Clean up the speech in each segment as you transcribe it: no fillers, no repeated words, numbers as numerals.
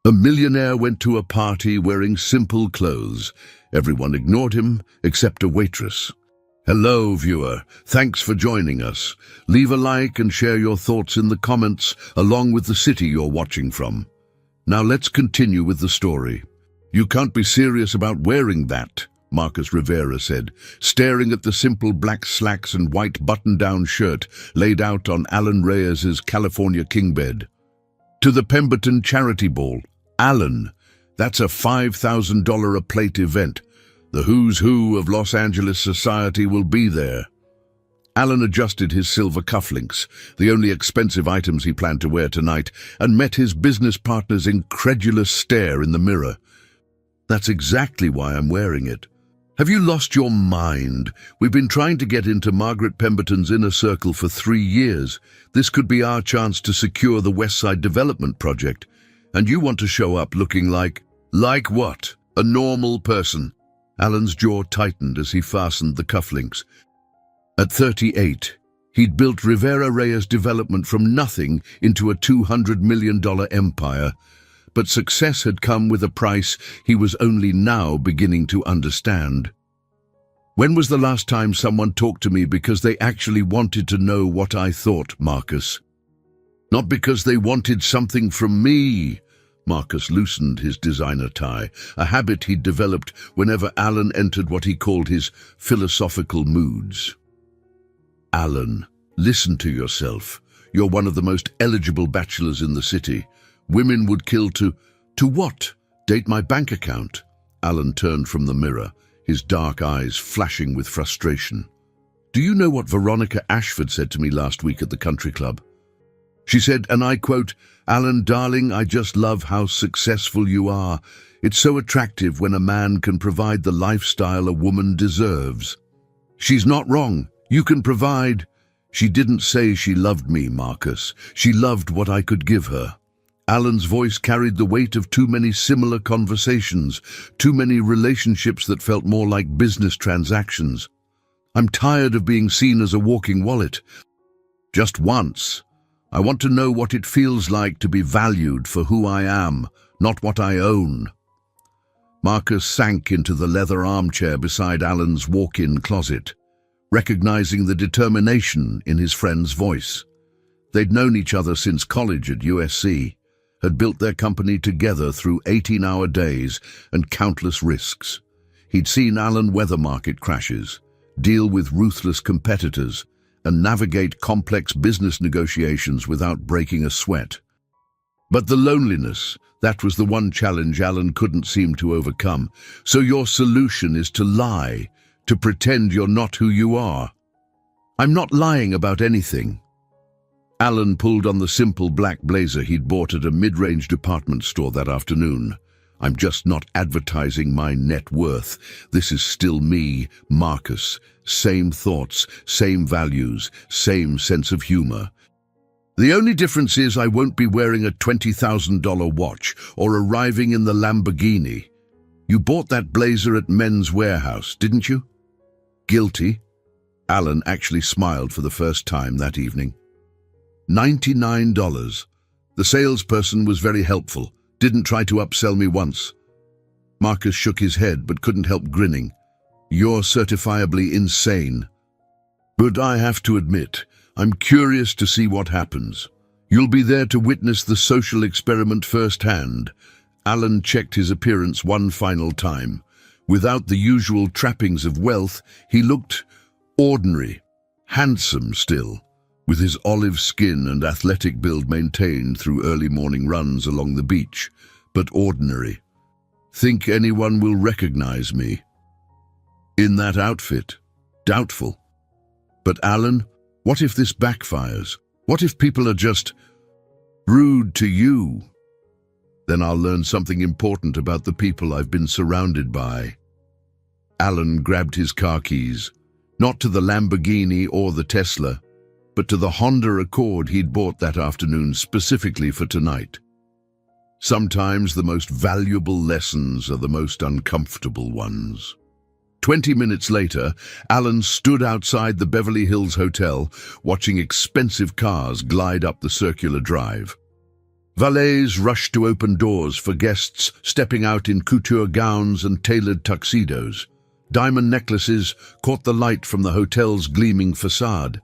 A millionaire went to a party wearing simple clothes. Everyone ignored him, except a waitress. Hello, viewer. Thanks for joining us. Leave a like and share your thoughts in the comments, along with the city you're watching from. Now let's continue with the story. You can't be serious about wearing that, Marcus Rivera said, staring at the simple black slacks and white button-down shirt laid out on Alan Reyes's California king bed. To the Pemberton charity ball. Alan, that's a $5,000 a plate event. The who's who of Los Angeles society will be there. Alan adjusted his silver cufflinks, the only expensive items he planned to wear tonight, and met his business partner's incredulous stare in the mirror. That's exactly why I'm wearing it. Have you lost your mind? We've been trying to get into Margaret Pemberton's inner circle for 3 years. This could be our chance to secure the West Side Development project. And you want to show up looking like what? A normal person. Alan's jaw tightened as he fastened the cufflinks. At 38, he'd built Rivera Reyes Development from nothing into a $200 million empire. But success had come with a price he was only now beginning to understand. When was the last time someone talked to me because they actually wanted to know what I thought, Marcus? Not because they wanted something from me. Marcus loosened his designer tie, a habit he'd developed whenever Alan entered what he called his philosophical moods. Alan, listen to yourself. You're one of the most eligible bachelors in the city. Women would kill to what? Date my bank account? Alan turned from the mirror, his dark eyes flashing with frustration. Do you know what Veronica Ashford said to me last week at the country club? She said, and I quote, "Alan, darling, I just love how successful you are. It's so attractive when a man can provide the lifestyle a woman deserves." She's not wrong. You can provide. She didn't say she loved me, Marcus. She loved what I could give her. Alan's voice carried the weight of too many similar conversations, too many relationships that felt more like business transactions. I'm tired of being seen as a walking wallet. Just once. I want to know what it feels like to be valued for who I am, not what I own. Marcus sank into the leather armchair beside Alan's walk-in closet, recognizing the determination in his friend's voice. They'd known each other since college at USC, had built their company together through 18-hour days and countless risks. He'd seen Alan weather market crashes, deal with ruthless competitors, and navigate complex business negotiations without breaking a sweat. But the loneliness, that was the one challenge Alan couldn't seem to overcome. So your solution is to lie, to pretend you're not who you are. I'm not lying about anything. Alan pulled on the simple black blazer he'd bought at a mid-range department store that afternoon. I'm just not advertising my net worth. This is still me, Marcus. Same thoughts, same values, same sense of humor. The only difference is I won't be wearing a $20,000 watch or arriving in the Lamborghini. You bought that blazer at Men's Warehouse, didn't you? Guilty. Alan actually smiled for the first time that evening. $99. The salesperson was very helpful, didn't try to upsell me once. Marcus shook his head but couldn't help grinning. You're certifiably insane. But I have to admit, I'm curious to see what happens. You'll be there to witness the social experiment firsthand. Alan checked his appearance one final time. Without the usual trappings of wealth, he looked ordinary, handsome still, with his olive skin and athletic build maintained through early morning runs along the beach, but ordinary. Think anyone will recognize me? In that outfit? Doubtful. But Alan, what if this backfires? What if people are just rude to you? Then I'll learn something important about the people I've been surrounded by. Alan grabbed his car keys, not to the Lamborghini or the Tesla, but to the Honda Accord he'd bought that afternoon specifically for tonight. Sometimes the most valuable lessons are the most uncomfortable ones. 20 minutes later, Alan stood outside the Beverly Hills Hotel, watching expensive cars glide up the circular drive. Valets rushed to open doors for guests stepping out in couture gowns and tailored tuxedos. Diamond necklaces caught the light from the hotel's gleaming facade,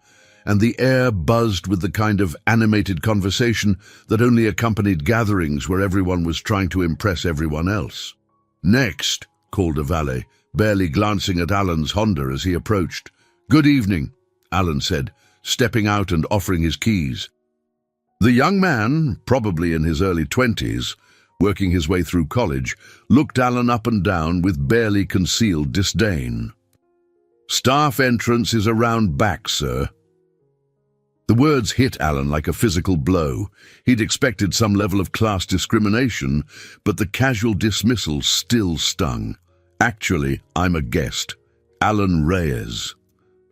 and the air buzzed with the kind of animated conversation that only accompanied gatherings where everyone was trying to impress everyone else. "Next," called a valet, barely glancing at Alan's Honda as he approached. "Good evening," Alan said, stepping out and offering his keys. The young man, probably in his early 20s, working his way through college, looked Alan up and down with barely concealed disdain. "Staff entrance is around back, sir." The words hit Alan like a physical blow. He'd expected some level of class discrimination, but the casual dismissal still stung. "Actually, I'm a guest. Alan Reyes."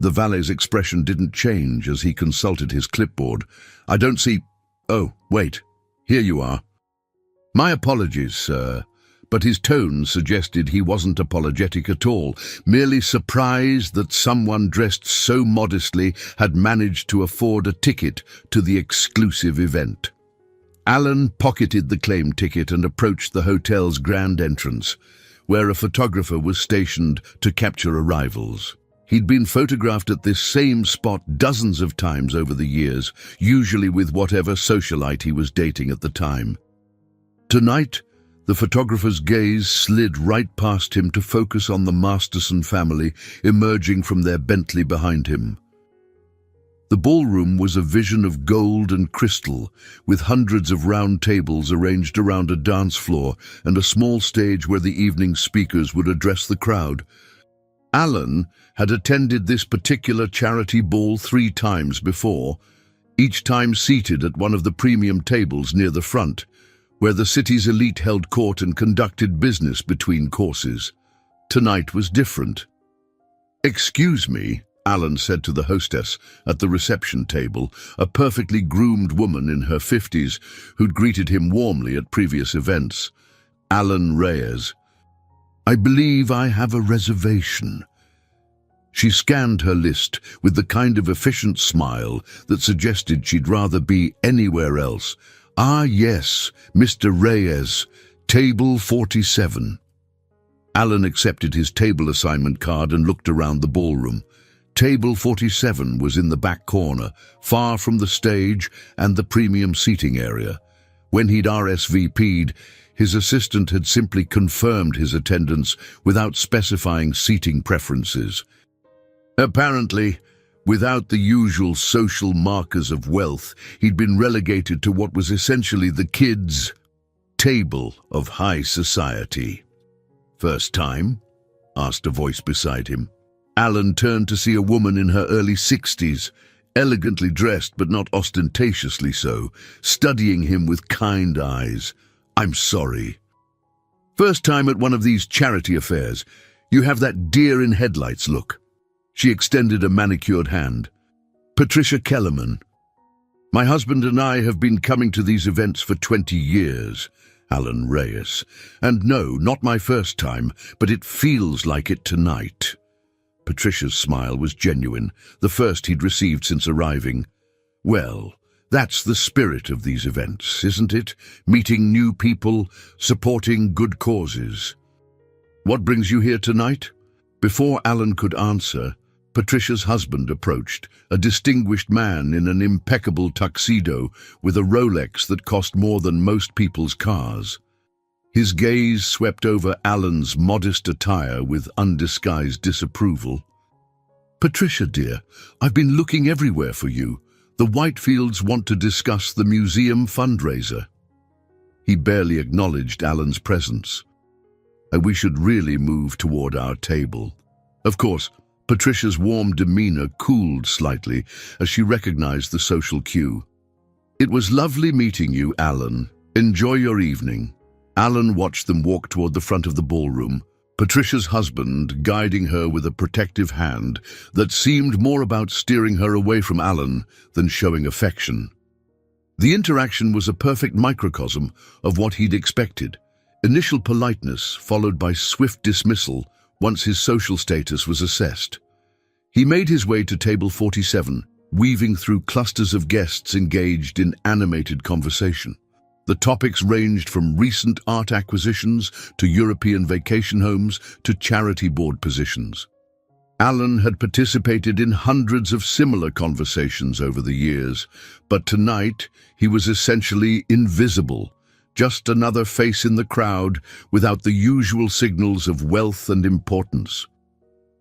The valet's expression didn't change as he consulted his clipboard. "I don't see... Oh, wait. Here you are." "My apologies, sir." But his tone suggested he wasn't apologetic at all, merely surprised that someone dressed so modestly had managed to afford a ticket to the exclusive event. Alan pocketed the claim ticket and approached the hotel's grand entrance, where a photographer was stationed to capture arrivals. He'd been photographed at this same spot dozens of times over the years, usually with whatever socialite he was dating at the time. Tonight, the photographer's gaze slid right past him to focus on the Masterson family emerging from their Bentley behind him. The ballroom was a vision of gold and crystal, with hundreds of round tables arranged around a dance floor and a small stage where the evening's speakers would address the crowd. Alan had attended this particular charity ball 3 times before, each time seated at one of the premium tables near the front, where the city's elite held court and conducted business between courses. Tonight was different. "Excuse me," Alan said to the hostess at the reception table, a perfectly groomed woman in her 50s who'd greeted him warmly at previous events. "Alan Reyes. I believe I have a reservation." She scanned her list with the kind of efficient smile that suggested she'd rather be anywhere else. "Ah, yes, Mr. Reyes, table 47. Alan accepted his table assignment card and looked around the ballroom. Table 47 was in the back corner, far from the stage and the premium seating area. When he'd RSVP'd, his assistant had simply confirmed his attendance without specifying seating preferences. Apparently, without the usual social markers of wealth, he'd been relegated to what was essentially the kids' table of high society. "First time?" asked a voice beside him. Alan turned to see a woman in her early 60s, elegantly dressed but not ostentatiously so, studying him with kind eyes. "I'm sorry." "First time at one of these charity affairs. You have that deer-in-headlights look." She extended a manicured hand. "Patricia Kellerman. My husband and I have been coming to these events for 20 years, Alan Reyes. And no, not my first time, but it feels like it tonight." Patricia's smile was genuine, the first he'd received since arriving. "Well, that's the spirit of these events, isn't it? Meeting new people, supporting good causes. What brings you here tonight?" Before Alan could answer, Patricia's husband approached, a distinguished man in an impeccable tuxedo with a Rolex that cost more than most people's cars. His gaze swept over Alan's modest attire with undisguised disapproval. "Patricia, dear, I've been looking everywhere for you. The Whitefields want to discuss the museum fundraiser." He barely acknowledged Alan's presence. "We should really move toward our table." Of course, Patricia's warm demeanor cooled slightly as she recognized the social cue. "It was lovely meeting you, Alan. Enjoy your evening." Alan watched them walk toward the front of the ballroom, Patricia's husband guiding her with a protective hand that seemed more about steering her away from Alan than showing affection. The interaction was a perfect microcosm of what he'd expected. Initial politeness followed by swift dismissal once his social status was assessed. He made his way to table 47, weaving through clusters of guests engaged in animated conversation. The topics ranged from recent art acquisitions to European vacation homes to charity board positions. Alan had participated in hundreds of similar conversations over the years, but tonight he was essentially invisible, just another face in the crowd without the usual signals of wealth and importance.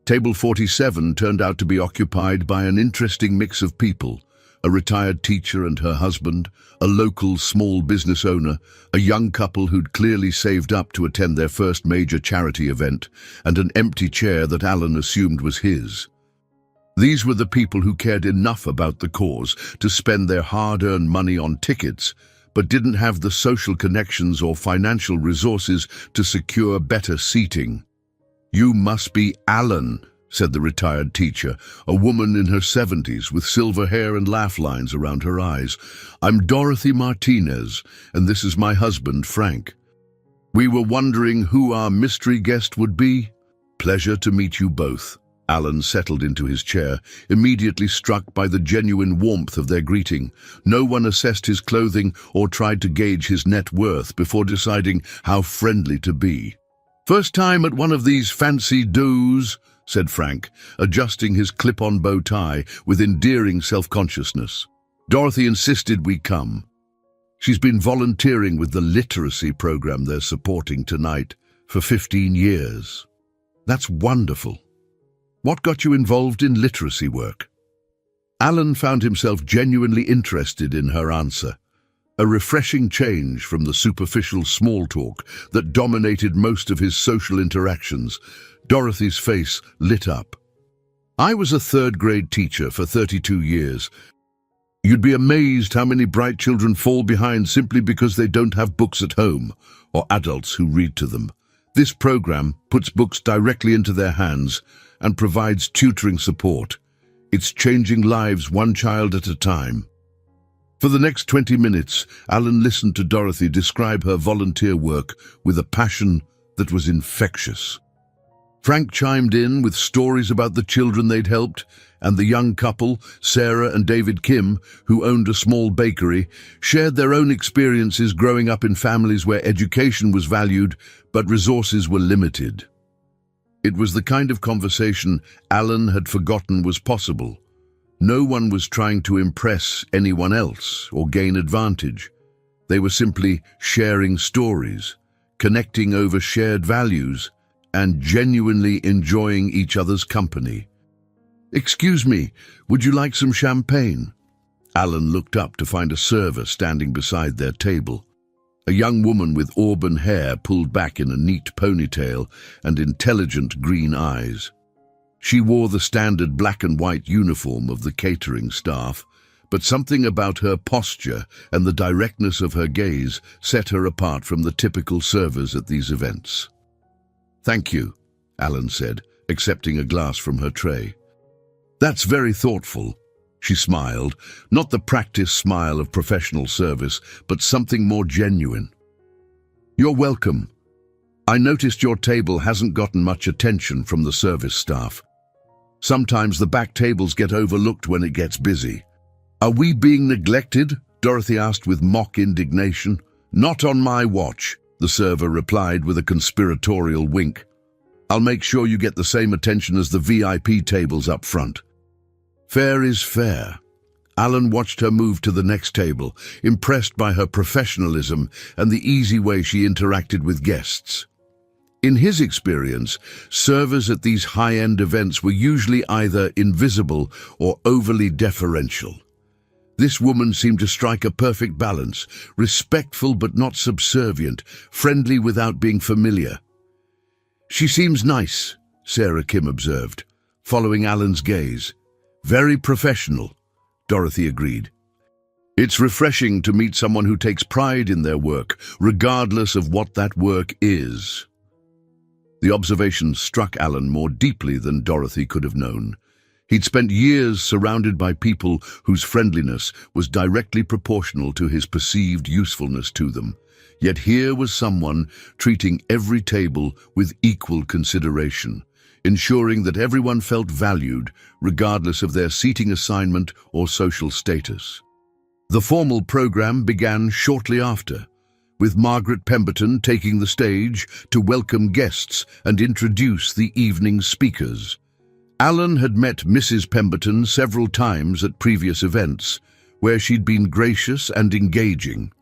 Table 47 turned out to be occupied by an interesting mix of people: a retired teacher and her husband, a local small business owner, a young couple who'd clearly saved up to attend their first major charity event, and an empty chair that Alan assumed was his. These were the people who cared enough about the cause to spend their hard-earned money on tickets, but didn't have the social connections or financial resources to secure better seating. "You must be Alan," said the retired teacher, a woman in her 70s with silver hair and laugh lines around her eyes. "I'm Dorothy Martinez, and this is my husband, Frank. We were wondering who our mystery guest would be." "Pleasure to meet you both." Alan settled into his chair, immediately struck by the genuine warmth of their greeting. No one assessed his clothing or tried to gauge his net worth before deciding how friendly to be. "First time at one of these fancy do's," said Frank, adjusting his clip-on bow tie with endearing self-consciousness. "Dorothy insisted we come. She's been volunteering with the literacy program they're supporting tonight for 15 years. That's wonderful. What got you involved in literacy work?" Alan found himself genuinely interested in her answer, a refreshing change from the superficial small talk that dominated most of his social interactions. Dorothy's face lit up. "I was a third-grade teacher for 32 years. You'd be amazed how many bright children fall behind simply because they don't have books at home or adults who read to them. This program puts books directly into their hands and provides tutoring support. It's changing lives one child at a time." For the next 20 minutes, Alan listened to Dorothy describe her volunteer work with a passion that was infectious. Frank chimed in with stories about the children they'd helped, and the young couple, Sarah and David Kim, who owned a small bakery, shared their own experiences growing up in families where education was valued but resources were limited. It was the kind of conversation Alan had forgotten was possible. No one was trying to impress anyone else or gain advantage. They were simply sharing stories, connecting over shared values, and genuinely enjoying each other's company. "Excuse me, would you like some champagne?" Alan looked up to find a server standing beside their table. A young woman with auburn hair pulled back in a neat ponytail and intelligent green eyes. She wore the standard black and white uniform of the catering staff, but something about her posture and the directness of her gaze set her apart from the typical servers at these events. "Thank you," Alan said, accepting a glass from her tray. "That's very thoughtful." She smiled, not the practiced smile of professional service, but something more genuine. "You're welcome. I noticed your table hasn't gotten much attention from the service staff. Sometimes the back tables get overlooked when it gets busy." "Are we being neglected?" Dorothy asked with mock indignation. "Not on my watch," the server replied with a conspiratorial wink. "I'll make sure you get the same attention as the VIP tables up front." Fair is fair. Alan watched her move to the next table, impressed by her professionalism and the easy way she interacted with guests. In his experience, servers at these high-end events were usually either invisible or overly deferential. This woman seemed to strike a perfect balance, respectful but not subservient, friendly without being familiar. "She seems nice," Sarah Kim observed, following Alan's gaze. "Very professional," Dorothy agreed. "It's refreshing to meet someone who takes pride in their work, regardless of what that work is." The observation struck Alan more deeply than Dorothy could have known. He'd spent years surrounded by people whose friendliness was directly proportional to his perceived usefulness to them. Yet here was someone treating every table with equal consideration, ensuring that everyone felt valued, regardless of their seating assignment or social status. The formal program began shortly after, with Margaret Pemberton taking the stage to welcome guests and introduce the evening's speakers. Alan had met Mrs. Pemberton several times at previous events, where she'd been gracious and engaging.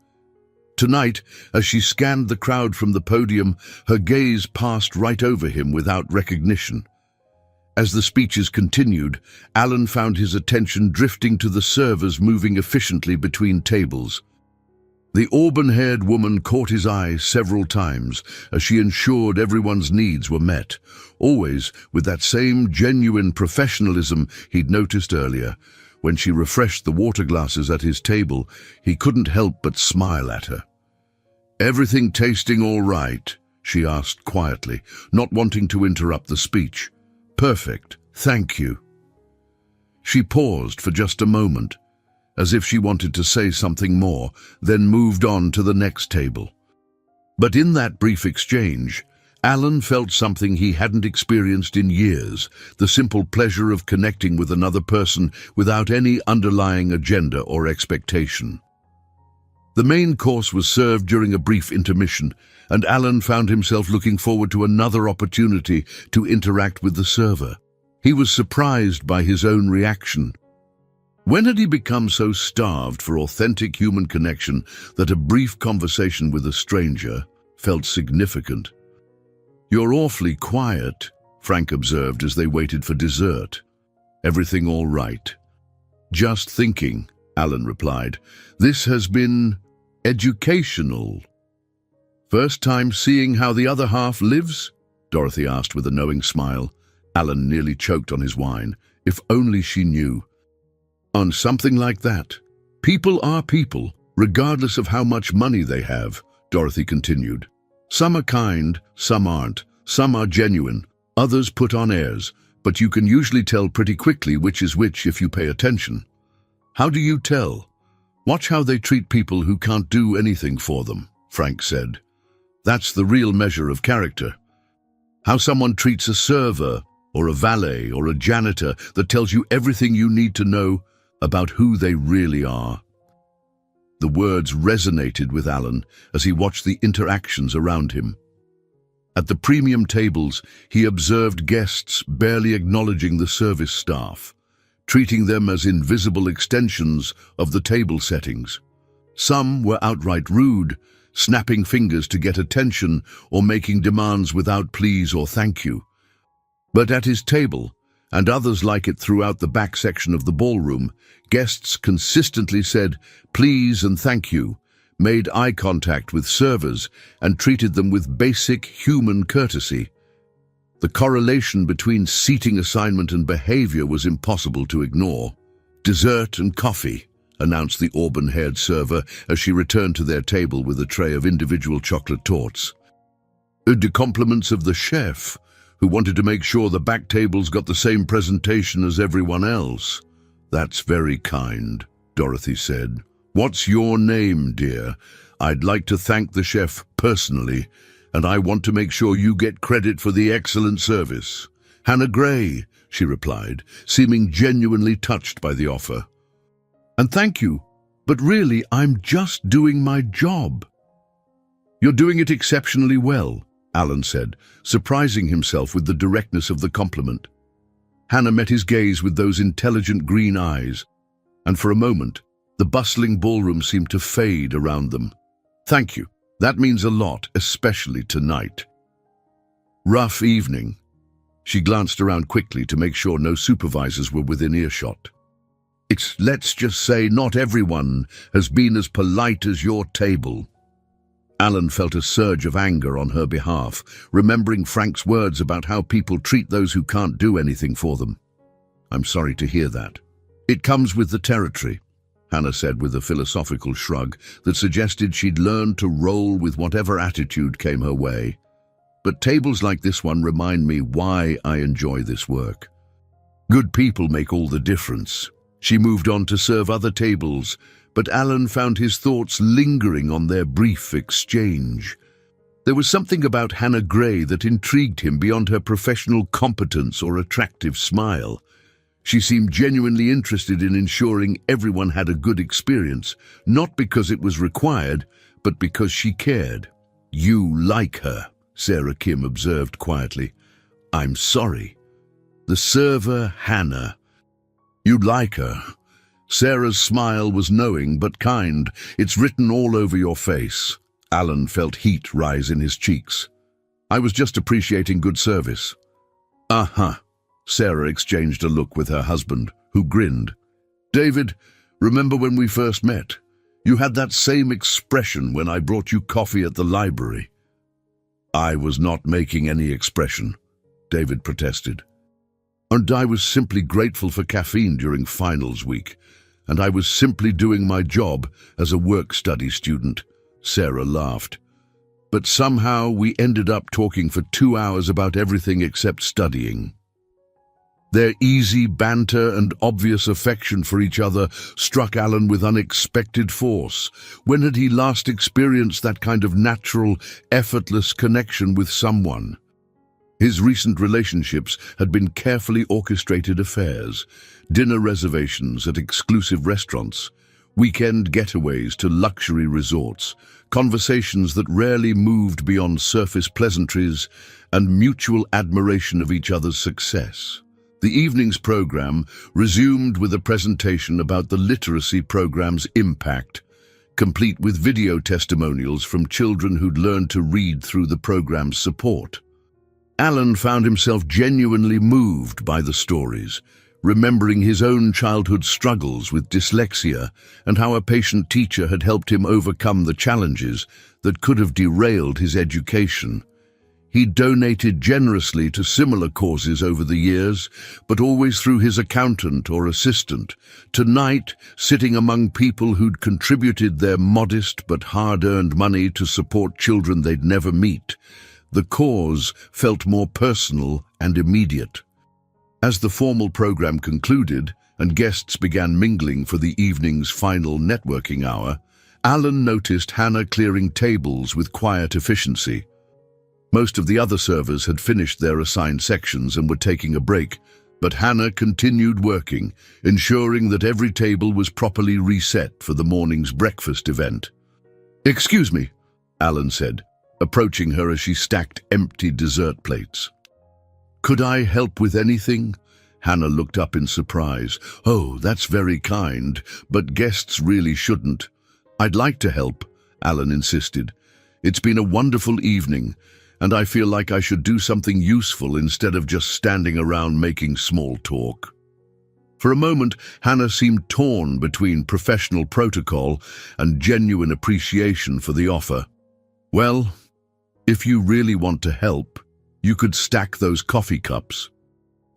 Tonight, as she scanned the crowd from the podium, her gaze passed right over him without recognition. As the speeches continued, Alan found his attention drifting to the servers moving efficiently between tables. The auburn-haired woman caught his eye several times as she ensured everyone's needs were met, always with that same genuine professionalism he'd noticed earlier. When she refreshed the water glasses at his table, he couldn't help but smile at her. "Everything tasting all right?" she asked quietly, not wanting to interrupt the speech. "Perfect, thank you." She paused for just a moment, as if she wanted to say something more, then moved on to the next table. But in that brief exchange, Alan felt something he hadn't experienced in years, the simple pleasure of connecting with another person without any underlying agenda or expectation. The main course was served during a brief intermission, and Alan found himself looking forward to another opportunity to interact with the server. He was surprised by his own reaction. When had he become so starved for authentic human connection that a brief conversation with a stranger felt significant? "You're awfully quiet," Frank observed as they waited for dessert. "Everything all right?" "Just thinking," Alan replied. "This has been educational." "First time seeing how the other half lives?" Dorothy asked with a knowing smile. Alan nearly choked on his wine. If only she knew. "On something like that. People are people, regardless of how much money they have," Dorothy continued. "Some are kind, some aren't. Some are genuine, others put on airs, but you can usually tell pretty quickly which is which if you pay attention." "How do you tell?" "Watch how they treat people who can't do anything for them," Frank said. "That's the real measure of character. How someone treats a server, or a valet, or a janitor that tells you everything you need to know about who they really are." The words resonated with Alan as he watched the interactions around him. At the premium tables, he observed guests barely acknowledging the service staff, treating them as invisible extensions of the table settings. Some were outright rude, snapping fingers to get attention or making demands without please or thank you. But at his table, and others like it throughout the back section of the ballroom, guests consistently said please and thank you, made eye contact with servers, and treated them with basic human courtesy. The correlation between seating assignment and behavior was impossible to ignore. "Dessert and coffee," announced the auburn-haired server as she returned to their table with a tray of individual chocolate torts. The compliments of the chef, who wanted to make sure the back tables got the same presentation as everyone else. "That's very kind," Dorothy said. "What's your name, dear? I'd like to thank the chef personally, and I want to make sure you get credit for the excellent service." "Hannah Gray," she replied, seeming genuinely touched by the offer. "And thank you, but really I'm just doing my job." "You're doing it exceptionally well," Alan said, surprising himself with the directness of the compliment. Hannah met his gaze with those intelligent green eyes, and for a moment, the bustling ballroom seemed to fade around them. "Thank you. That means a lot, especially tonight." "Rough evening." She glanced around quickly to make sure no supervisors were within earshot. Let's just say not everyone has been as polite as your table." Alan felt a surge of anger on her behalf, remembering Frank's words about how people treat those who can't do anything for them. "I'm sorry to hear that. It comes with the territory," Hannah said with a philosophical shrug that suggested she'd learned to roll with whatever attitude came her way. "But tables like this one remind me why I enjoy this work. Good people make all the difference." She moved on to serve other tables, but Alan found his thoughts lingering on their brief exchange. There was something about Hannah Gray that intrigued him beyond her professional competence or attractive smile. She seemed genuinely interested in ensuring everyone had a good experience, not because it was required, but because she cared. "You like her," Sarah Kim observed quietly. "I'm sorry." The server, Hannah. "You like her." Sarah's smile was knowing but kind. "It's written all over your face." Alan felt heat rise in his cheeks. "I was just appreciating good service." "Uh-huh." Sarah exchanged a look with her husband, who grinned. "David, remember when we first met? You had that same expression when I brought you coffee at the library." "I was not making any expression," David protested. "And I was simply grateful for caffeine during finals week, and I was simply doing my job as a work-study student," Sarah laughed. "But somehow we ended up talking for 2 hours about everything except studying." Their easy banter and obvious affection for each other struck Alan with unexpected force. When had he last experienced that kind of natural, effortless connection with someone? His recent relationships had been carefully orchestrated affairs, dinner reservations at exclusive restaurants, weekend getaways to luxury resorts, conversations that rarely moved beyond surface pleasantries, and mutual admiration of each other's success. The evening's program resumed with a presentation about the literacy program's impact, complete with video testimonials from children who'd learned to read through the program's support. Alan found himself genuinely moved by the stories, remembering his own childhood struggles with dyslexia and how a patient teacher had helped him overcome the challenges that could have derailed his education. He donated generously to similar causes over the years, but always through his accountant or assistant. Tonight, sitting among people who'd contributed their modest but hard-earned money to support children they'd never meet, the cause felt more personal and immediate. As the formal program concluded and guests began mingling for the evening's final networking hour, Alan noticed Hannah clearing tables with quiet efficiency. Most of the other servers had finished their assigned sections and were taking a break, but Hannah continued working, ensuring that every table was properly reset for the morning's breakfast event. "Excuse me," Alan said, approaching her as she stacked empty dessert plates. "Could I help with anything?" Hannah looked up in surprise. "Oh, that's very kind, but guests really shouldn't." "I'd like to help," Alan insisted. "It's been a wonderful evening, and I feel like I should do something useful instead of just standing around making small talk." For a moment, Hannah seemed torn between professional protocol and genuine appreciation for the offer. "Well, if you really want to help, you could stack those coffee cups.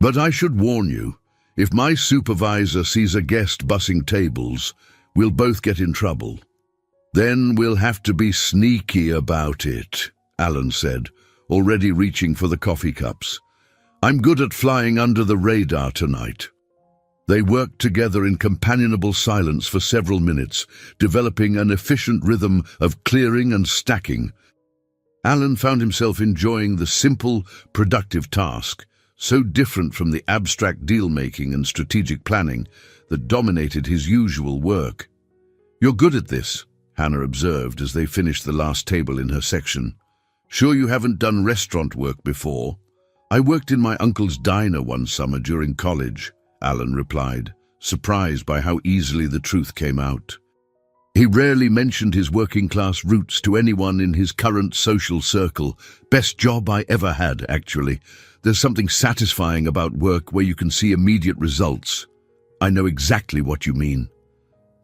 But I should warn you, if my supervisor sees a guest bussing tables, we'll both get in trouble." "Then we'll have to be sneaky about it," Alan said, already reaching for the coffee cups. "I'm good at flying under the radar tonight." They worked together in companionable silence for several minutes, developing an efficient rhythm of clearing and stacking. Alan found himself enjoying the simple, productive task, so different from the abstract deal-making and strategic planning that dominated his usual work. "You're good at this," Hannah observed as they finished the last table in her section. "Sure you haven't done restaurant work before?" "I worked in my uncle's diner one summer during college," Alan replied, surprised by how easily the truth came out. He rarely mentioned his working-class roots to anyone in his current social circle. "Best job I ever had, actually. There's something satisfying about work where you can see immediate results." "I know exactly what you mean."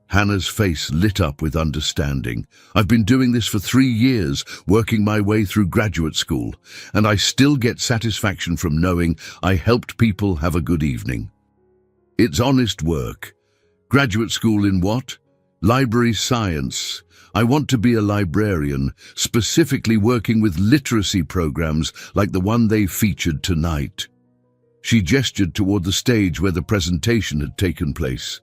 Hannah's face lit up with understanding. "I've been doing this for 3 years, working my way through graduate school, and I still get satisfaction from knowing I helped people have a good evening." "It's honest work." "Graduate school in what?" "Library science. I want to be a librarian, specifically working with literacy programs like the one they featured tonight." She gestured toward the stage where the presentation had taken place.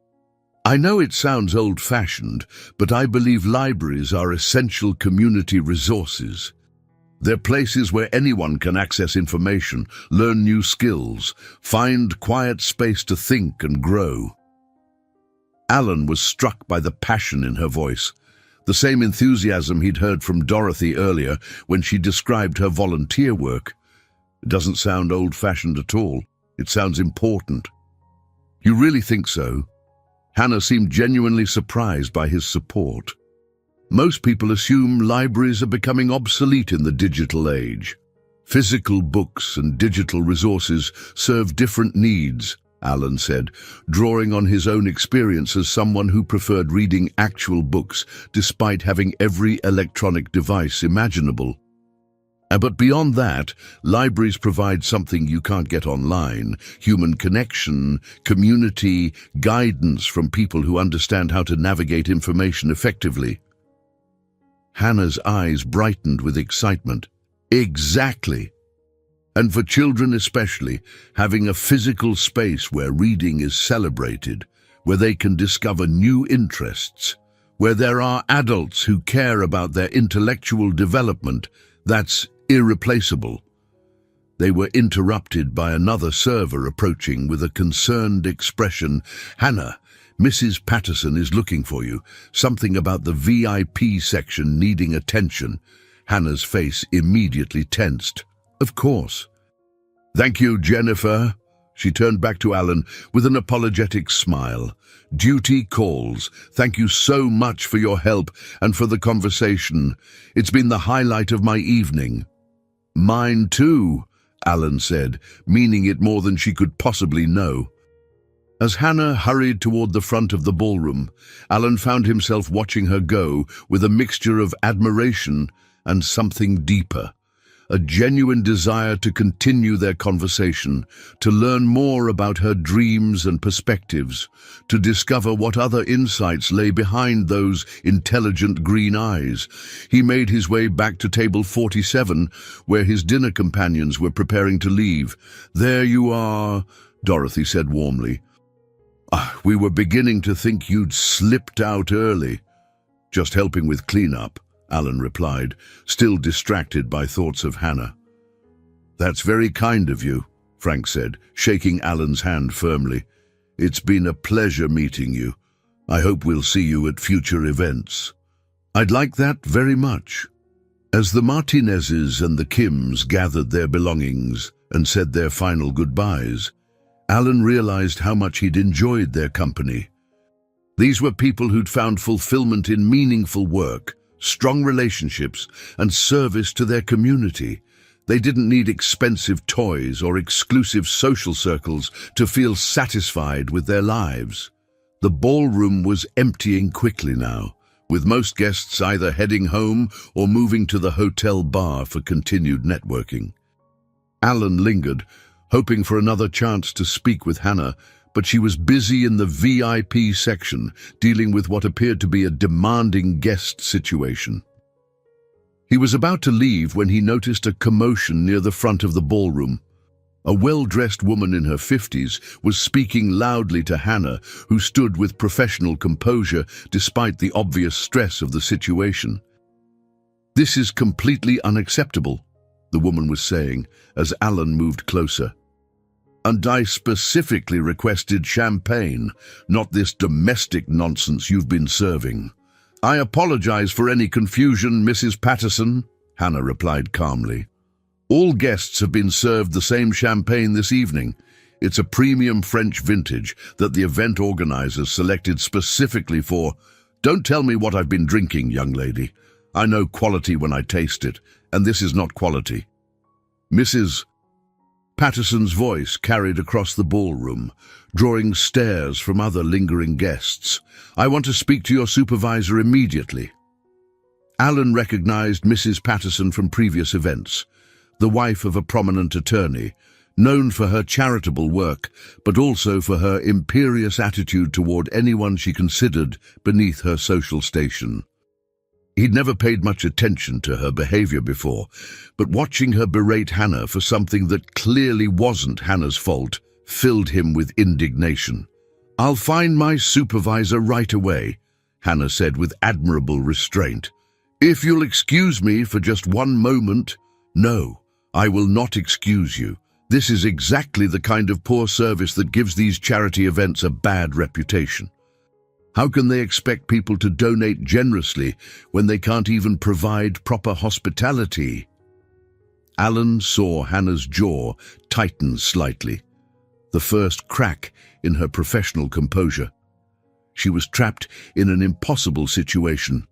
"I know it sounds old-fashioned, but I believe libraries are essential community resources. They're places where anyone can access information, learn new skills, find quiet space to think and grow." Alan was struck by the passion in her voice. The same enthusiasm he'd heard from Dorothy earlier when she described her volunteer work. It doesn't sound old-fashioned at all. It sounds important. You really think so? Hannah seemed genuinely surprised by his support. Most people assume libraries are becoming obsolete in the digital age. Physical books and digital resources serve different needs, Alan said, drawing on his own experience as someone who preferred reading actual books despite having every electronic device imaginable. But beyond that, libraries provide something you can't get online: human connection, community, guidance from people who understand how to navigate information effectively. Hannah's eyes brightened with excitement. Exactly. And for children especially, having a physical space where reading is celebrated, where they can discover new interests, where there are adults who care about their intellectual development, that's irreplaceable. They were interrupted by another server approaching with a concerned expression. "Hannah, Mrs. Patterson is looking for you. Something about the VIP section needing attention." Hannah's face immediately tensed. "Of course." "Thank you, Jennifer." She turned back to Alan with an apologetic smile. "Duty calls. Thank you so much for your help and for the conversation. It's been the highlight of my evening." "Mine too," Alan said, meaning it more than she could possibly know. As Hannah hurried toward the front of the ballroom, Alan found himself watching her go with a mixture of admiration and something deeper. A genuine desire to continue their conversation, to learn more about her dreams and perspectives, to discover what other insights lay behind those intelligent green eyes. He made his way back to table 47, where his dinner companions were preparing to leave. "There you are," Dorothy said warmly. "We were beginning to think you'd slipped out early." "Just helping with cleanup," Alan replied, still distracted by thoughts of Hannah. "That's very kind of you," Frank said, shaking Alan's hand firmly. "It's been a pleasure meeting you. I hope we'll see you at future events." "I'd like that very much." As the Martinezes and the Kims gathered their belongings and said their final goodbyes, Alan realized how much he'd enjoyed their company. These were people who'd found fulfillment in meaningful work, strong relationships, and service to their community. They didn't need expensive toys or exclusive social circles to feel satisfied with their lives. The ballroom was emptying quickly now, with most guests either heading home or moving to the hotel bar for continued networking. Alan lingered, hoping for another chance to speak with Hannah, but she was busy in the VIP section, dealing with what appeared to be a demanding guest situation. He was about to leave when he noticed a commotion near the front of the ballroom. A well-dressed woman in her 50s was speaking loudly to Hannah, who stood with professional composure despite the obvious stress of the situation. "This is completely unacceptable," the woman was saying as Alan moved closer. "And I specifically requested champagne, not this domestic nonsense you've been serving." "I apologize for any confusion, Mrs. Patterson," Hannah replied calmly. "All guests have been served the same champagne this evening. It's a premium French vintage that the event organizers selected specifically for—" "Don't tell me what I've been drinking, young lady. I know quality when I taste it, and this is not quality." Mrs. Patterson's voice carried across the ballroom, drawing stares from other lingering guests. "I want to speak to your supervisor immediately." Alan recognized Mrs. Patterson from previous events, the wife of a prominent attorney, known for her charitable work, but also for her imperious attitude toward anyone she considered beneath her social station. He'd never paid much attention to her behavior before, but watching her berate Hannah for something that clearly wasn't Hannah's fault filled him with indignation. "I'll find my supervisor right away," Hannah said with admirable restraint. "If you'll excuse me for just one moment." "No, I will not excuse you. This is exactly the kind of poor service that gives these charity events a bad reputation." How can they expect people to donate generously when they can't even provide proper hospitality? Alan saw Hannah's jaw tighten slightly, the first crack in her professional composure. She was trapped in an impossible situation,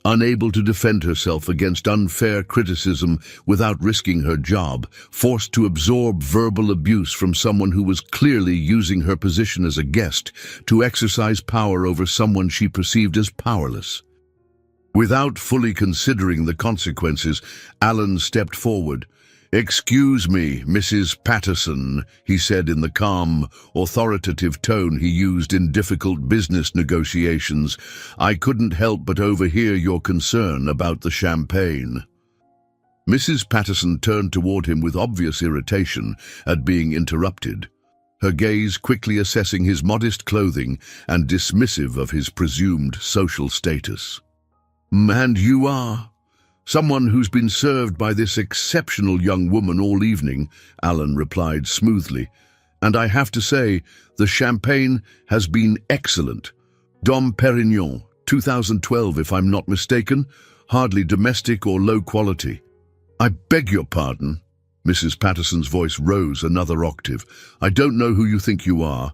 unable to defend herself against unfair criticism without risking her job, forced to absorb verbal abuse from someone who was clearly using her position as a guest to exercise power over someone she perceived as powerless. Without fully considering the consequences, Alan stepped forward. "Excuse me, Mrs. Patterson," he said in the calm, authoritative tone he used in difficult business negotiations. "I couldn't help but overhear your concern about the champagne." Mrs. Patterson turned toward him with obvious irritation at being interrupted, her gaze quickly assessing his modest clothing and dismissive of his presumed social status. "And you are someone who's been served by this exceptional young woman all evening," Alan replied smoothly. "And I have to say, the champagne has been excellent. Dom Perignon, 2012 if I'm not mistaken, hardly domestic or low quality." "I beg your pardon." Mrs. Patterson's voice rose another octave. "I don't know who you think you are,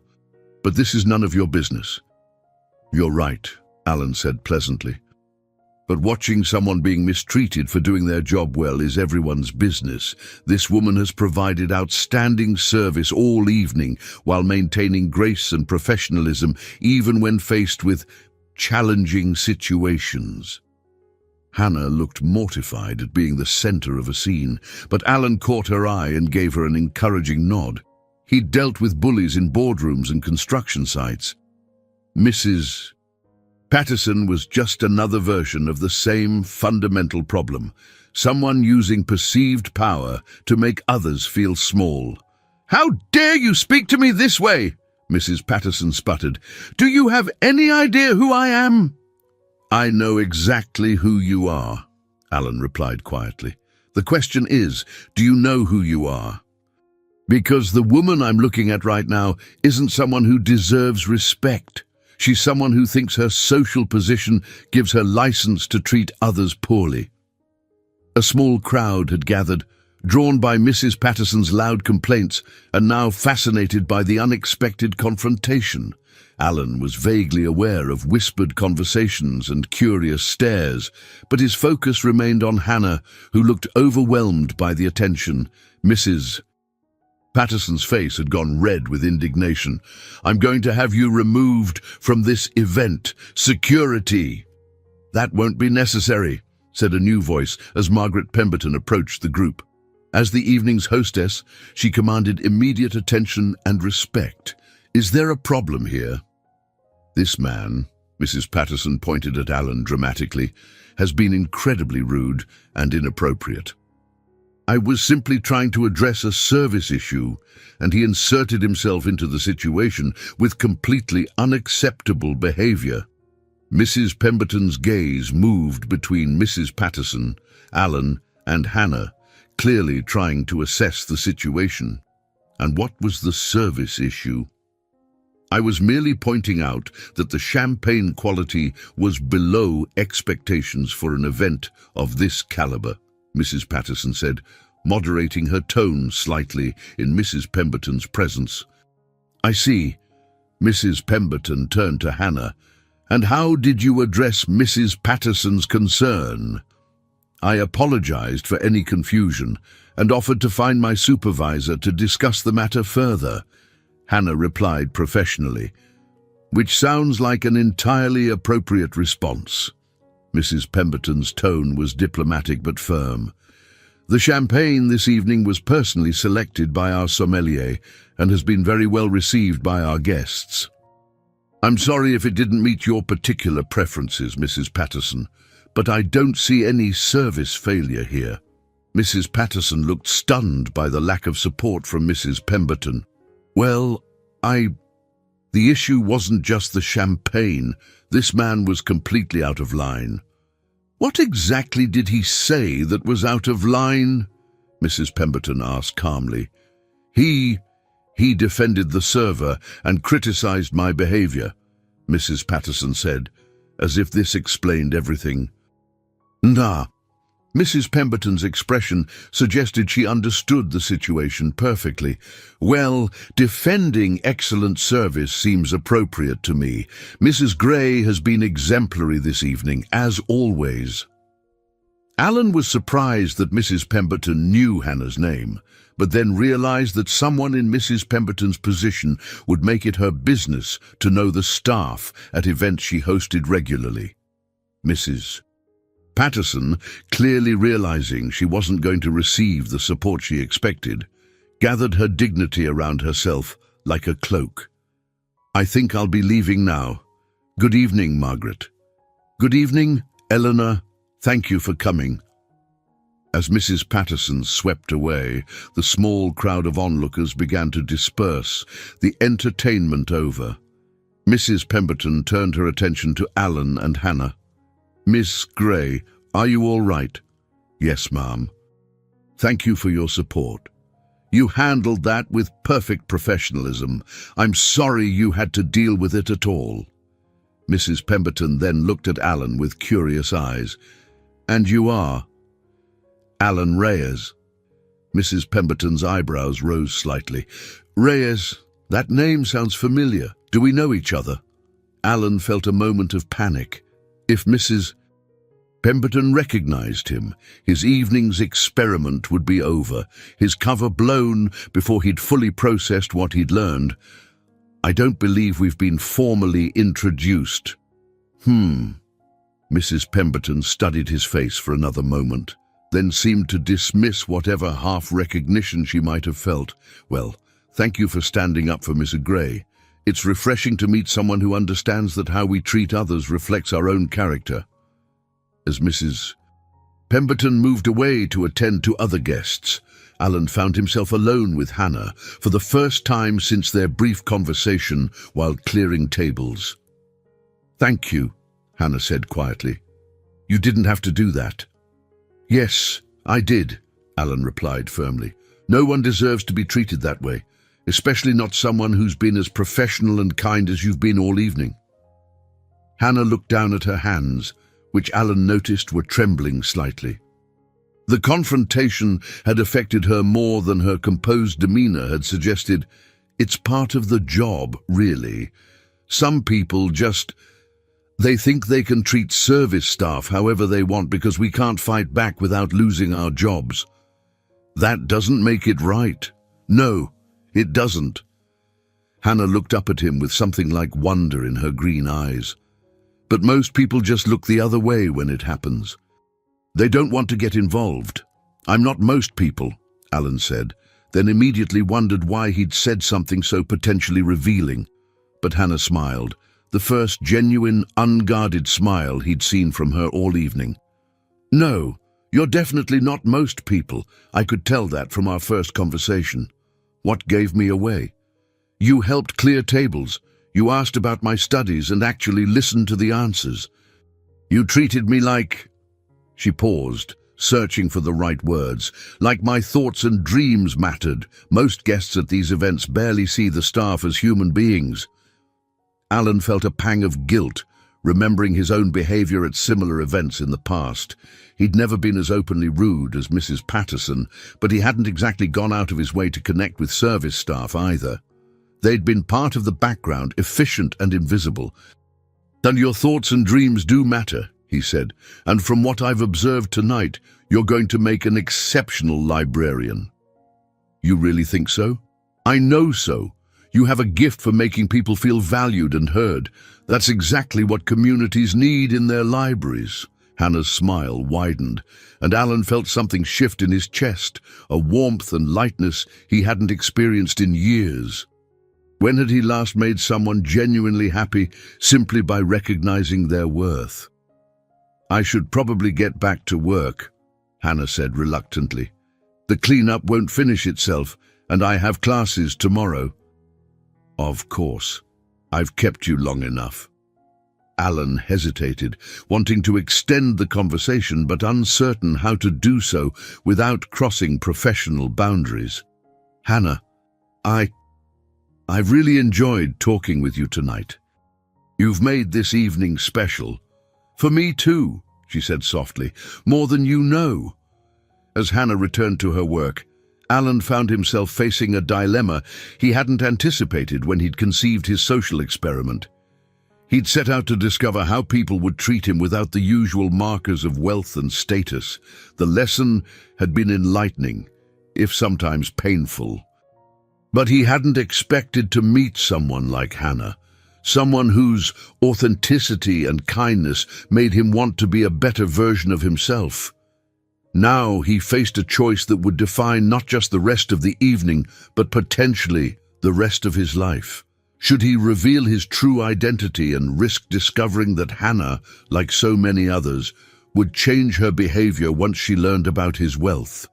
but this is none of your business." "You're right," Alan said pleasantly. "But watching someone being mistreated for doing their job well is everyone's business. This woman has provided outstanding service all evening while maintaining grace and professionalism, even when faced with challenging situations." Hannah looked mortified at being the center of a scene, but Alan caught her eye and gave her an encouraging nod. He'd dealt with bullies in boardrooms and construction sites. Mrs. Patterson was just another version of the same fundamental problem, someone using perceived power to make others feel small. "How dare you speak to me this way?" Mrs. Patterson sputtered. "Do you have any idea who I am?" "I know exactly who you are," Alan replied quietly. "The question is, do you know who you are? Because the woman I'm looking at right now isn't someone who deserves respect. She's someone who thinks her social position gives her license to treat others poorly." A small crowd had gathered, drawn by Mrs. Patterson's loud complaints and now fascinated by the unexpected confrontation. Alan was vaguely aware of whispered conversations and curious stares, but his focus remained on Hannah, who looked overwhelmed by the attention. Mrs. Patterson's face had gone red with indignation. "I'm going to have you removed from this event. Security!" "That won't be necessary," said a new voice as Margaret Pemberton approached the group. As the evening's hostess, she commanded immediate attention and respect. "Is there a problem here?" "This man," Mrs. Patterson pointed at Alan dramatically, "has been incredibly rude and inappropriate. I was simply trying to address a service issue, and he inserted himself into the situation with completely unacceptable behavior." Mrs. Pemberton's gaze moved between Mrs. Patterson, Alan, and Hannah, clearly trying to assess the situation. And what was the service issue? "I was merely pointing out that the champagne quality was below expectations for an event of this caliber," Mrs. Patterson said, moderating her tone slightly in Mrs. Pemberton's presence. "I see." Mrs. Pemberton turned to Hannah. "And how did you address Mrs. Patterson's concern?" "I apologized for any confusion and offered to find my supervisor to discuss the matter further," Hannah replied professionally. "Which sounds like an entirely appropriate response." Mrs. Pemberton's tone was diplomatic but firm. "The champagne this evening was personally selected by our sommelier and has been very well received by our guests. I'm sorry if it didn't meet your particular preferences, Mrs. Patterson, but I don't see any service failure here." Mrs. Patterson looked stunned by the lack of support from Mrs. Pemberton. "Well, the issue wasn't just the champagne. This man was completely out of line." "What exactly did he say that was out of line?" Mrs. Pemberton asked calmly. He defended the server and criticized my behavior." Mrs. Patterson said, as if this explained everything. Nah. Mrs. Pemberton's expression suggested she understood the situation perfectly. Well, defending excellent service seems appropriate to me. Mrs. Gray has been exemplary this evening, as always. Alan was surprised that Mrs. Pemberton knew Hannah's name, but then realized that someone in Mrs. Pemberton's position would make it her business to know the staff at events she hosted regularly. Mrs. Patterson, clearly realizing she wasn't going to receive the support she expected, gathered her dignity around herself like a cloak. I think I'll be leaving now. Good evening, Margaret. Good evening, Eleanor. Thank you for coming. As Mrs. Patterson swept away, the small crowd of onlookers began to disperse, the entertainment over. Mrs. Pemberton turned her attention to Alan and Hannah. Miss Gray, are you all right? Yes, ma'am. Thank you for your support. You handled that with perfect professionalism. I'm sorry you had to deal with it at all. Mrs. Pemberton then looked at Alan with curious eyes. And you are? Alan Reyes. Mrs. Pemberton's eyebrows rose slightly. Reyes, that name sounds familiar. Do we know each other? Alan felt a moment of panic. If Mrs. Pemberton recognized him, his evening's experiment would be over, his cover blown before he'd fully processed what he'd learned. I don't believe we've been formally introduced. Mrs. Pemberton studied his face for another moment, then seemed to dismiss whatever half-recognition she might have felt. Well, thank you for standing up for Mrs. Gray. It's refreshing to meet someone who understands that how we treat others reflects our own character. As Mrs. Pemberton moved away to attend to other guests, Alan found himself alone with Hannah for the first time since their brief conversation while clearing tables. Thank you, Hannah said quietly. You didn't have to do that. Yes, I did, Alan replied firmly. No one deserves to be treated that way, especially not someone who's been as professional and kind as you've been all evening. Hannah looked down at her hands, which Alan noticed were trembling slightly. The confrontation had affected her more than her composed demeanor had suggested. It's part of the job, really. Some people they think they can treat service staff however they want because we can't fight back without losing our jobs. That doesn't make it right. No, it doesn't. Hannah looked up at him with something like wonder in her green eyes. But most people just look the other way when it happens. They don't want to get involved. I'm not most people, Alan said, then immediately wondered why he'd said something so potentially revealing. But Hannah smiled, the first genuine, unguarded smile he'd seen from her all evening. No, you're definitely not most people. I could tell that from our first conversation. What gave me away? You helped clear tables. You asked about my studies and actually listened to the answers. You treated me like... She paused, searching for the right words. Like my thoughts and dreams mattered. Most guests at these events barely see the staff as human beings. Alan felt a pang of guilt, remembering his own behavior at similar events in the past. He'd never been as openly rude as Mrs. Patterson, but he hadn't exactly gone out of his way to connect with service staff either. They'd been part of the background, efficient and invisible. And your thoughts and dreams do matter, he said, and from what I've observed tonight, you're going to make an exceptional librarian. You really think so? I know so. You have a gift for making people feel valued and heard. That's exactly what communities need in their libraries. Hannah's smile widened, and Alan felt something shift in his chest, a warmth and lightness he hadn't experienced in years. When had he last made someone genuinely happy simply by recognizing their worth? I should probably get back to work, Hannah said reluctantly. The cleanup won't finish itself, and I have classes tomorrow. Of course. I've kept you long enough. Alan hesitated, wanting to extend the conversation but uncertain how to do so without crossing professional boundaries. Hannah, I've really enjoyed talking with you tonight. You've made this evening special. For me too, she said softly, more than you know. As Hannah returned to her work, Alan found himself facing a dilemma he hadn't anticipated when he'd conceived his social experiment. He'd set out to discover how people would treat him without the usual markers of wealth and status. The lesson had been enlightening, if sometimes painful. But he hadn't expected to meet someone like Hannah, someone whose authenticity and kindness made him want to be a better version of himself. Now he faced a choice that would define not just the rest of the evening, but potentially the rest of his life. Should he reveal his true identity and risk discovering that Hannah, like so many others, would change her behavior once she learned about his wealth?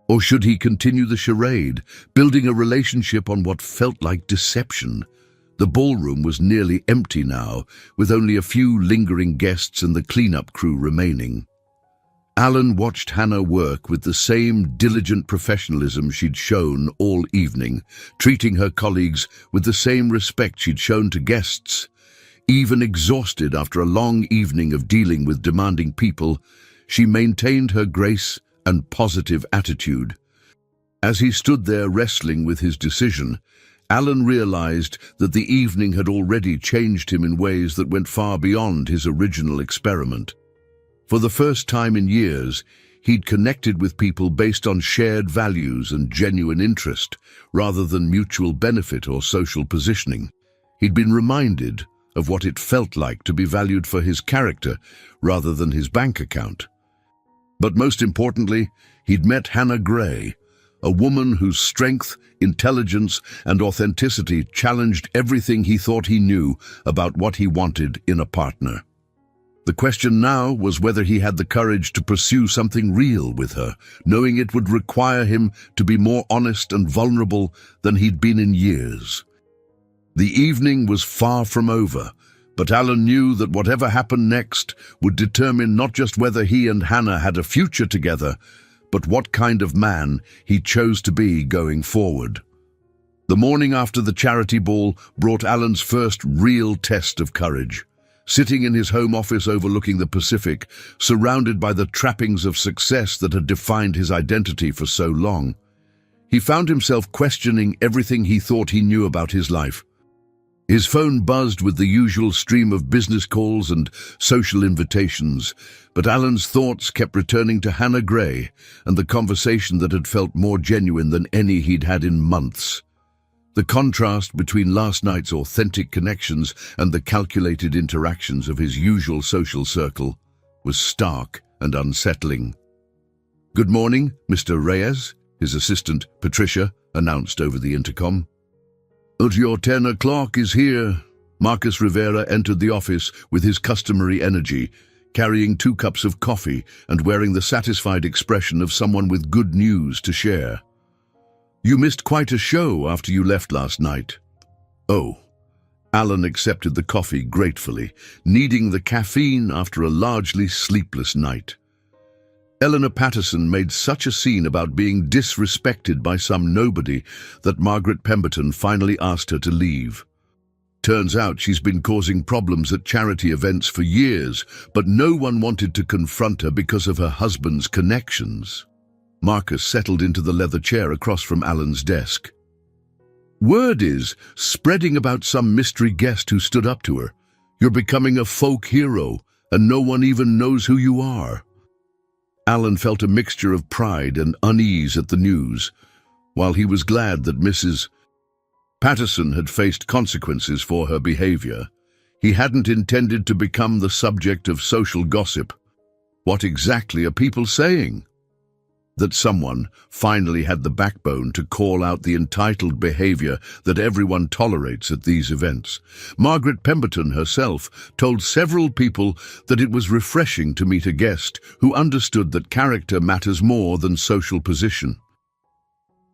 Or should he continue the charade, building a relationship on what felt like deception? The ballroom was nearly empty now, with only a few lingering guests and the cleanup crew remaining. Alan watched Hannah work with the same diligent professionalism she'd shown all evening, treating her colleagues with the same respect she'd shown to guests. Even exhausted after a long evening of dealing with demanding people, she maintained her grace and positive attitude. As he stood there wrestling with his decision, Alan realized that the evening had already changed him in ways that went far beyond his original experiment. For the first time in years, he'd connected with people based on shared values and genuine interest, rather than mutual benefit or social positioning. He'd been reminded of what it felt like to be valued for his character rather than his bank account. But most importantly, he'd met Hannah Gray, a woman whose strength, intelligence, and authenticity challenged everything he thought he knew about what he wanted in a partner. The question now was whether he had the courage to pursue something real with her, knowing it would require him to be more honest and vulnerable than he'd been in years. The evening was far from over, but Alan knew that whatever happened next would determine not just whether he and Hannah had a future together, but what kind of man he chose to be going forward. The morning after the charity ball brought Alan's first real test of courage. Sitting in his home office overlooking the Pacific, surrounded by the trappings of success that had defined his identity for so long, he found himself questioning everything he thought he knew about his life. His phone buzzed with the usual stream of business calls and social invitations, but Alan's thoughts kept returning to Hannah Gray and the conversation that had felt more genuine than any he'd had in months. The contrast between last night's authentic connections and the calculated interactions of his usual social circle was stark and unsettling. "Good morning, Mr. Reyes," his assistant, Patricia, announced over the intercom. "Your 10 o'clock is here." Marcus Rivera entered the office with his customary energy, carrying 2 cups of coffee and wearing the satisfied expression of someone with good news to share. "You missed quite a show after you left last night." "Oh." Alan accepted the coffee gratefully, needing the caffeine after a largely sleepless night. Eleanor Patterson made such a scene about being disrespected by some nobody that Margaret Pemberton finally asked her to leave. Turns out she's been causing problems at charity events for years, but no one wanted to confront her because of her husband's connections. Marcus settled into the leather chair across from Alan's desk. "Word is spreading about some mystery guest who stood up to her. You're becoming a folk hero, and no one even knows who you are." Alan felt a mixture of pride and unease at the news, while he was glad that Mrs. Patterson had faced consequences for her behavior. He hadn't intended to become the subject of social gossip. What exactly are people saying? That someone finally had the backbone to call out the entitled behavior that everyone tolerates at these events. Margaret Pemberton herself told several people that it was refreshing to meet a guest who understood that character matters more than social position.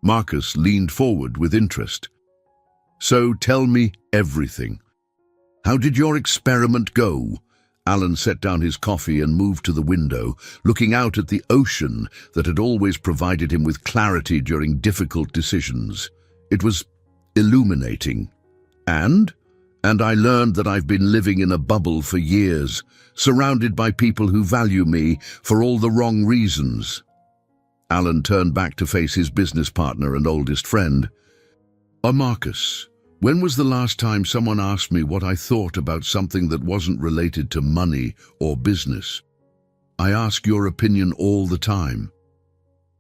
Marcus leaned forward with interest. "So tell me everything. How did your experiment go?" Alan set down his coffee and moved to the window, looking out at the ocean that had always provided him with clarity during difficult decisions. It was illuminating. And And I learned that I've been living in a bubble for years, surrounded by people who value me for all the wrong reasons. Alan turned back to face his business partner and oldest friend. Marcus, when was the last time someone asked me what I thought about something that wasn't related to money or business? I ask your opinion all the time.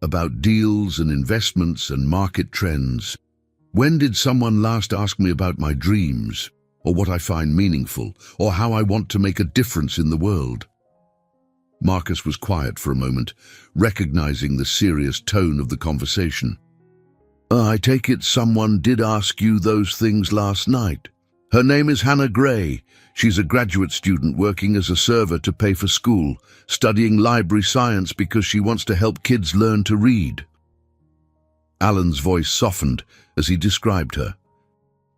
About deals and investments and market trends. When did someone last ask me about my dreams, or what I find meaningful, or how I want to make a difference in the world? Marcus was quiet for a moment, recognizing the serious tone of the conversation. I take it someone did ask you those things last night. Her name is Hannah Gray. She's a graduate student working as a server to pay for school, studying library science because she wants to help kids learn to read. Alan's voice softened as he described her.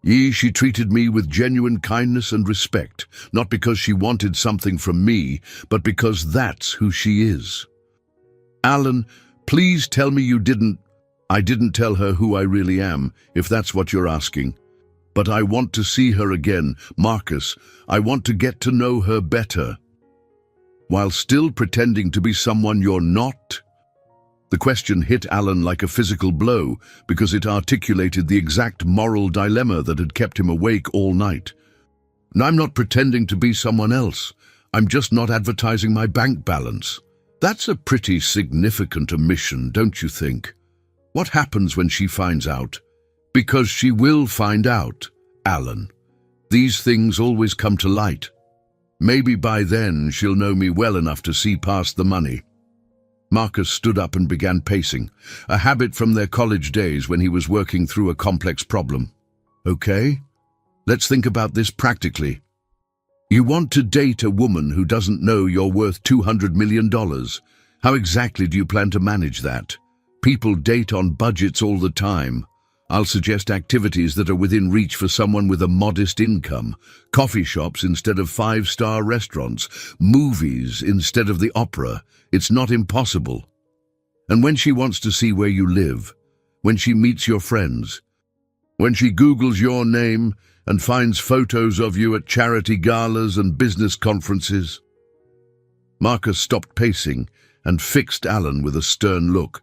She treated me with genuine kindness and respect, not because she wanted something from me, but because that's who she is. Alan, please tell me you didn't. I didn't tell her who I really am, if that's what you're asking. But I want to see her again, Marcus. I want to get to know her better. While still pretending to be someone you're not? The question hit Alan like a physical blow because it articulated the exact moral dilemma that had kept him awake all night. I'm not pretending to be someone else. I'm just not advertising my bank balance. That's a pretty significant omission, don't you think? What happens when she finds out? Because she will find out, Alan. These things always come to light. Maybe by then she'll know me well enough to see past the money. Marcus stood up and began pacing, a habit from their college days when he was working through a complex problem. Okay, let's think about this practically. You want to date a woman who doesn't know you're worth $200 million. How exactly do you plan to manage that? People date on budgets all the time. I'll suggest activities that are within reach for someone with a modest income. Coffee shops instead of five-star restaurants. Movies instead of the opera. It's not impossible. And when she wants to see where you live, when she meets your friends, when she Googles your name and finds photos of you at charity galas and business conferences. Marcus stopped pacing and fixed Alan with a stern look.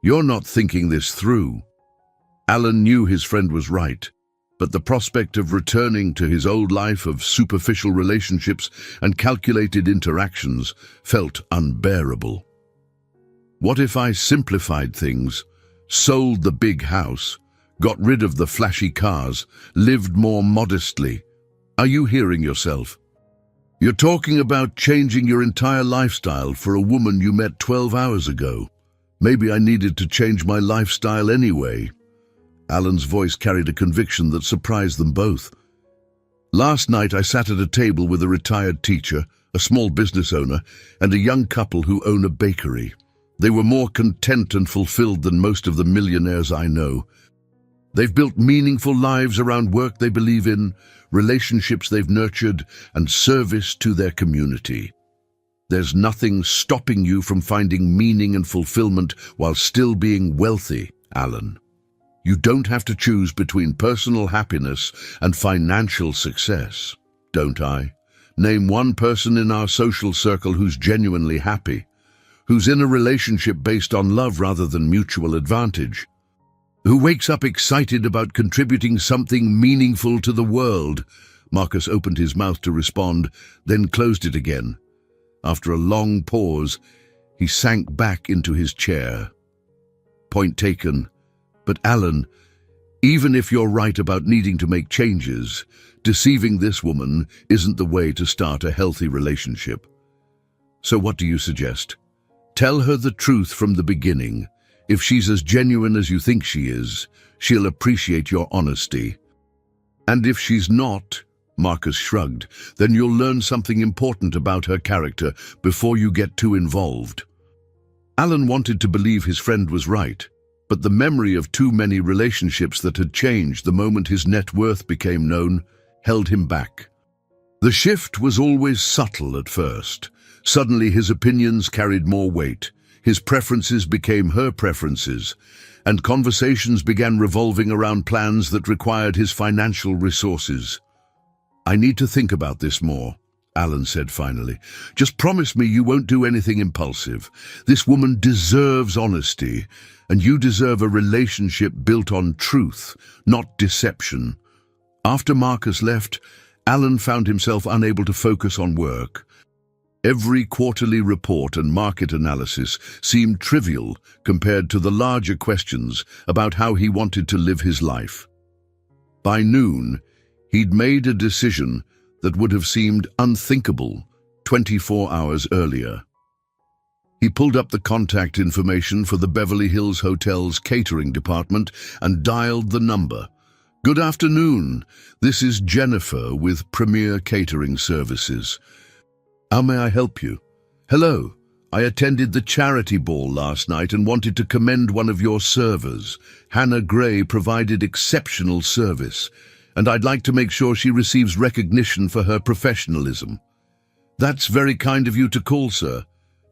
You're not thinking this through. Alan knew his friend was right, but the prospect of returning to his old life of superficial relationships and calculated interactions felt unbearable. What if I simplified things, sold the big house, got rid of the flashy cars, lived more modestly? Are you hearing yourself? You're talking about changing your entire lifestyle for a woman you met 12 hours ago. Maybe I needed to change my lifestyle anyway. Alan's voice carried a conviction that surprised them both. Last night I sat at a table with a retired teacher, a small business owner, and a young couple who own a bakery. They were more content and fulfilled than most of the millionaires I know. They've built meaningful lives around work they believe in, relationships they've nurtured, and service to their community. There's nothing stopping you from finding meaning and fulfillment while still being wealthy, Alan. You don't have to choose between personal happiness and financial success, don't I? Name one person in our social circle who's genuinely happy, who's in a relationship based on love rather than mutual advantage, who wakes up excited about contributing something meaningful to the world. Marcus opened his mouth to respond, then closed it again. After a long pause, he sank back into his chair. Point taken. But Alan, even if you're right about needing to make changes, deceiving this woman isn't the way to start a healthy relationship. So what do you suggest? Tell her the truth from the beginning. If she's as genuine as you think she is, she'll appreciate your honesty. And if she's not, Marcus shrugged, then you'll learn something important about her character before you get too involved. Alan wanted to believe his friend was right, but the memory of too many relationships that had changed the moment his net worth became known held him back. The shift was always subtle at first. Suddenly his opinions carried more weight, his preferences became her preferences, and conversations began revolving around plans that required his financial resources. I need to think about this more, Alan said finally. Just promise me you won't do anything impulsive. This woman deserves honesty, and you deserve a relationship built on truth, not deception. After Marcus left, Alan found himself unable to focus on work. Every quarterly report and market analysis seemed trivial compared to the larger questions about how he wanted to live his life. By noon, he'd made a decision that would have seemed unthinkable 24 hours earlier. He pulled up the contact information for the Beverly Hills Hotel's catering department and dialed the number. "Good afternoon. This is Jennifer with Premier Catering Services. How may I help you?" "Hello. I attended the charity ball last night and wanted to commend one of your servers. Hannah Gray provided exceptional service, and I'd like to make sure she receives recognition for her professionalism." "That's very kind of you to call, sir.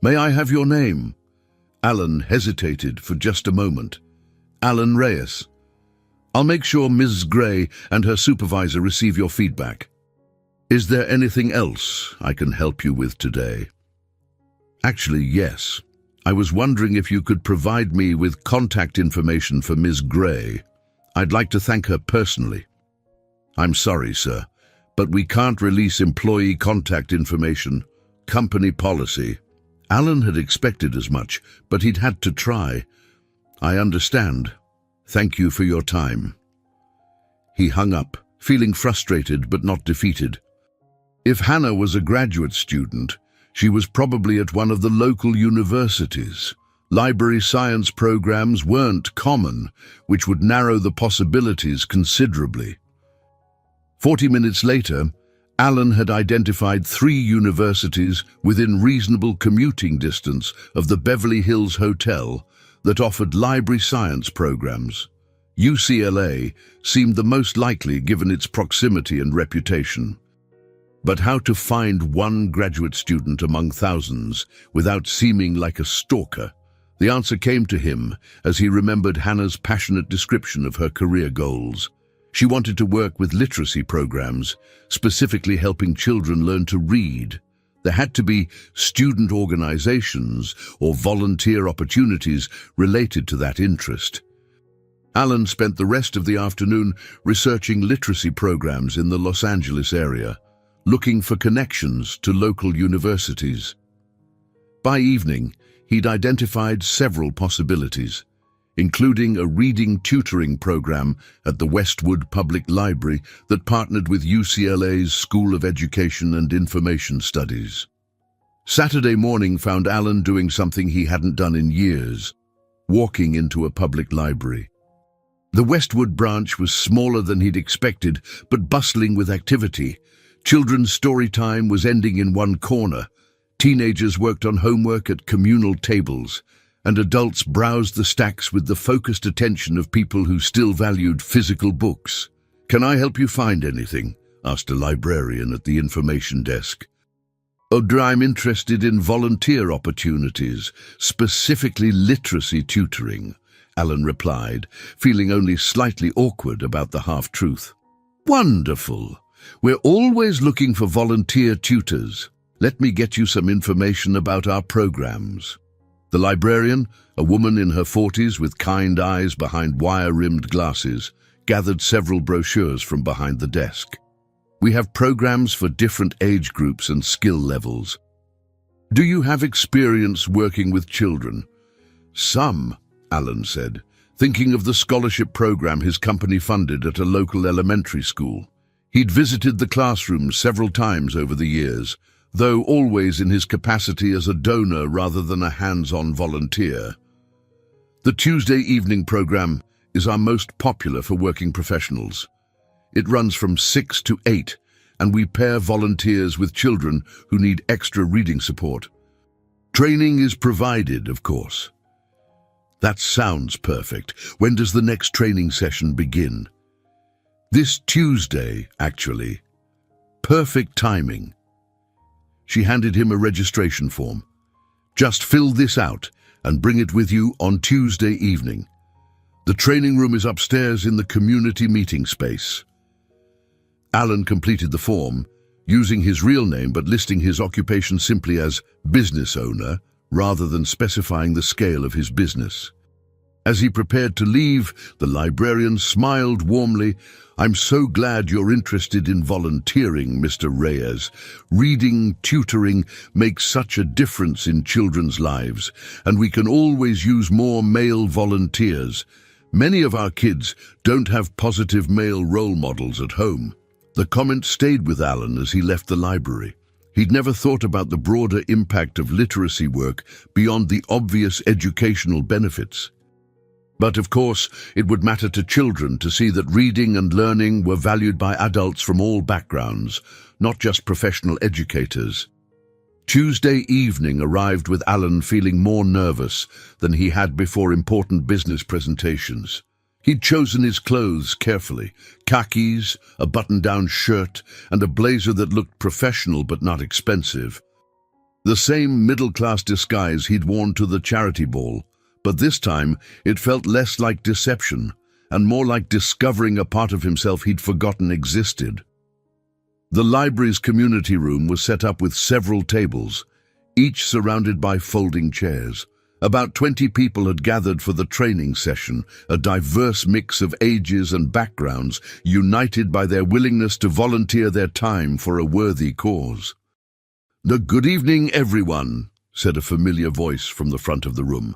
May I have your name?" Alan hesitated for just a moment. "Alan Reyes." "I'll make sure Ms. Gray and her supervisor receive your feedback." "Is there anything else I can help you with today?" "Actually, yes. I was wondering if you could provide me with contact information for Ms. Gray. I'd like to thank her personally." "I'm sorry, sir, but we can't release employee contact information. Company policy." Alan had expected as much, but he'd had to try. "I understand. Thank you for your time." He hung up, feeling frustrated but not defeated. If Hannah was a graduate student, she was probably at one of the local universities. Library science programs weren't common, which would narrow the possibilities considerably. 40 minutes later, Alan had identified 3 universities within reasonable commuting distance of the Beverly Hills Hotel that offered library science programs. UCLA seemed the most likely given its proximity and reputation. But how to find one graduate student among thousands without seeming like a stalker? The answer came to him as he remembered Hannah's passionate description of her career goals. She wanted to work with literacy programs, specifically helping children learn to read. There had to be student organizations or volunteer opportunities related to that interest. Alan spent the rest of the afternoon researching literacy programs in the Los Angeles area, looking for connections to local universities. By evening, he'd identified several possibilities, including a reading tutoring program at the Westwood Public Library that partnered with UCLA's School of Education and Information Studies. Saturday morning found Alan doing something he hadn't done in years, walking into a public library. The Westwood branch was smaller than he'd expected, but bustling with activity. Children's story time was ending in one corner. Teenagers worked on homework at communal tables, and adults browsed the stacks with the focused attention of people who still valued physical books. "Can I help you find anything?" asked a librarian at the information desk. "Oh, I'm interested in volunteer opportunities, specifically literacy tutoring," Alan replied, feeling only slightly awkward about the half-truth. "Wonderful. We're always looking for volunteer tutors. Let me get you some information about our programs." The librarian, a woman in her 40s with kind eyes behind wire-rimmed glasses, gathered several brochures from behind the desk. "We have programs for different age groups and skill levels. Do you have experience working with children?" "Some," Alan said, thinking of the scholarship program his company funded at a local elementary school. He'd visited the classroom several times over the years, though always in his capacity as a donor rather than a hands-on volunteer. "The Tuesday evening program is our most popular for working professionals. It runs from 6 to 8, and we pair volunteers with children who need extra reading support. Training is provided, of course." "That sounds perfect. When does the next training session begin?" "This Tuesday, actually. Perfect timing." She handed him a registration form. "Just fill this out and bring it with you on Tuesday evening. The training room is upstairs in the community meeting space." Alan completed the form, using his real name but listing his occupation simply as business owner rather than specifying the scale of his business. As he prepared to leave, the librarian smiled warmly. "I'm so glad you're interested in volunteering, Mr. Reyes. Reading, tutoring makes such a difference in children's lives, and we can always use more male volunteers. Many of our kids don't have positive male role models at home." The comment stayed with Alan as he left the library. He'd never thought about the broader impact of literacy work beyond the obvious educational benefits. But of course, it would matter to children to see that reading and learning were valued by adults from all backgrounds, not just professional educators. Tuesday evening arrived with Alan feeling more nervous than he had before important business presentations. He'd chosen his clothes carefully: khakis, a button-down shirt, and a blazer that looked professional but not expensive. The same middle-class disguise he'd worn to the charity ball, but this time it felt less like deception and more like discovering a part of himself he'd forgotten existed. The library's community room was set up with several tables, each surrounded by folding chairs. About 20 people had gathered for the training session, a diverse mix of ages and backgrounds, united by their willingness to volunteer their time for a worthy cause. "Good evening, everyone," said a familiar voice from the front of the room.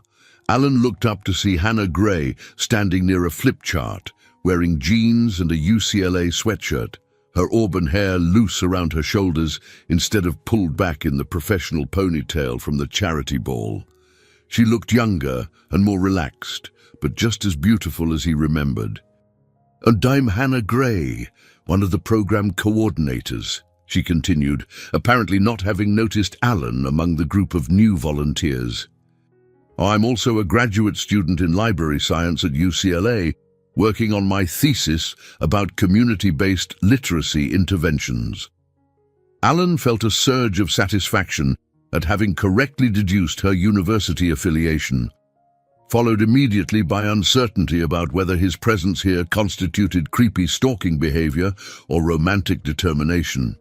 Alan looked up to see Hannah Gray standing near a flip chart, wearing jeans and a UCLA sweatshirt, her auburn hair loose around her shoulders instead of pulled back in the professional ponytail from the charity ball. She looked younger and more relaxed, but just as beautiful as he remembered. "And I'm Hannah Gray, one of the program coordinators," she continued, apparently not having noticed Alan among the group of new volunteers. "I'm also a graduate student in library science at UCLA, working on my thesis about community-based literacy interventions." Alan felt a surge of satisfaction at having correctly deduced her university affiliation, followed immediately by uncertainty about whether his presence here constituted creepy stalking behavior or romantic determination.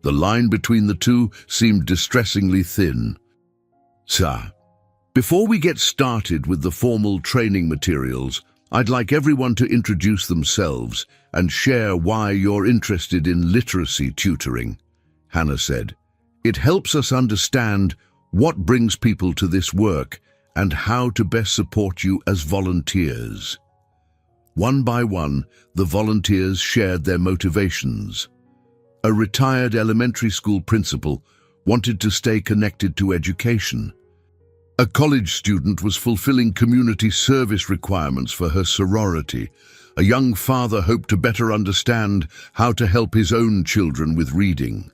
The line between the two seemed distressingly thin. "Sir, before we get started with the formal training materials, I'd like everyone to introduce themselves and share why you're interested in literacy tutoring," Hannah said. "It helps us understand what brings people to this work and how to best support you as volunteers." One by one, the volunteers shared their motivations. A retired elementary school principal wanted to stay connected to education. A college student was fulfilling community service requirements for her sorority. A young father hoped to better understand how to help his own children with reading.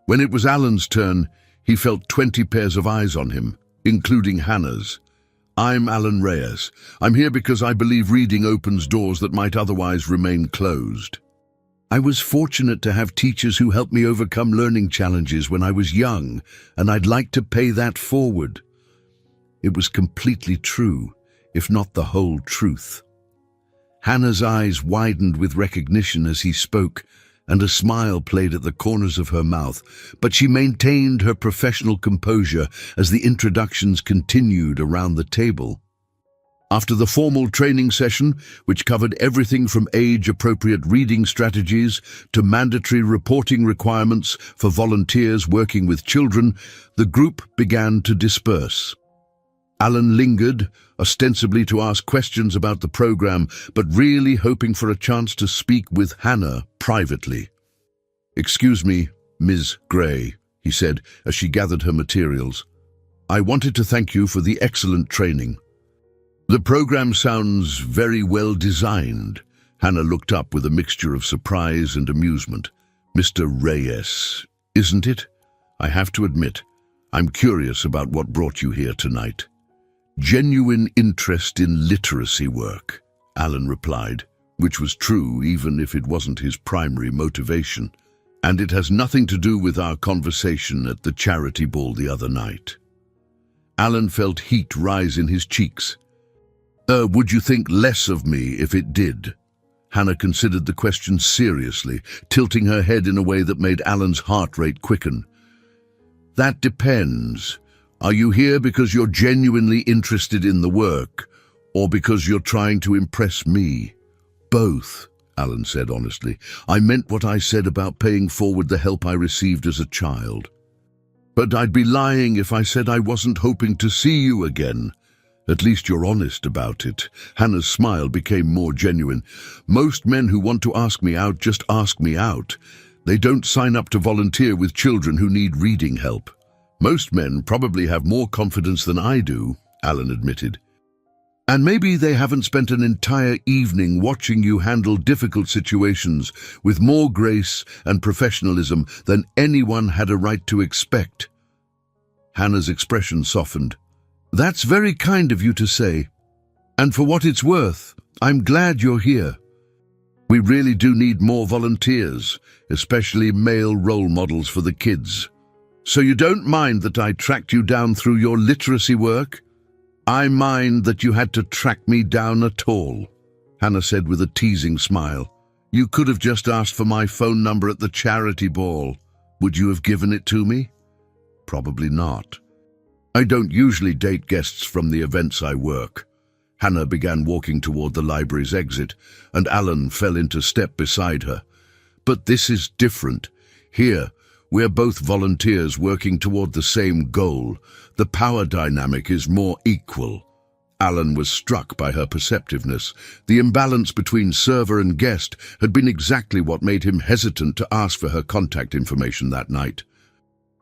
When it was Alan's turn, he felt 20 pairs of eyes on him, including Hannah's. "I'm Alan Reyes. I'm here because I believe reading opens doors that might otherwise remain closed. I was fortunate to have teachers who helped me overcome learning challenges when I was young, and I'd like to pay that forward." It was completely true, if not the whole truth. Hannah's eyes widened with recognition as he spoke, and a smile played at the corners of her mouth, but she maintained her professional composure as the introductions continued around the table. After the formal training session, which covered everything from age-appropriate reading strategies to mandatory reporting requirements for volunteers working with children, the group began to disperse. Alan lingered, ostensibly to ask questions about the program, but really hoping for a chance to speak with Hannah privately. "Excuse me, Ms. Gray," he said as she gathered her materials. "I wanted to thank you for the excellent training. The program sounds very well designed." Hannah looked up with a mixture of surprise and amusement. "Mr. Reyes, isn't it? I have to admit, I'm curious about what brought you here tonight." "Genuine interest in literacy work," Alan replied, which was true even if it wasn't his primary motivation. "And it has nothing to do with our conversation at the charity ball the other night." Alan felt heat rise in his cheeks. Would you think less of me if it did?" Hannah considered the question seriously, tilting her head in a way that made Alan's heart rate quicken. That depends. Are you here because you're genuinely interested in the work, or because you're trying to impress me? Both, Alan said honestly. I meant what I said about paying forward the help I received as a child. But I'd be lying if I said I wasn't hoping to see you again. At least you're honest about it. Hannah's smile became more genuine. Most men who want to ask me out just ask me out. They don't sign up to volunteer with children who need reading help. Most men probably have more confidence than I do, Alan admitted. And maybe they haven't spent an entire evening watching you handle difficult situations with more grace and professionalism than anyone had a right to expect. Hannah's expression softened. That's very kind of you to say. And for what it's worth, I'm glad you're here. We really do need more volunteers, especially male role models for the kids. So you don't mind that I tracked you down through your literacy work? I mind that you had to track me down at all, Hannah said with a teasing smile. You could have just asked for my phone number at the charity ball. Would you have given it to me? Probably not. I don't usually date guests from the events I work. Hannah began walking toward the library's exit, and Alan fell into step beside her. But this is different. Here, we're both volunteers working toward the same goal. The power dynamic is more equal. Alan was struck by her perceptiveness. The imbalance between server and guest had been exactly what made him hesitant to ask for her contact information that night.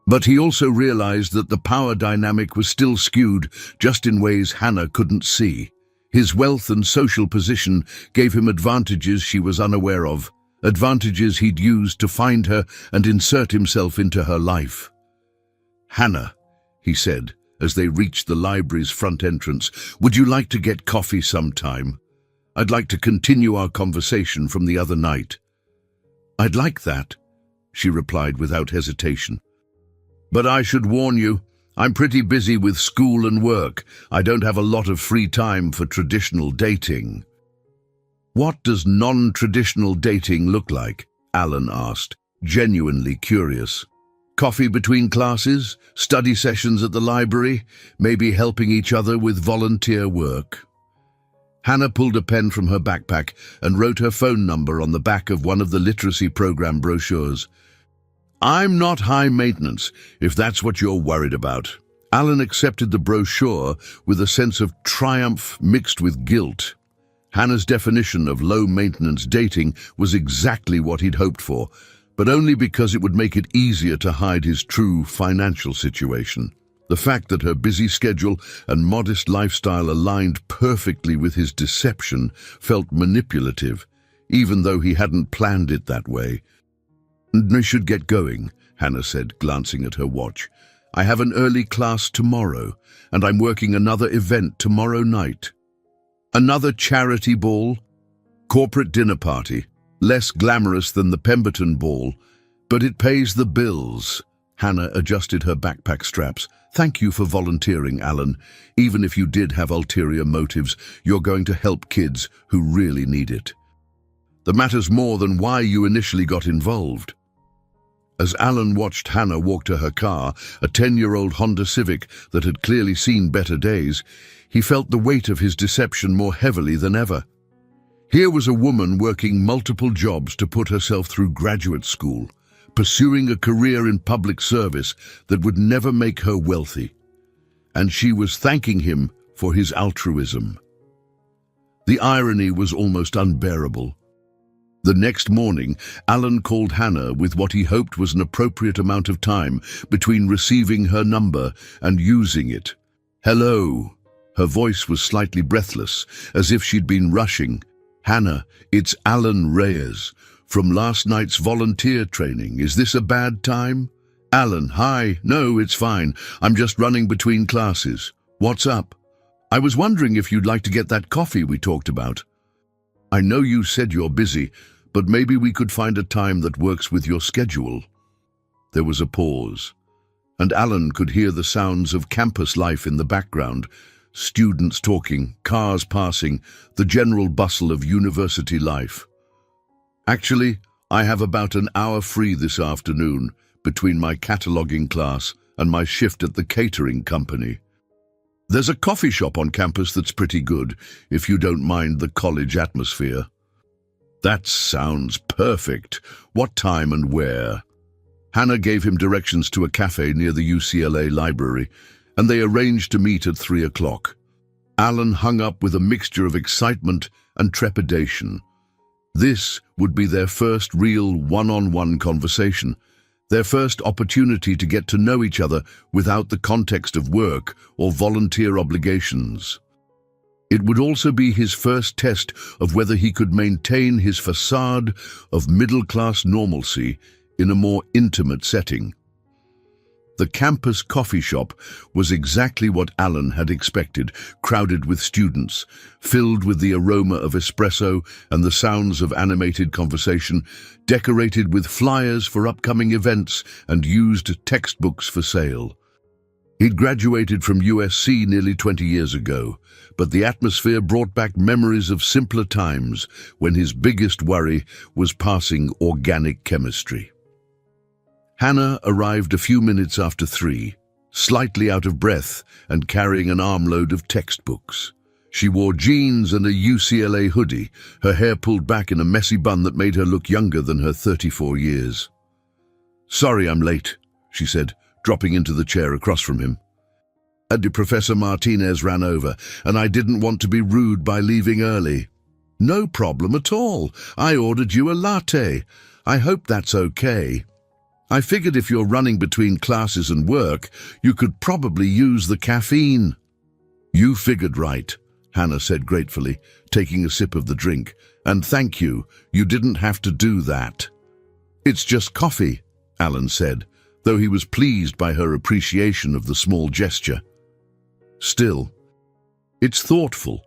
But he also realized that the power dynamic was still skewed, just in ways Hannah couldn't see. His wealth and social position gave him advantages she was unaware of, advantages he'd used to find her and insert himself into her life. Hannah, he said, as they reached the library's front entrance, would you like to get coffee sometime? I'd like to continue our conversation from the other night. I'd like that, she replied without hesitation. But I should warn you, I'm pretty busy with school and work. I don't have a lot of free time for traditional dating. What does non-traditional dating look like? Alan asked, genuinely curious. Coffee between classes, study sessions at the library, maybe helping each other with volunteer work. Hannah pulled a pen from her backpack and wrote her phone number on the back of one of the literacy program brochures. I'm not high maintenance, if that's what you're worried about. Alan accepted the brochure with a sense of triumph mixed with guilt. Hannah's definition of low-maintenance dating was exactly what he'd hoped for, but only because it would make it easier to hide his true financial situation. The fact that her busy schedule and modest lifestyle aligned perfectly with his deception felt manipulative, even though he hadn't planned it that way. I should get going, Hannah said, glancing at her watch. I have an early class tomorrow, and I'm working another event tomorrow night. Another charity ball? Corporate dinner party. Less glamorous than the Pemberton ball, but it pays the bills. Hannah adjusted her backpack straps. Thank you for volunteering, Alan. Even if you did have ulterior motives, you're going to help kids who really need it. That matters more than why you initially got involved. As Alan watched Hannah walk to her car, a 10-year-old Honda Civic that had clearly seen better days, he felt the weight of his deception more heavily than ever. Here was a woman working multiple jobs to put herself through graduate school, pursuing a career in public service that would never make her wealthy. And she was thanking him for his altruism. The irony was almost unbearable. The next morning, Alan called Hannah with what he hoped was an appropriate amount of time between receiving her number and using it. Hello. Her voice was slightly breathless, as if she'd been rushing. Hannah, it's Alan Reyes from last night's volunteer training. Is this a bad time? Alan, hi. No, it's fine. I'm just running between classes. What's up? I was wondering if you'd like to get that coffee we talked about. I know you said you're busy, but maybe we could find a time that works with your schedule. There was a pause, and Alan could hear the sounds of campus life in the background. Students talking, cars passing, the general bustle of university life. Actually, I have about an hour free this afternoon between my cataloguing class and my shift at the catering company. There's a coffee shop on campus that's pretty good, if you don't mind the college atmosphere. That sounds perfect. What time and where? Hannah gave him directions to a cafe near the UCLA library, and they arranged to meet at 3 o'clock. Alan hung up with a mixture of excitement and trepidation. This would be their first real one-on-one conversation, their first opportunity to get to know each other without the context of work or volunteer obligations. It would also be his first test of whether he could maintain his facade of middle-class normalcy in a more intimate setting. The campus coffee shop was exactly what Alan had expected, crowded with students, filled with the aroma of espresso and the sounds of animated conversation, decorated with flyers for upcoming events and used textbooks for sale. He'd graduated from USC nearly 20 years ago, but the atmosphere brought back memories of simpler times when his biggest worry was passing organic chemistry. Hannah arrived a few minutes after 3, slightly out of breath and carrying an armload of textbooks. She wore jeans and a UCLA hoodie, her hair pulled back in a messy bun that made her look younger than her 34 years. "Sorry I'm late," she said, dropping into the chair across from him. Professor Martinez ran over, and I didn't want to be rude by leaving early." "No problem at all. I ordered you a latte. I hope that's okay. I figured if you're running between classes and work, you could probably use the caffeine." "You figured right," Hannah said gratefully, taking a sip of the drink. "And thank you, you didn't have to do that." "It's just coffee," Alan said, though he was pleased by her appreciation of the small gesture. Still, it's thoughtful.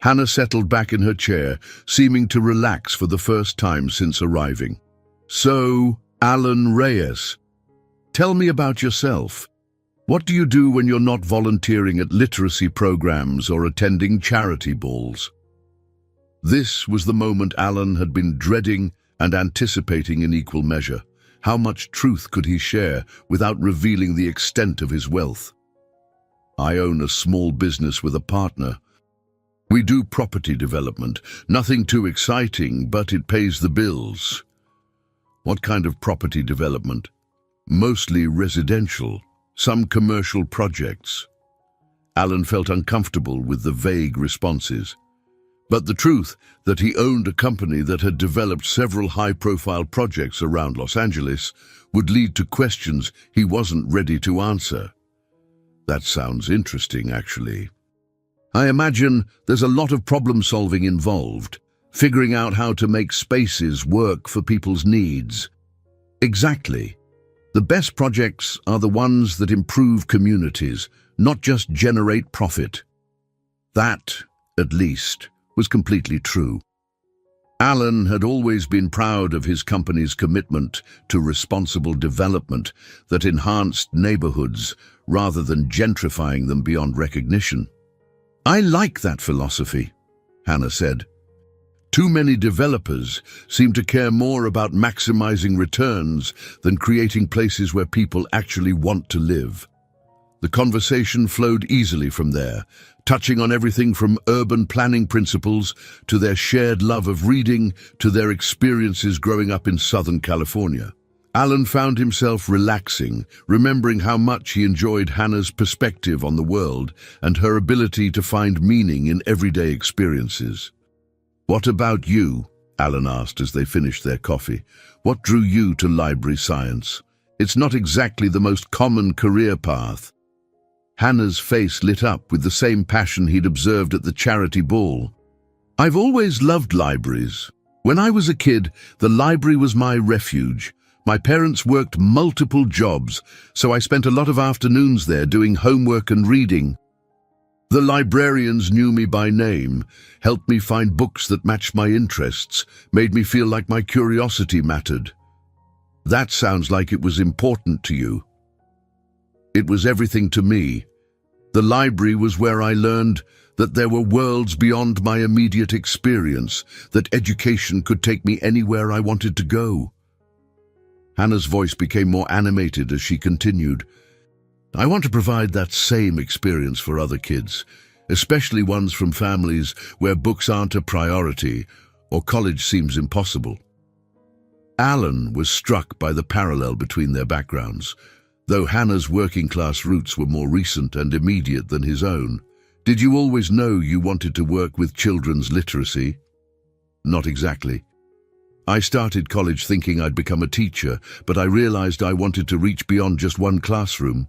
Hannah settled back in her chair, seeming to relax for the first time since arriving. "So, Alan Reyes, tell me about yourself. What do you do when you're not volunteering at literacy programs or attending charity balls?" This was the moment Alan had been dreading and anticipating in equal measure. How much truth could he share without revealing the extent of his wealth? "I own a small business with a partner. We do property development. Nothing too exciting, but it pays the bills." "What kind of property development?" "Mostly residential, some commercial projects." Alan felt uncomfortable with the vague responses. But the truth that he owned a company that had developed several high-profile projects around Los Angeles would lead to questions he wasn't ready to answer. "That sounds interesting, actually. I imagine there's a lot of problem-solving involved, figuring out how to make spaces work for people's needs." "Exactly. The best projects are the ones that improve communities, not just generate profit." That, at least, was completely true. Alan had always been proud of his company's commitment to responsible development that enhanced neighborhoods rather than gentrifying them beyond recognition. "I like that philosophy," Hannah said. "Too many developers seem to care more about maximizing returns than creating places where people actually want to live." The conversation flowed easily from there, touching on everything from urban planning principles to their shared love of reading to their experiences growing up in Southern California. Alan found himself relaxing, remembering how much he enjoyed Hannah's perspective on the world and her ability to find meaning in everyday experiences. "What about you?" Alan asked as they finished their coffee. "What drew you to library science? It's not exactly the most common career path." Hannah's face lit up with the same passion he'd observed at the charity ball. "I've always loved libraries. When I was a kid, the library was my refuge. My parents worked multiple jobs, so I spent a lot of afternoons there doing homework and reading. The librarians knew me by name, helped me find books that matched my interests, made me feel like my curiosity mattered." "That sounds like it was important to you." "It was everything to me. The library was where I learned that there were worlds beyond my immediate experience, that education could take me anywhere I wanted to go. Hannah's voice became more animated as she continued. I want to provide that same experience for other kids, especially ones from families where books aren't a priority or college seems impossible. Alan was struck by the parallel between their backgrounds, though Hannah's working-class roots were more recent and immediate than his own. Did you always know you wanted to work with children's literacy? Not exactly. I started college thinking I'd become a teacher, but I realized I wanted to reach beyond just one classroom.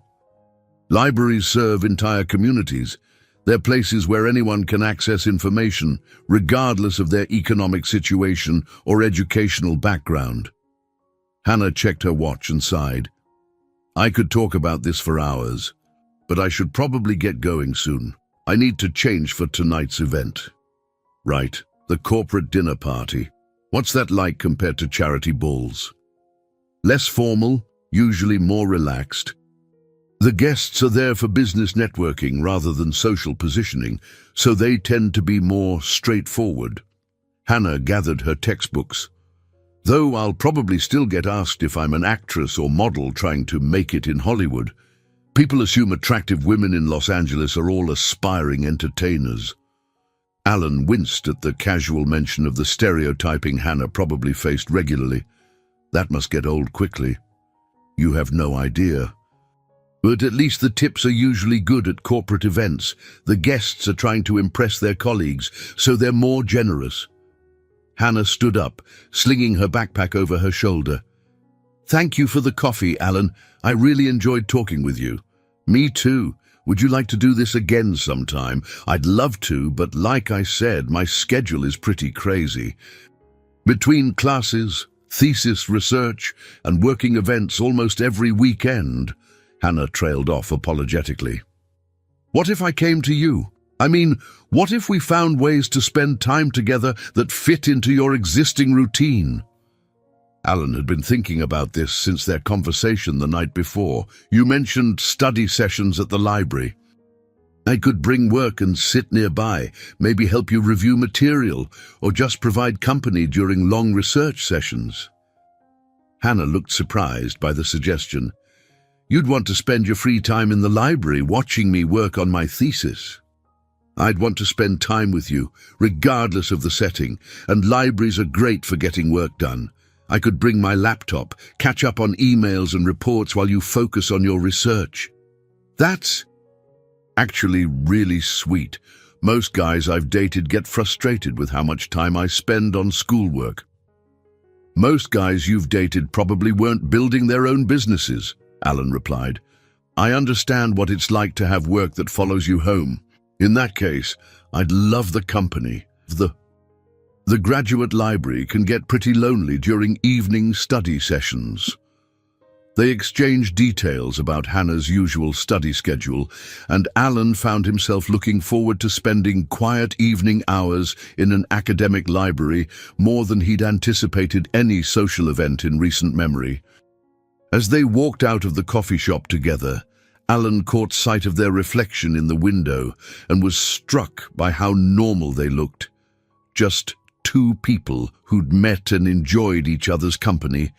Libraries serve entire communities. They're places where anyone can access information, regardless of their economic situation or educational background. Hannah checked her watch and sighed. I could talk about this for hours, but I should probably get going soon. I need to change for tonight's event. Right, the corporate dinner party. What's that like compared to charity balls? Less formal, usually more relaxed. The guests are there for business networking rather than social positioning, so they tend to be more straightforward. Hannah gathered her textbooks. Though I'll probably still get asked if I'm an actress or model trying to make it in Hollywood. People assume attractive women in Los Angeles are all aspiring entertainers. Alan winced at the casual mention of the stereotyping Hannah probably faced regularly. That must get old quickly. You have no idea. But at least the tips are usually good at corporate events. The guests are trying to impress their colleagues, so they're more generous. Hannah stood up, slinging her backpack over her shoulder. Thank you for the coffee, Alan. I really enjoyed talking with you. Me too. Would you like to do this again sometime? I'd love to, but like I said, my schedule is pretty crazy. Between classes, thesis research, and working events almost every weekend, Hannah trailed off apologetically. What if I came to you? I mean, what if we found ways to spend time together that fit into your existing routine? Alan had been thinking about this since their conversation the night before. You mentioned study sessions at the library. I could bring work and sit nearby, maybe help you review material, or just provide company during long research sessions. Hannah looked surprised by the suggestion. You'd want to spend your free time in the library watching me work on my thesis. I'd want to spend time with you, regardless of the setting, and libraries are great for getting work done. I could bring my laptop, catch up on emails and reports while you focus on your research. That's actually really sweet. Most guys I've dated get frustrated with how much time I spend on schoolwork. Most guys you've dated probably weren't building their own businesses, Alan replied. I understand what it's like to have work that follows you home. In that case, I'd love the company. The graduate library can get pretty lonely during evening study sessions. They exchanged details about Hannah's usual study schedule, and Alan found himself looking forward to spending quiet evening hours in an academic library more than he'd anticipated any social event in recent memory. As they walked out of the coffee shop together, Alan caught sight of their reflection in the window and was struck by how normal they looked. Just two people who'd met and enjoyed each other's company,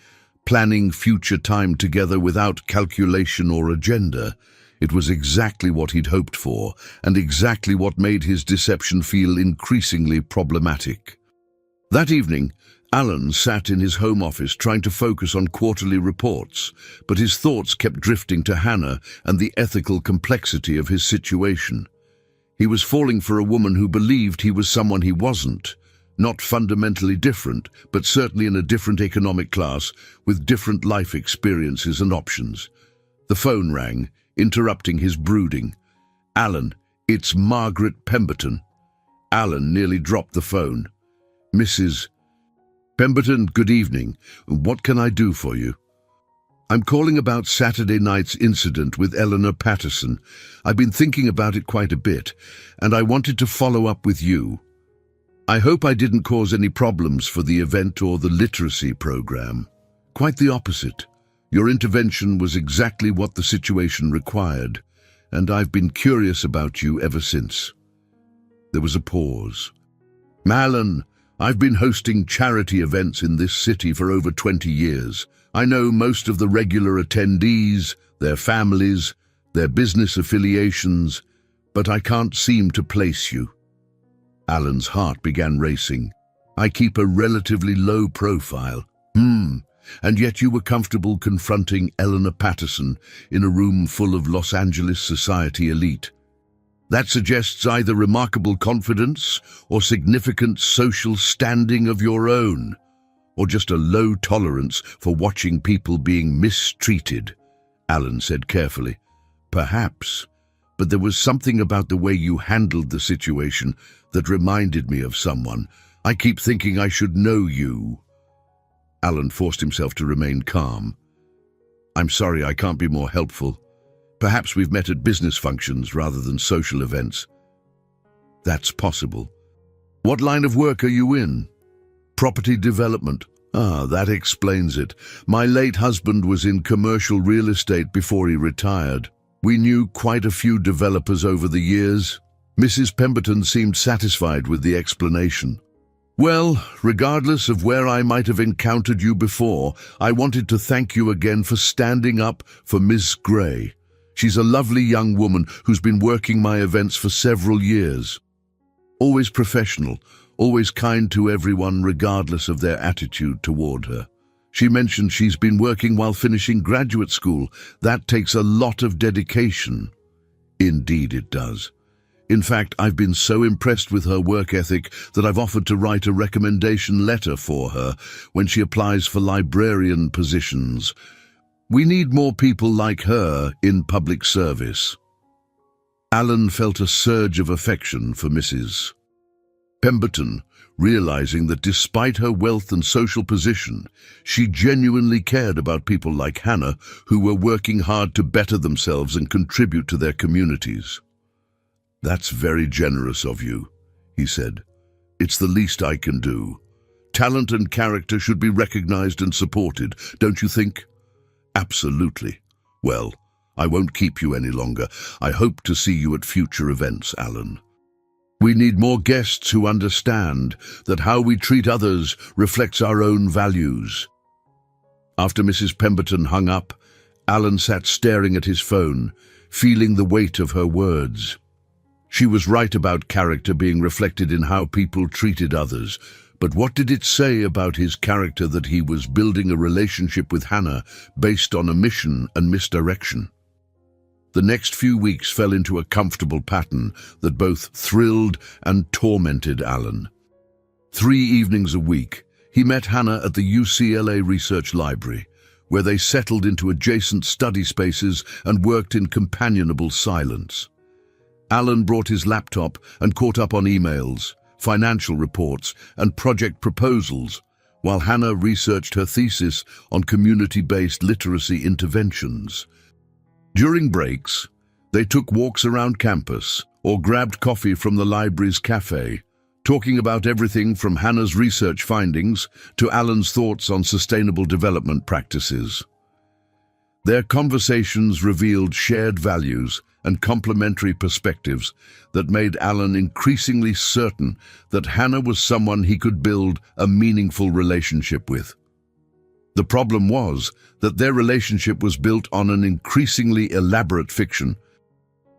planning future time together without calculation or agenda. It was exactly what he'd hoped for, and exactly what made his deception feel increasingly problematic. That evening, Alan sat in his home office trying to focus on quarterly reports, but his thoughts kept drifting to Hannah and the ethical complexity of his situation. He was falling for a woman who believed he was someone he wasn't, not fundamentally different, but certainly in a different economic class, with different life experiences and options. The phone rang, interrupting his brooding. Alan, it's Margaret Pemberton. Alan nearly dropped the phone. Mrs. Pemberton, good evening. What can I do for you? I'm calling about Saturday night's incident with Eleanor Patterson. I've been thinking about it quite a bit, and I wanted to follow up with you. I hope I didn't cause any problems for the event or the literacy program. Quite the opposite. Your intervention was exactly what the situation required, and I've been curious about you ever since. There was a pause. "Alan, I've been hosting charity events in this city for over 20 years. I know most of the regular attendees, their families, their business affiliations, but I can't seem to place you." Alan's heart began racing. "I keep a relatively low profile. And yet you were comfortable confronting Eleanor Patterson in a room full of Los Angeles society elite. That suggests either remarkable confidence or significant social standing of your own, or just a low tolerance for watching people being mistreated," Alan said carefully. "Perhaps, but there was something about the way you handled the situation that reminded me of someone. I keep thinking I should know you." Alan forced himself to remain calm. "I'm sorry I can't be more helpful. Perhaps we've met at business functions rather than social events." "That's possible. What line of work are you in?" "Property development." "Ah, that explains it. My late husband was in commercial real estate before he retired. We knew quite a few developers over the years." Mrs. Pemberton seemed satisfied with the explanation. "Well, regardless of where I might have encountered you before, I wanted to thank you again for standing up for Miss Gray. She's a lovely young woman who's been working my events for several years. Always professional, always kind to everyone regardless of their attitude toward her. She mentioned she's been working while finishing graduate school. That takes a lot of dedication." "Indeed it does. In fact, I've been so impressed with her work ethic that I've offered to write a recommendation letter for her when she applies for librarian positions. We need more people like her in public service." Alan felt a surge of affection for Mrs. Pemberton, realizing that despite her wealth and social position, she genuinely cared about people like Hannah who were working hard to better themselves and contribute to their communities. "That's very generous of you," he said. "It's the least I can do. Talent and character should be recognized and supported, don't you think?" "Absolutely. Well, I won't keep you any longer. I hope to see you at future events, Alan. We need more guests who understand that how we treat others reflects our own values." After Mrs. Pemberton hung up, Alan sat staring at his phone, feeling the weight of her words. She was right about character being reflected in how people treated others, but what did it say about his character that he was building a relationship with Hannah based on omission and misdirection? The next few weeks fell into a comfortable pattern that both thrilled and tormented Alan. 3 evenings a week, he met Hannah at the UCLA Research Library, where they settled into adjacent study spaces and worked in companionable silence. Alan brought his laptop and caught up on emails, financial reports, and project proposals, while Hannah researched her thesis on community-based literacy interventions. During breaks, they took walks around campus or grabbed coffee from the library's cafe, talking about everything from Hannah's research findings to Alan's thoughts on sustainable development practices. Their conversations revealed shared values and complementary perspectives that made Alan increasingly certain that Hannah was someone he could build a meaningful relationship with. The problem was that their relationship was built on an increasingly elaborate fiction.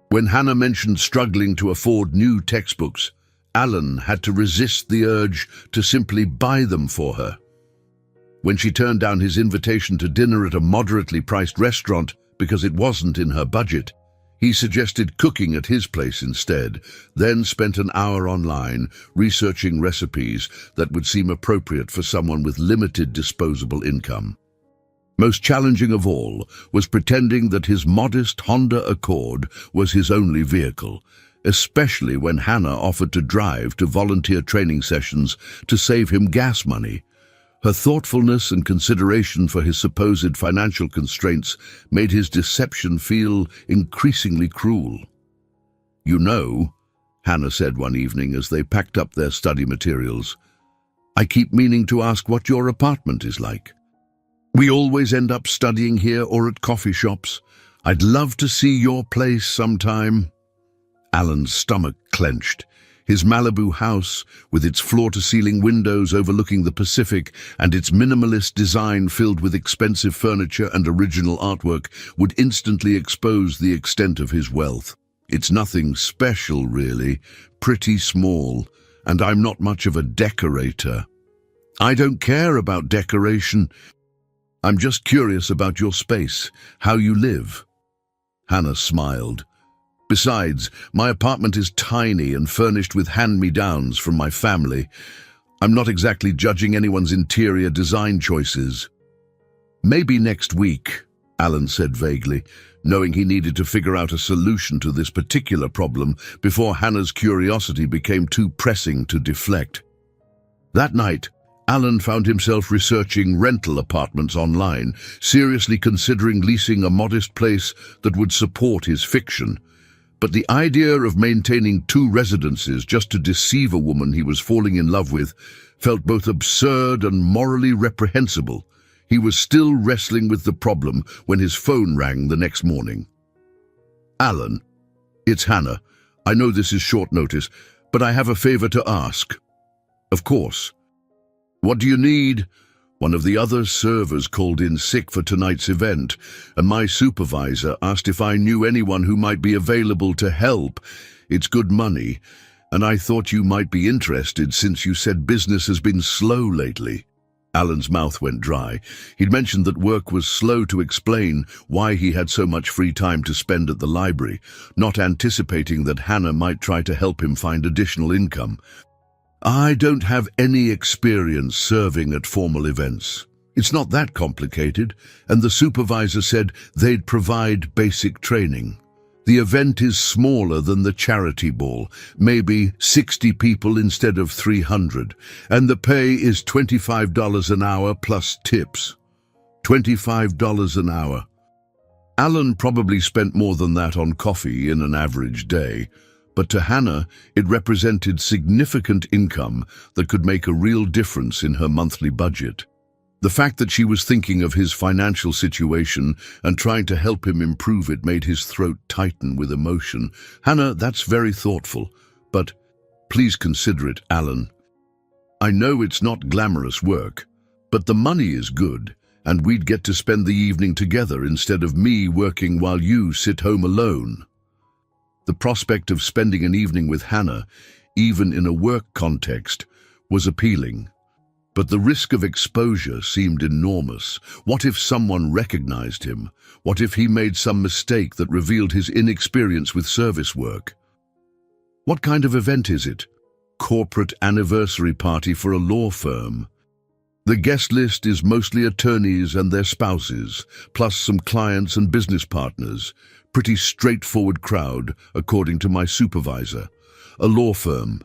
When Hannah mentioned struggling to afford new textbooks, Alan had to resist the urge to simply buy them for her. When she turned down his invitation to dinner at a moderately priced restaurant because it wasn't in her budget, he suggested cooking at his place instead, then spent an hour online researching recipes that would seem appropriate for someone with limited disposable income. Most challenging of all was pretending that his modest Honda Accord was his only vehicle, especially when Hannah offered to drive to volunteer training sessions to save him gas money. Her thoughtfulness and consideration for his supposed financial constraints made his deception feel increasingly cruel. "You know," Hannah said one evening as they packed up their study materials, "I keep meaning to ask what your apartment is like. We always end up studying here or at coffee shops. I'd love to see your place sometime." Alan's stomach clenched. His Malibu house, with its floor-to-ceiling windows overlooking the Pacific and its minimalist design filled with expensive furniture and original artwork, would instantly expose the extent of his wealth. It's nothing special, really, pretty small, and I'm not much of a decorator. I don't care about decoration. I'm just curious about your space, how you live. Hannah smiled. Besides, my apartment is tiny and furnished with hand-me-downs from my family. I'm not exactly judging anyone's interior design choices. Maybe next week, Alan said vaguely, knowing he needed to figure out a solution to this particular problem before Hannah's curiosity became too pressing to deflect. That night, Alan found himself researching rental apartments online, seriously considering leasing a modest place that would support his fiction. But the idea of maintaining two residences just to deceive a woman he was falling in love with felt both absurd and morally reprehensible. He was still wrestling with the problem when his phone rang the next morning. "Alan, it's Hannah. I know this is short notice, but I have a favor to ask." "Of course." "What do you need?" "One of the other servers called in sick for tonight's event, and my supervisor asked if I knew anyone who might be available to help. It's good money, and I thought you might be interested since you said business has been slow lately." Alan's mouth went dry. He'd mentioned that work was slow to explain why he had so much free time to spend at the library, not anticipating that Hannah might try to help him find additional income. "I don't have any experience serving at formal events. It's not that complicated, and the supervisor said they'd provide basic training. The event is smaller than the charity ball, maybe 60 people instead of 300, and the pay is $25 an hour plus tips." $25 an hour. Alan probably spent more than that on coffee in an average day, but to Hannah, it represented significant income that could make a real difference in her monthly budget. The fact that she was thinking of his financial situation and trying to help him improve it made his throat tighten with emotion. "Hannah, that's very thoughtful, but please consider it, Alan. I know it's not glamorous work, but the money is good, and we'd get to spend the evening together instead of me working while you sit home alone." The prospect of spending an evening with Hannah, even in a work context, was appealing. But the risk of exposure seemed enormous. What if someone recognized him? What if he made some mistake that revealed his inexperience with service work? "What kind of event is it?" "Corporate anniversary party for a law firm. The guest list is mostly attorneys and their spouses, plus some clients and business partners. Pretty straightforward crowd, according to my supervisor. A law firm.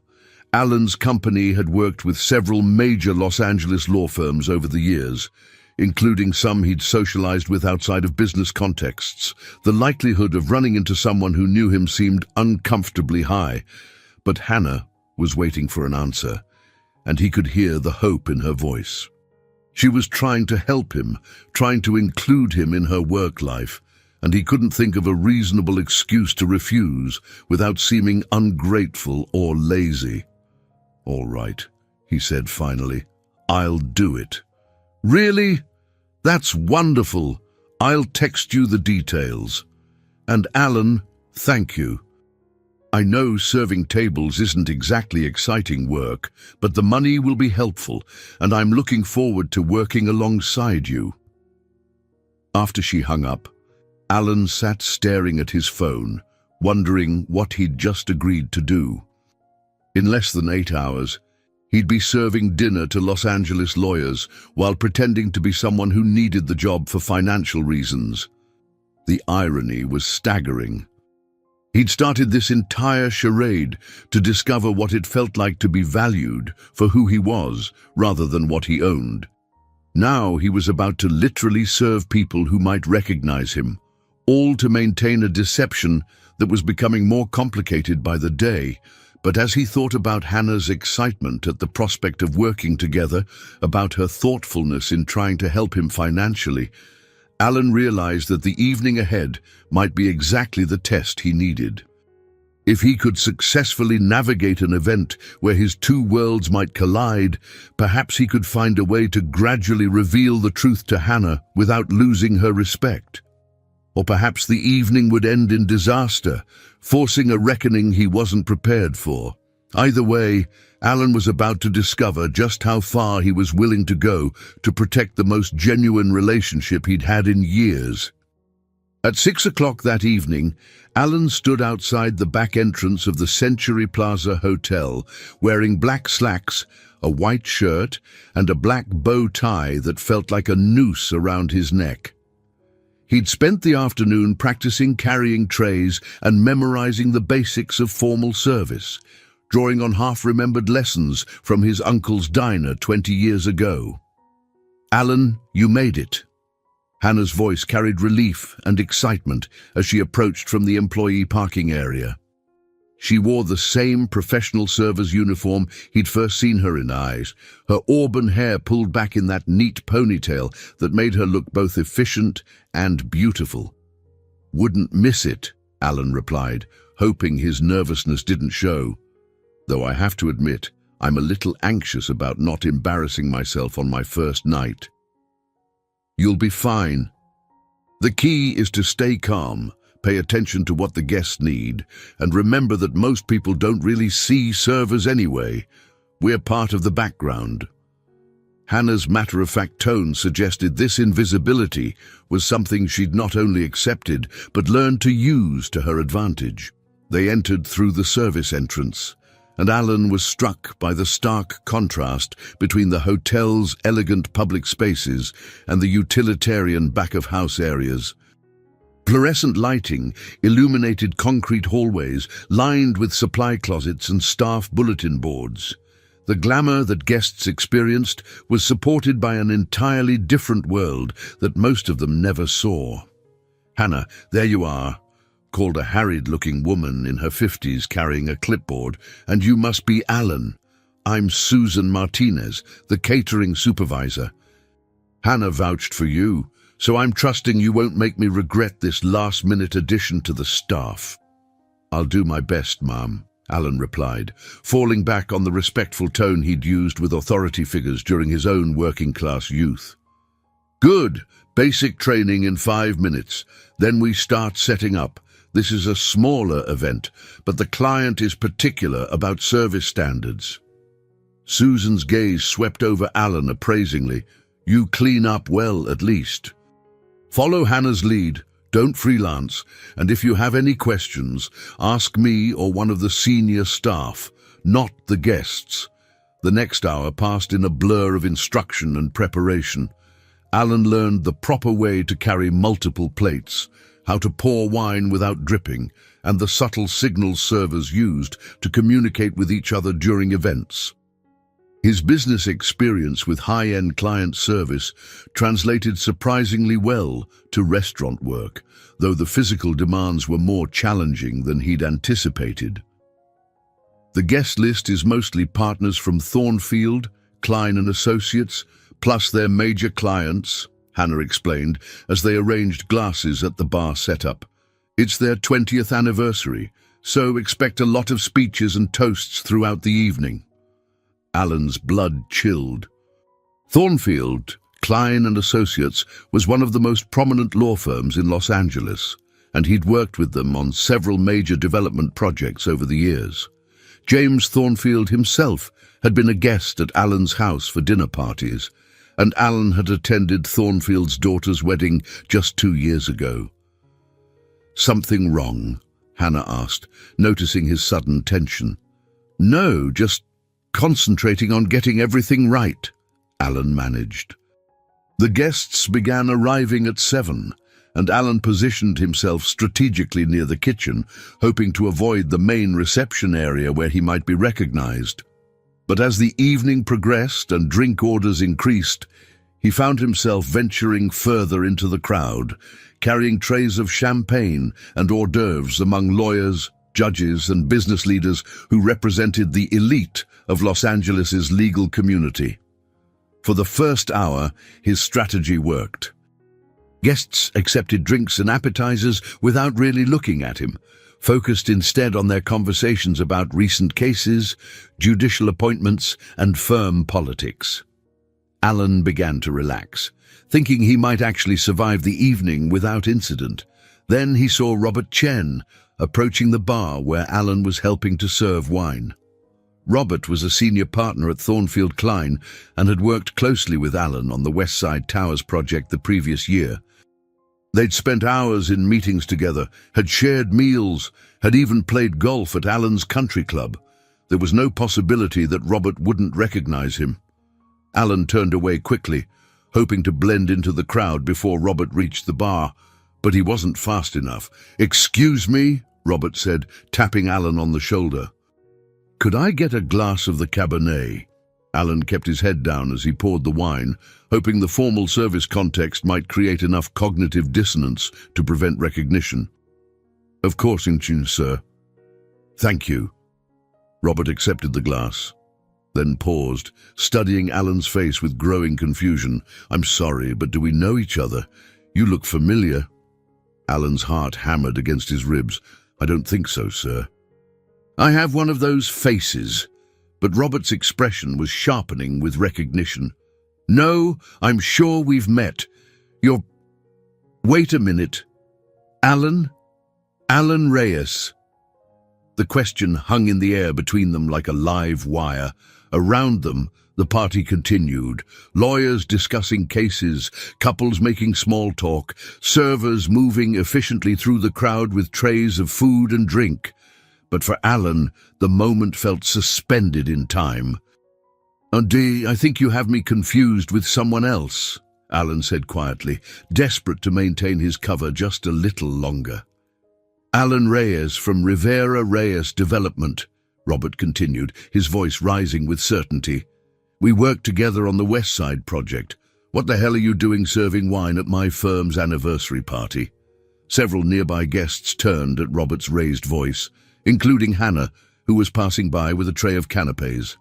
Alan's company had worked with several major Los Angeles law firms over the years, including some he'd socialized with outside of business contexts. The likelihood of running into someone who knew him seemed uncomfortably high, but Hannah was waiting for an answer, and he could hear the hope in her voice. She was trying to help him, trying to include him in her work life, and he couldn't think of a reasonable excuse to refuse without seeming ungrateful or lazy. "All right," he said finally. "I'll do it." "Really? That's wonderful. I'll text you the details. And Alan, thank you. I know serving tables isn't exactly exciting work, but the money will be helpful, and I'm looking forward to working alongside you." After she hung up, Alan sat staring at his phone, wondering what he'd just agreed to do. In less than 8 hours, he'd be serving dinner to Los Angeles lawyers while pretending to be someone who needed the job for financial reasons. The irony was staggering. He'd started this entire charade to discover what it felt like to be valued for who he was rather than what he owned. Now he was about to literally serve people who might recognize him, all to maintain a deception that was becoming more complicated by the day. But as he thought about Hannah's excitement at the prospect of working together, about her thoughtfulness in trying to help him financially, Alan realized that the evening ahead might be exactly the test he needed. If he could successfully navigate an event where his two worlds might collide, perhaps he could find a way to gradually reveal the truth to Hannah without losing her respect. Or perhaps the evening would end in disaster, forcing a reckoning he wasn't prepared for. Either way, Alan was about to discover just how far he was willing to go to protect the most genuine relationship he'd had in years. At 6 o'clock that evening, Alan stood outside the back entrance of the Century Plaza Hotel, wearing black slacks, a white shirt, and a black bow tie that felt like a noose around his neck. He'd spent the afternoon practicing carrying trays and memorizing the basics of formal service, drawing on half-remembered lessons from his uncle's diner 20 years ago. "Alan, you made it." Hannah's voice carried relief and excitement as she approached from the employee parking area. She wore the same professional server's uniform he'd first seen her in eyes, her auburn hair pulled back in that neat ponytail that made her look both efficient and beautiful. "Wouldn't miss it," Alan replied, hoping his nervousness didn't show. "Though I have to admit, I'm a little anxious about not embarrassing myself on my first night." "You'll be fine. The key is to stay calm, pay attention to what the guests need, and remember that most people don't really see servers anyway. We're part of the background." Hannah's matter-of-fact tone suggested this invisibility was something she'd not only accepted, but learned to use to her advantage. They entered through the service entrance, and Alan was struck by the stark contrast between the hotel's elegant public spaces and the utilitarian back-of-house areas. Fluorescent lighting illuminated concrete hallways lined with supply closets and staff bulletin boards. The glamour that guests experienced was supported by an entirely different world that most of them never saw. "Hannah, there you are," called a harried-looking woman in her 50s carrying a clipboard, "and you must be Alan. I'm Susan Martinez, the catering supervisor. Hannah vouched for you, so I'm trusting you won't make me regret this last-minute addition to the staff." "I'll do my best, Ma'am," Alan replied, falling back on the respectful tone he'd used with authority figures during his own working-class youth. "Good. Basic training in 5 minutes. Then we start setting up. This is a smaller event, but the client is particular about service standards." Susan's gaze swept over Alan appraisingly. "You clean up well, at least. Follow Hannah's lead, don't freelance, and if you have any questions, ask me or one of the senior staff, not the guests." The next hour passed in a blur of instruction and preparation. Alan learned the proper way to carry multiple plates, how to pour wine without dripping, and the subtle signals servers used to communicate with each other during events. His business experience with high-end client service translated surprisingly well to restaurant work, though the physical demands were more challenging than he'd anticipated. "The guest list is mostly partners from Thornfield, Klein and Associates, plus their major clients," Hannah explained as they arranged glasses at the bar setup. "It's their 20th anniversary, so expect a lot of speeches and toasts throughout the evening." Alan's blood chilled. Thornfield, Klein and Associates was one of the most prominent law firms in Los Angeles, and he'd worked with them on several major development projects over the years. James Thornfield himself had been a guest at Alan's house for dinner parties, and Alan had attended Thornfield's daughter's wedding just 2 years ago. "Something wrong?" Hannah asked, noticing his sudden tension. "No, just concentrating on getting everything right," Alan managed. The guests began arriving at 7, and Alan positioned himself strategically near the kitchen, hoping to avoid the main reception area where he might be recognized. But as the evening progressed and drink orders increased, he found himself venturing further into the crowd, carrying trays of champagne and hors d'oeuvres among lawyers, judges, and business leaders who represented the elite of Los Angeles's legal community. For the first hour, his strategy worked. Guests accepted drinks and appetizers without really looking at him, focused instead on their conversations about recent cases, judicial appointments, and firm politics. Alan began to relax, thinking he might actually survive the evening without incident. Then he saw Robert Chen approaching the bar where Alan was helping to serve wine. Robert was a senior partner at Thornfield Klein and had worked closely with Alan on the West Side Towers project the previous year. They'd spent hours in meetings together, had shared meals, had even played golf at Alan's country club. There was no possibility that Robert wouldn't recognize him. Alan turned away quickly, hoping to blend into the crowd before Robert reached the bar, but he wasn't fast enough. "Excuse me," Robert said, tapping Alan on the shoulder. "Could I get a glass of the Cabernet?" Alan kept his head down as he poured the wine, hoping the formal service context might create enough cognitive dissonance to prevent recognition. "Of course, sir." "Thank you." Robert accepted the glass, then paused, studying Alan's face with growing confusion. "I'm sorry, but do we know each other? You look familiar." Alan's heart hammered against his ribs. "I don't think so, sir." "I have one of those faces," but Robert's expression was sharpening with recognition. "No, I'm sure we've met. You're... Wait a minute. Alan? Alan Reyes." The question hung in the air between them like a live wire. Around them, the party continued. Lawyers discussing cases, couples making small talk, servers moving efficiently through the crowd with trays of food and drink. But for Alan, the moment felt suspended in time. "Dee, I think you have me confused with someone else," Alan said quietly, desperate to maintain his cover just a little longer. "Alan Reyes from Rivera Reyes Development," Robert continued, his voice rising with certainty. "We worked together on the West Side project. What the hell are you doing serving wine at my firm's anniversary party?" Several nearby guests turned at Robert's raised voice, including Hannah, who was passing by with a tray of canapes.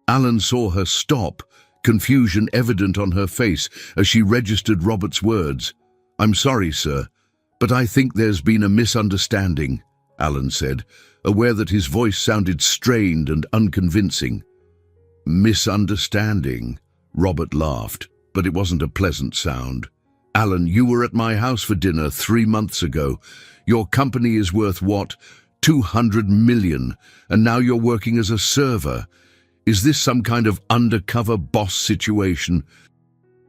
Alan saw her stop, confusion evident on her face as she registered Robert's words. "I'm sorry, sir, but I think there's been a misunderstanding," Alan said, aware that his voice sounded strained and unconvincing. "Misunderstanding?" Robert laughed, but it wasn't a pleasant sound. "Alan, you were at my house for dinner 3 months ago. Your company is worth what? 200 million, and now you're working as a server. Is this some kind of undercover boss situation?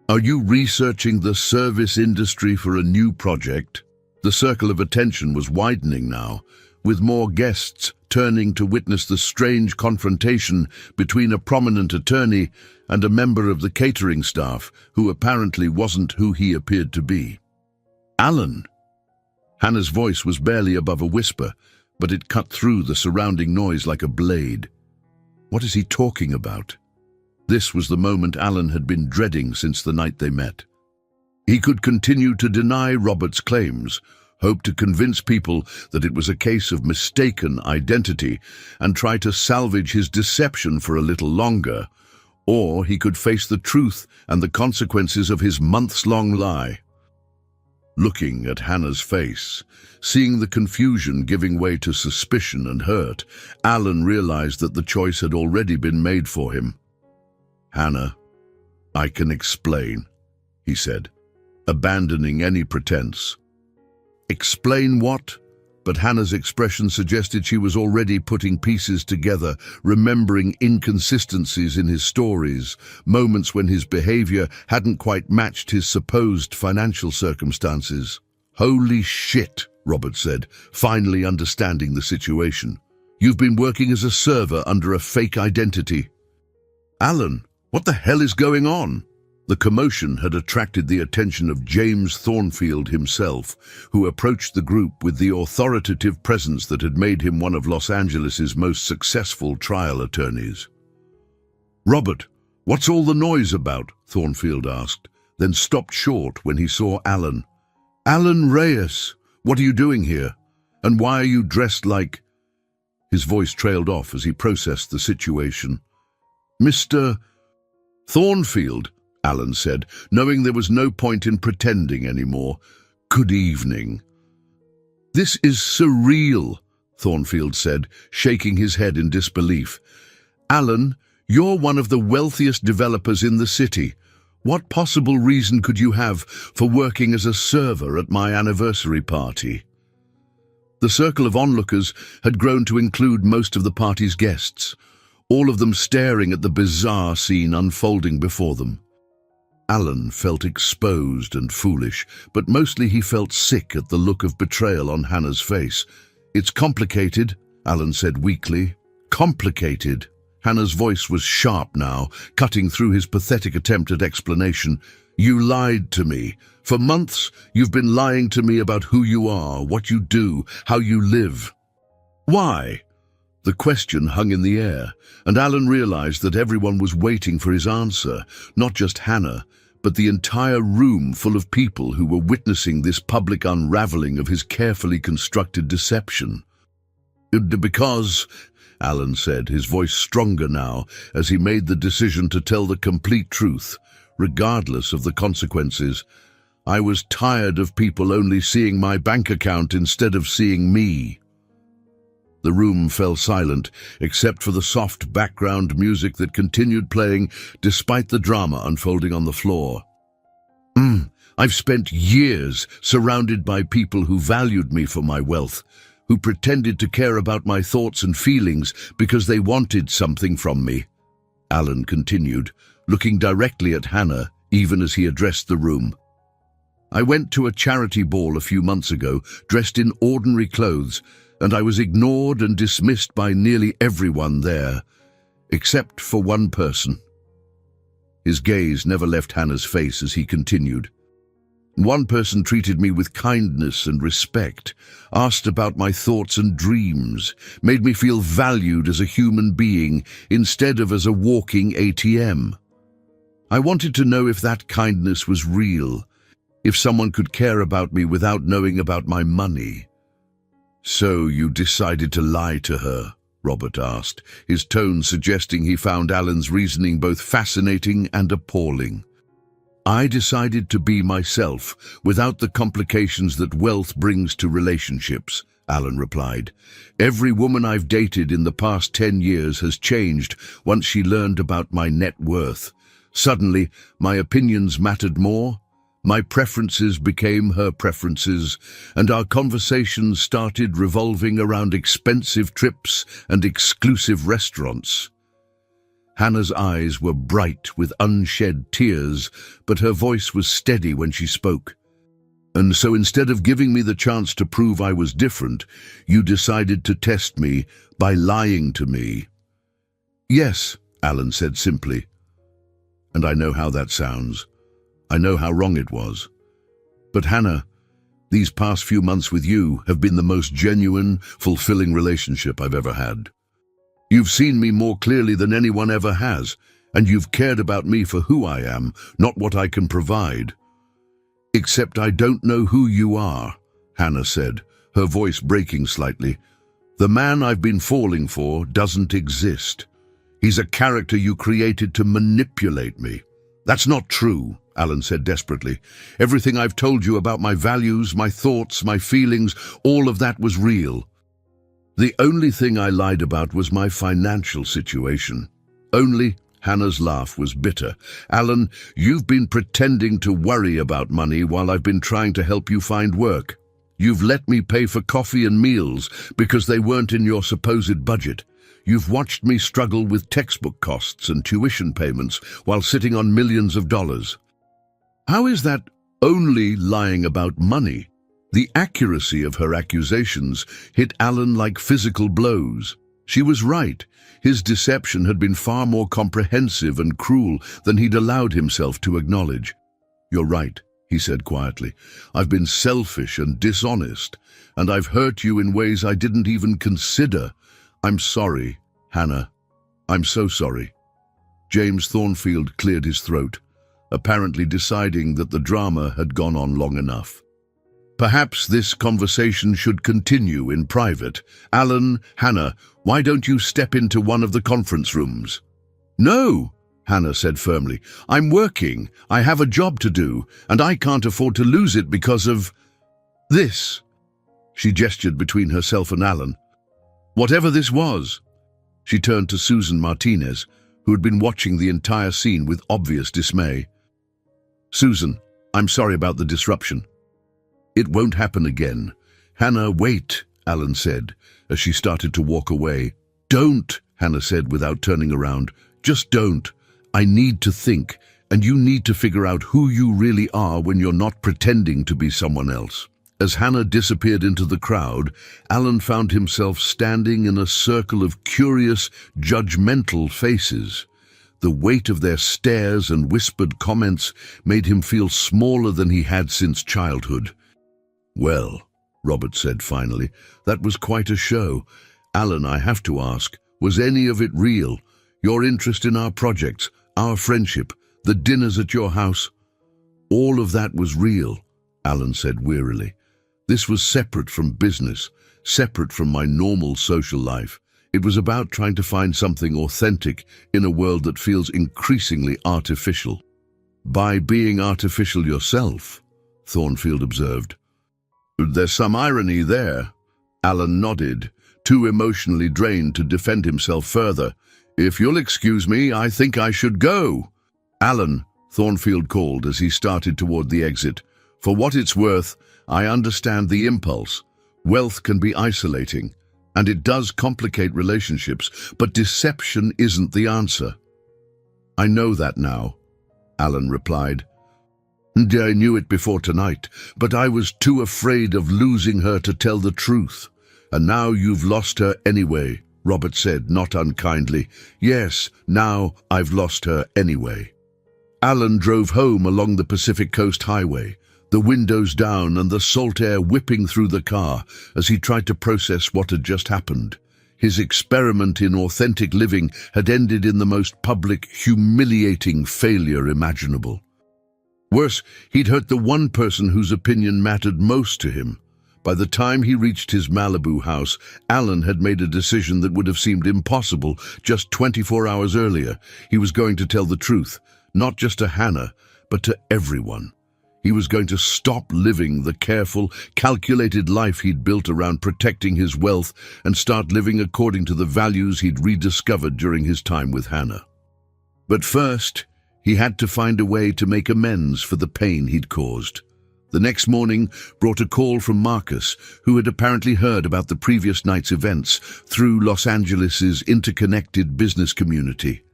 Are you researching the service industry for a new project?" The circle of attention was widening now, with more guests turning to witness the strange confrontation between a prominent attorney and a member of the catering staff who apparently wasn't who he appeared to be. "Alan!" Hannah's voice was barely above a whisper, but it cut through the surrounding noise like a blade. What is he talking about? This was the moment Alan had been dreading since the night they met. He could continue to deny Robert's claims, hope to convince people that it was a case of mistaken identity, and try to salvage his deception for a little longer, or he could face the truth and the consequences of his months-long lie. Looking at Hannah's face, seeing the confusion giving way to suspicion and hurt, Alan realized that the choice had already been made for him. "Hannah, I can explain," he said, abandoning any pretense. "Explain what?" But Hannah's expression suggested she was already putting pieces together, remembering inconsistencies in his stories, moments when his behavior hadn't quite matched his supposed financial circumstances. "Holy shit," Robert said, finally understanding the situation. "You've been working as a server under a fake identity." "Alan, what the hell is going on?" The commotion had attracted the attention of James Thornfield himself, who approached the group with the authoritative presence that had made him one of Los Angeles's most successful trial attorneys. "Robert, what's all the noise about?" Thornfield asked, then stopped short when he saw Alan. "Alan Reyes, what are you doing here? And why are you dressed like—" His voice trailed off as he processed the situation. "Mr. Thornfield," Alan said, knowing there was no point in pretending anymore. "Good evening. This is surreal, Thornfield said, shaking his head in disbelief. Alan, you're one of the wealthiest developers in the city. What possible reason could you have for working as a server at my anniversary party? The circle of onlookers had grown to include most of the party's guests, all of them staring at the bizarre scene unfolding before them. Alan felt exposed and foolish, but mostly he felt sick at the look of betrayal on Hannah's face. It's complicated, Alan said weakly. Complicated. Hannah's voice was sharp now, cutting through his pathetic attempt at explanation. You lied to me. For months, you've been lying to me about who you are, what you do, how you live. Why? The question hung in the air, and Alan realized that everyone was waiting for his answer, not just Hannah, but the entire room full of people who were witnessing this public unraveling of his carefully constructed deception. Because, Alan said, his voice stronger now as he made the decision to tell the complete truth, regardless of the consequences. I was tired of people only seeing my bank account instead of seeing me. The room fell silent, except for the soft background music that continued playing despite the drama unfolding on the floor. I've spent years surrounded by people who valued me for my wealth, who pretended to care about my thoughts and feelings because they wanted something from me. Alan continued, looking directly at Hannah even as he addressed the room. I went to a charity ball a few months ago, dressed in ordinary clothes, and I was ignored and dismissed by nearly everyone there, except for one person. His gaze never left Hannah's face as he continued. One person treated me with kindness and respect, asked about my thoughts and dreams, made me feel valued as a human being instead of as a walking ATM. I wanted to know if that kindness was real, if someone could care about me without knowing about my money. So you decided to lie to her? Robert asked, his tone suggesting he found Alan's reasoning both fascinating and appalling. I decided to be myself, without the complications that wealth brings to relationships, Alan replied. Every woman I've dated in the past 10 years has changed once she learned about my net worth. Suddenly, my opinions mattered more. My preferences became her preferences, and our conversations started revolving around expensive trips and exclusive restaurants. Hannah's eyes were bright with unshed tears, but her voice was steady when she spoke. And so instead of giving me the chance to prove I was different, you decided to test me by lying to me. Yes, Alan said simply. And I know how that sounds. I know how wrong it was. But Hannah, these past few months with you have been the most genuine, fulfilling relationship I've ever had. You've seen me more clearly than anyone ever has, and you've cared about me for who I am, not what I can provide. Except I don't know who you are, Hannah said, her voice breaking slightly. The man I've been falling for doesn't exist. He's a character you created to manipulate me. That's not true, Alan said desperately. Everything I've told you about my values, my thoughts, my feelings, all of that was real. The only thing I lied about was my financial situation. Only, Hannah's laugh was bitter. Alan, you've been pretending to worry about money while I've been trying to help you find work. You've let me pay for coffee and meals because they weren't in your supposed budget. You've watched me struggle with textbook costs and tuition payments while sitting on millions of dollars. How is that only lying about money? The accuracy of her accusations hit Alan like physical blows. She was right. His deception had been far more comprehensive and cruel than he'd allowed himself to acknowledge. You're right, he said quietly. I've been selfish and dishonest, and I've hurt you in ways I didn't even consider. I'm sorry, Hannah. I'm so sorry. James Thornfield cleared his throat, apparently deciding that the drama had gone on long enough. Perhaps this conversation should continue in private. Alan, Hannah, why don't you step into one of the conference rooms? No, Hannah said firmly. I'm working. I have a job to do, and I can't afford to lose it because of this. She gestured between herself and Alan. Whatever this was. She turned to Susan Martinez, who had been watching the entire scene with obvious dismay. Susan, I'm sorry about the disruption. It won't happen again. Hannah, wait, Alan said, as she started to walk away. Don't, Hannah said without turning around. Just don't. I need to think, and you need to figure out who you really are when you're not pretending to be someone else. As Hannah disappeared into the crowd, Alan found himself standing in a circle of curious, judgmental faces. The weight of their stares and whispered comments made him feel smaller than he had since childhood. Well, Robert said finally, that was quite a show. Alan, I have to ask, was any of it real? Your interest in our projects, our friendship, the dinners at your house? All of that was real, Alan said wearily. This was separate from business, separate from my normal social life. It was about trying to find something authentic in a world that feels increasingly artificial. By being artificial yourself, Thornfield observed. There's some irony there. Alan nodded, too emotionally drained to defend himself further. If you'll excuse me, I think I should go. Alan, Thornfield called as he started toward the exit. For what it's worth, I understand the impulse. Wealth can be isolating, and it does complicate relationships, but deception isn't the answer. I know that now, Alan replied. And I knew it before tonight, but I was too afraid of losing her to tell the truth. And now you've lost her anyway, Robert said, not unkindly. Yes, now I've lost her anyway. Alan drove home along the Pacific Coast Highway, the windows down and the salt air whipping through the car as he tried to process what had just happened. His experiment in authentic living had ended in the most public, humiliating failure imaginable. Worse, he'd hurt the one person whose opinion mattered most to him. By the time he reached his Malibu house, Alan had made a decision that would have seemed impossible just 24 hours earlier. He was going to tell the truth, not just to Hannah, but to everyone. He was going to stop living the careful, calculated life he'd built around protecting his wealth and start living according to the values he'd rediscovered during his time with Hannah. But first, he had to find a way to make amends for the pain he'd caused. The next morning brought a call from Marcus, who had apparently heard about the previous night's events through Los Angeles's interconnected business community.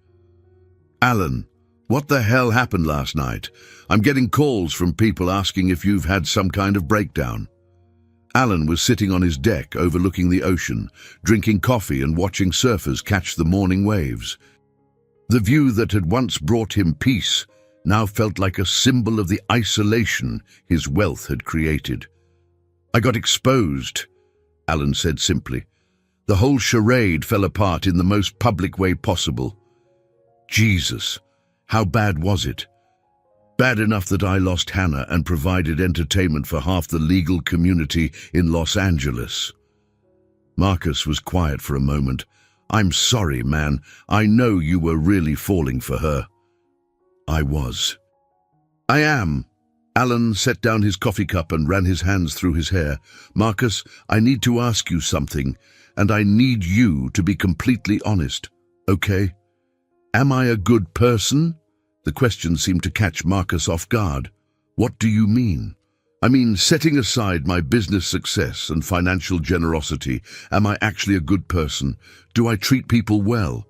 Alan, what the hell happened last night? I'm getting calls from people asking if you've had some kind of breakdown. Alan was sitting on his deck overlooking the ocean, drinking coffee and watching surfers catch the morning waves. The view that had once brought him peace now felt like a symbol of the isolation his wealth had created. I got exposed, Alan said simply. The whole charade fell apart in the most public way possible. Jesus, how bad was it? Bad enough that I lost Hannah and provided entertainment for half the legal community in Los Angeles. Marcus was quiet for a moment. I'm sorry, man. I know you were really falling for her. I was. I am. Alan set down his coffee cup and ran his hands through his hair. Marcus, I need to ask you something, and I need you to be completely honest, okay? Am I a good person? The question seemed to catch Marcus off guard. What do you mean? I mean, setting aside my business success and financial generosity, am I actually a good person? Do I treat people well?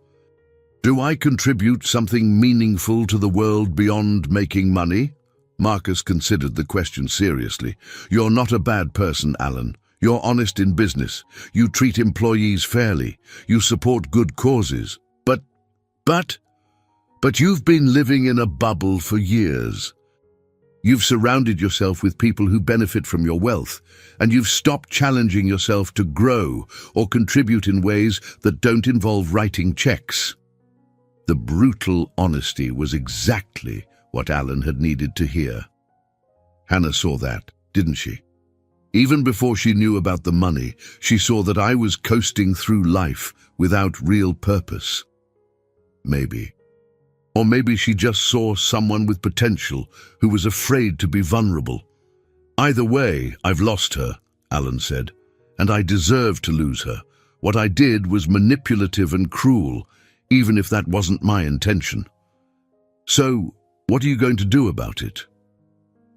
Do I contribute something meaningful to the world beyond making money? Marcus considered the question seriously. You're not a bad person, Alan. You're honest in business. You treat employees fairly. You support good causes. But you've been living in a bubble for years. You've surrounded yourself with people who benefit from your wealth, and you've stopped challenging yourself to grow or contribute in ways that don't involve writing checks. The brutal honesty was exactly what Alan had needed to hear. Hannah saw that, didn't she? Even before she knew about the money, she saw that I was coasting through life without real purpose. Maybe. Or maybe she just saw someone with potential who was afraid to be vulnerable. Either way, I've lost her, Alan said. and I deserved to lose her. What I did was manipulative and cruel, even if that wasn't my intention. So, what are you going to do about it?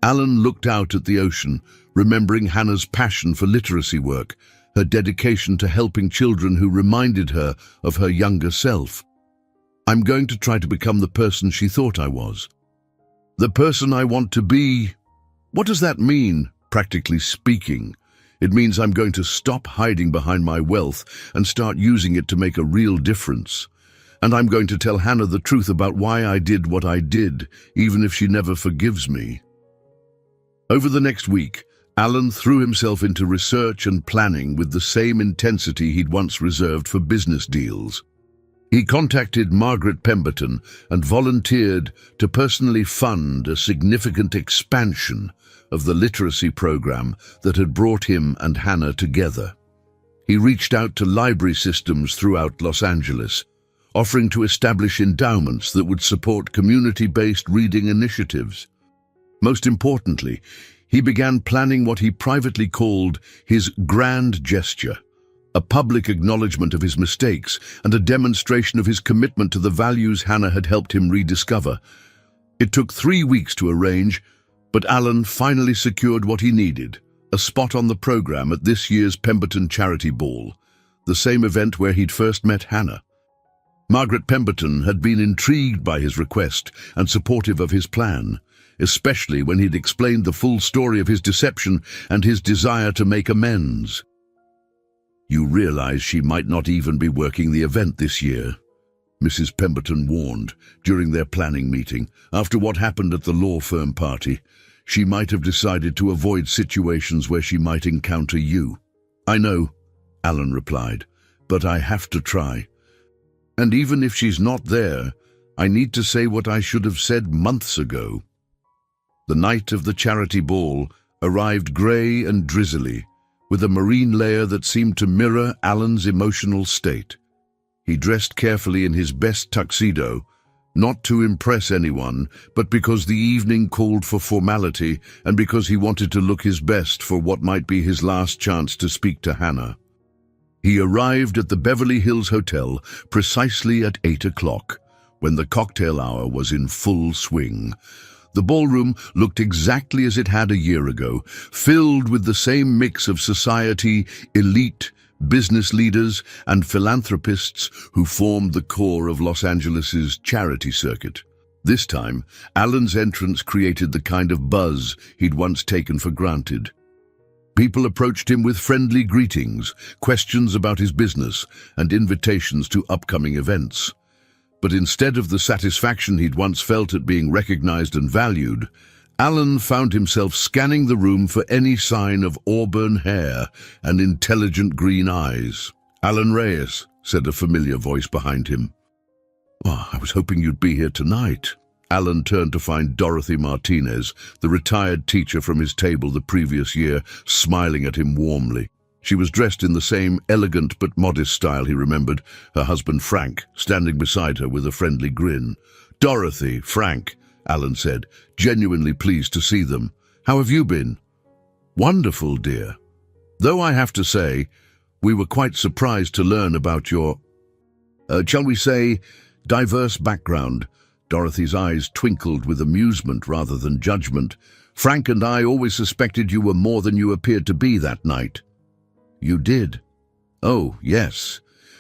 Alan looked out at the ocean, remembering Hannah's passion for literacy work, her dedication to helping children who reminded her of her younger self. I'm going to try to become the person she thought I was. The person I want to be. What does that mean, practically speaking? It means I'm going to stop hiding behind my wealth and start using it to make a real difference. And I'm going to tell Hannah the truth about why I did what I did, even if she never forgives me. Over the next week, Alan threw himself into research and planning with the same intensity he'd once reserved for business deals. He contacted Margaret Pemberton and volunteered to personally fund a significant expansion of the literacy program that had brought him and Hannah together. He reached out to library systems throughout Los Angeles, offering to establish endowments that would support community-based reading initiatives. Most importantly, he began planning what he privately called his grand gesture, a public acknowledgement of his mistakes and a demonstration of his commitment to the values Hannah had helped him rediscover. It took 3 weeks to arrange, but Alan finally secured what he needed, a spot on the program at this year's Pemberton Charity Ball, the same event where he'd first met Hannah. Margaret Pemberton had been intrigued by his request and supportive of his plan, especially when he'd explained the full story of his deception and his desire to make amends. You realize she might not even be working the event this year, Mrs. Pemberton warned during their planning meeting. After what happened at the law firm party, she might have decided to avoid situations where she might encounter you. I know, Alan replied, but I have to try. And even if she's not there, I need to say what I should have said months ago. The night of the charity ball arrived grey and drizzly, with a marine layer that seemed to mirror Alan's emotional state. He dressed carefully in his best tuxedo, not to impress anyone, but because the evening called for formality and because he wanted to look his best for what might be his last chance to speak to Hannah. He arrived at the Beverly Hills Hotel precisely at 8 o'clock, when the cocktail hour was in full swing. The ballroom looked exactly as it had a year ago, filled with the same mix of society, elite, business leaders, and philanthropists who formed the core of Los Angeles's charity circuit. This time, Alan's entrance created the kind of buzz he'd once taken for granted. People approached him with friendly greetings, questions about his business, and invitations to upcoming events. But instead of the satisfaction he'd once felt at being recognized and valued, Alan found himself scanning the room for any sign of auburn hair and intelligent green eyes. "Alan Reyes," said a familiar voice behind him. "Oh, I was hoping you'd be here tonight." Alan turned to find Dorothy Martinez, the retired teacher from his table the previous year, smiling at him warmly. She was dressed in the same elegant but modest style he remembered, her husband Frank standing beside her with a friendly grin. "Dorothy, Frank," Alan said, genuinely pleased to see them. "How have you been?" "Wonderful, dear. Though I have to say, we were quite surprised to learn about your, shall we say, diverse background." Dorothy's eyes twinkled with amusement rather than judgment. "Frank and I always suspected you were more than you appeared to be that night." "You did?" "Oh, yes.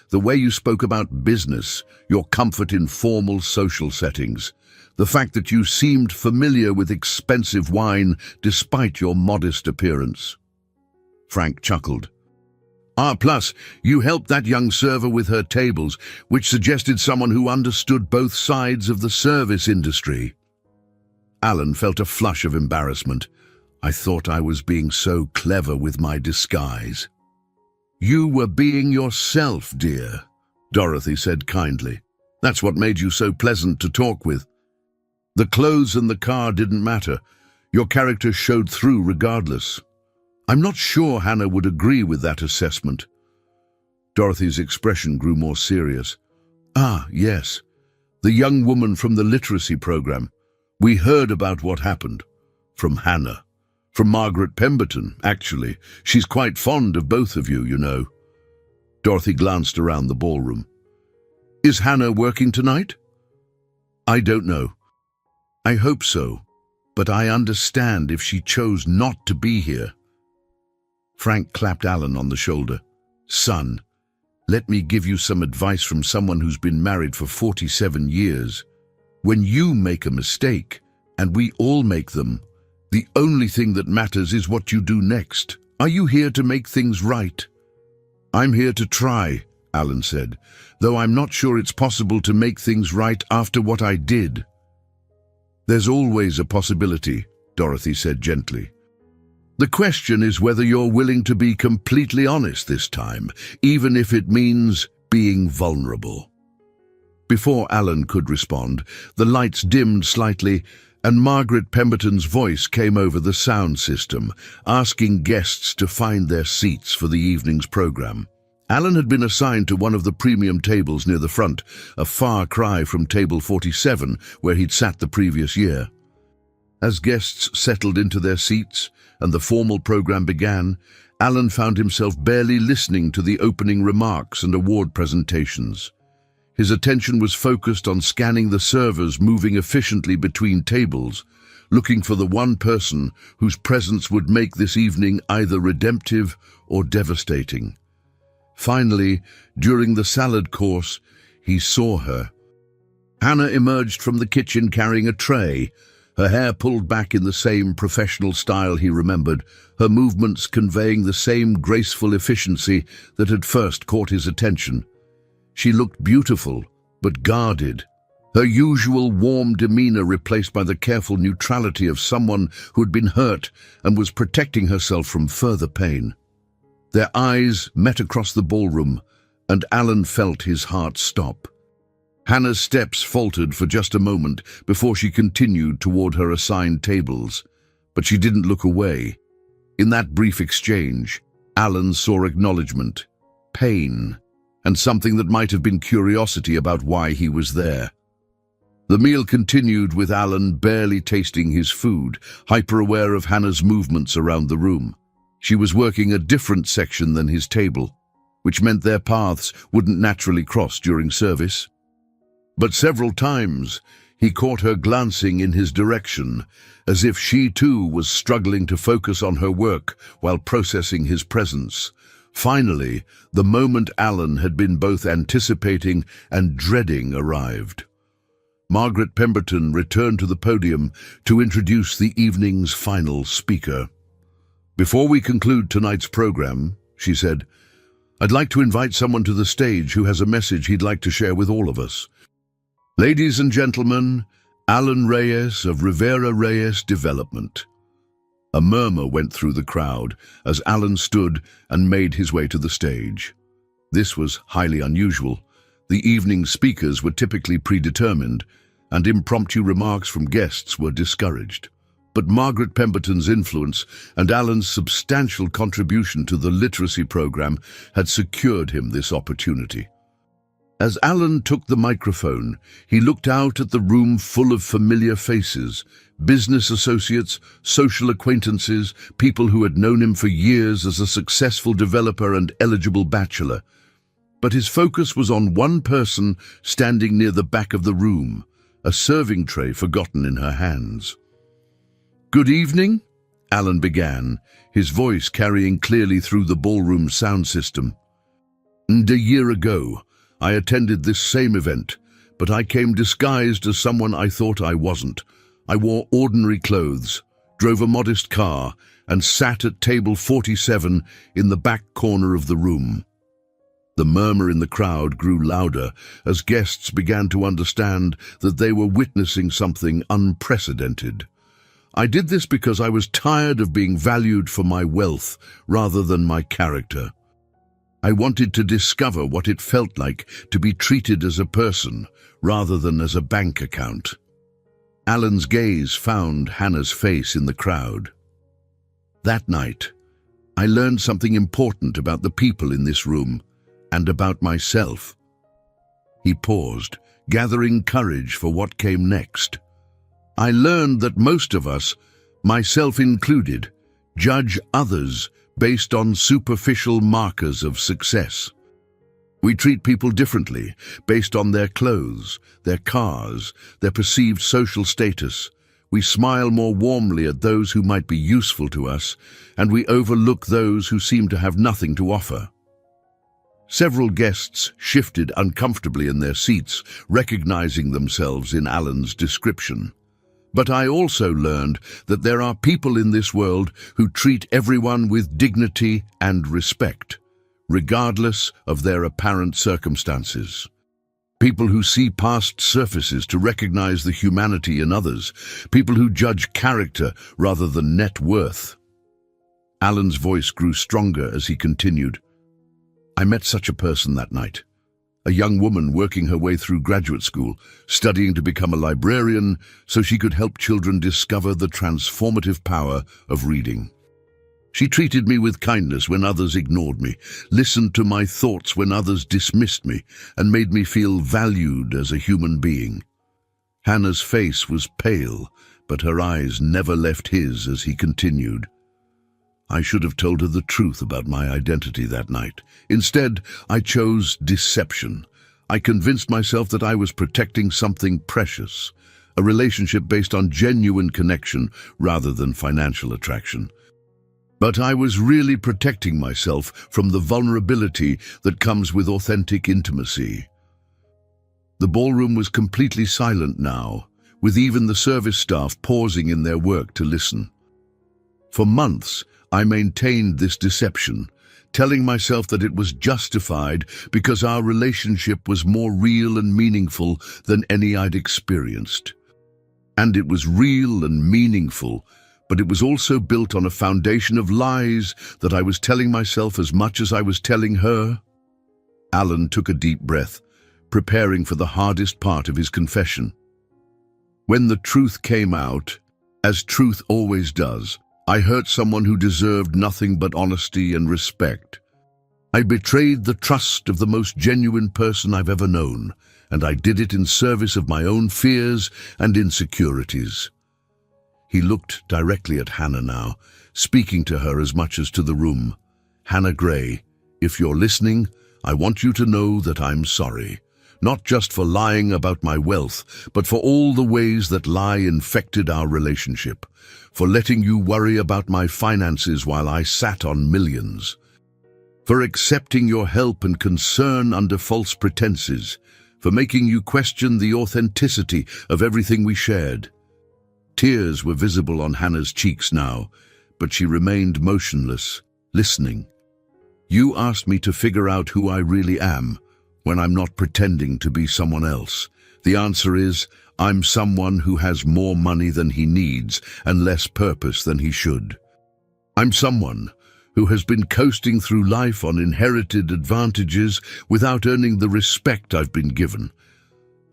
The way you spoke about business, your comfort in formal social settings, the fact that you seemed familiar with expensive wine despite your modest appearance." Frank chuckled. Plus, you helped that young server with her tables, which suggested someone who understood both sides of the service industry." Alan felt a flush of embarrassment. "I thought I was being so clever with my disguise." "You were being yourself, dear," Dorothy said kindly. "That's what made you so pleasant to talk with. The clothes and the car didn't matter. Your character showed through regardless." "I'm not sure Hannah would agree with that assessment." Dorothy's expression grew more serious. Yes. The young woman from the literacy program. We heard about what happened. From Hannah. From Margaret Pemberton, actually. She's quite fond of both of you, you know. Dorothy glanced around the ballroom. Is Hannah working tonight? I don't know. I hope so, but I understand if she chose not to be here. Frank clapped Alan on the shoulder. Son, let me give you some advice from someone who's been married for 47 years. When you make a mistake, and we all make them, the only thing that matters is what you do next. Are you here to make things right? I'm here to try, Alan said, though I'm not sure it's possible to make things right after what I did. There's always a possibility, Dorothy said gently. The question is whether you're willing to be completely honest this time, even if it means being vulnerable. Before Alan could respond, the lights dimmed slightly and Margaret Pemberton's voice came over the sound system, asking guests to find their seats for the evening's program. Alan had been assigned to one of the premium tables near the front, a far cry from table 47, where he'd sat the previous year. As guests settled into their seats and the formal program began, Alan found himself barely listening to the opening remarks and award presentations. His attention was focused on scanning the servers moving efficiently between tables, looking for the one person whose presence would make this evening either redemptive or devastating. Finally, during the salad course, he saw her. Hannah emerged from the kitchen carrying a tray, her hair pulled back in the same professional style he remembered, her movements conveying the same graceful efficiency that had first caught his attention. She looked beautiful, but guarded, her usual warm demeanor replaced by the careful neutrality of someone who had been hurt and was protecting herself from further pain. Their eyes met across the ballroom, and Alan felt his heart stop. Hannah's steps faltered for just a moment before she continued toward her assigned tables, but she didn't look away. In that brief exchange, Alan saw acknowledgement, pain, and something that might have been curiosity about why he was there. The meal continued with Alan barely tasting his food, hyper-aware of Hannah's movements around the room. She was working a different section than his table, which meant their paths wouldn't naturally cross during service. But several times, he caught her glancing in his direction, as if she too was struggling to focus on her work while processing his presence. Finally, the moment Alan had been both anticipating and dreading arrived. Margaret Pemberton returned to the podium to introduce the evening's final speaker. Before we conclude tonight's program, she said, I'd like to invite someone to the stage who has a message he'd like to share with all of us. Ladies and gentlemen, Alan Reyes of Rivera Reyes Development. A murmur went through the crowd as Alan stood and made his way to the stage. This was highly unusual. The evening's speakers were typically predetermined, and impromptu remarks from guests were discouraged. But Margaret Pemberton's influence and Alan's substantial contribution to the literacy program had secured him this opportunity. As Alan took the microphone, he looked out at the room full of familiar faces, business associates, social acquaintances, people who had known him for years as a successful developer and eligible bachelor. But his focus was on one person standing near the back of the room, a serving tray forgotten in her hands. Good evening, Alan began, his voice carrying clearly through the ballroom sound system. And a year ago, I attended this same event, but I came disguised as someone I thought I wasn't. I wore ordinary clothes, drove a modest car, and sat at table 47 in the back corner of the room. The murmur in the crowd grew louder as guests began to understand that they were witnessing something unprecedented. I did this because I was tired of being valued for my wealth rather than my character. I wanted to discover what it felt like to be treated as a person rather than as a bank account. Alan's gaze found Hannah's face in the crowd. That night, I learned something important about the people in this room and about myself. He paused, gathering courage for what came next. I learned that most of us, myself included, judge others based on superficial markers of success. We treat people differently based on their clothes, their cars, their perceived social status. We smile more warmly at those who might be useful to us, and we overlook those who seem to have nothing to offer. Several guests shifted uncomfortably in their seats, recognizing themselves in Alan's description. But I also learned that there are people in this world who treat everyone with dignity and respect, regardless of their apparent circumstances. People who see past surfaces to recognize the humanity in others. People who judge character rather than net worth. Alan's voice grew stronger as he continued. I met such a person that night. A young woman working her way through graduate school, studying to become a librarian so she could help children discover the transformative power of reading. She treated me with kindness when others ignored me, listened to my thoughts when others dismissed me, and made me feel valued as a human being. Hannah's face was pale, but her eyes never left his as he continued. I should have told her the truth about my identity that night. Instead, I chose deception. I convinced myself that I was protecting something precious, a relationship based on genuine connection rather than financial attraction. But I was really protecting myself from the vulnerability that comes with authentic intimacy. The ballroom was completely silent now, with even the service staff pausing in their work to listen. For months, I maintained this deception, telling myself that it was justified because our relationship was more real and meaningful than any I'd experienced. And it was real and meaningful, but it was also built on a foundation of lies that I was telling myself as much as I was telling her. Alan took a deep breath, preparing for the hardest part of his confession. When the truth came out, as truth always does, I hurt someone who deserved nothing but honesty and respect. I betrayed the trust of the most genuine person I've ever known, and I did it in service of my own fears and insecurities. He looked directly at Hannah now, speaking to her as much as to the room. Hannah Gray, if you're listening, I want you to know that I'm sorry. Not just for lying about my wealth, but for all the ways that lie infected our relationship. For letting you worry about my finances while I sat on millions. For accepting your help and concern under false pretenses. For making you question the authenticity of everything we shared. Tears were visible on Hannah's cheeks now, but she remained motionless, listening. You asked me to figure out who I really am, when I'm not pretending to be someone else. The answer is, I'm someone who has more money than he needs and less purpose than he should. I'm someone who has been coasting through life on inherited advantages without earning the respect I've been given.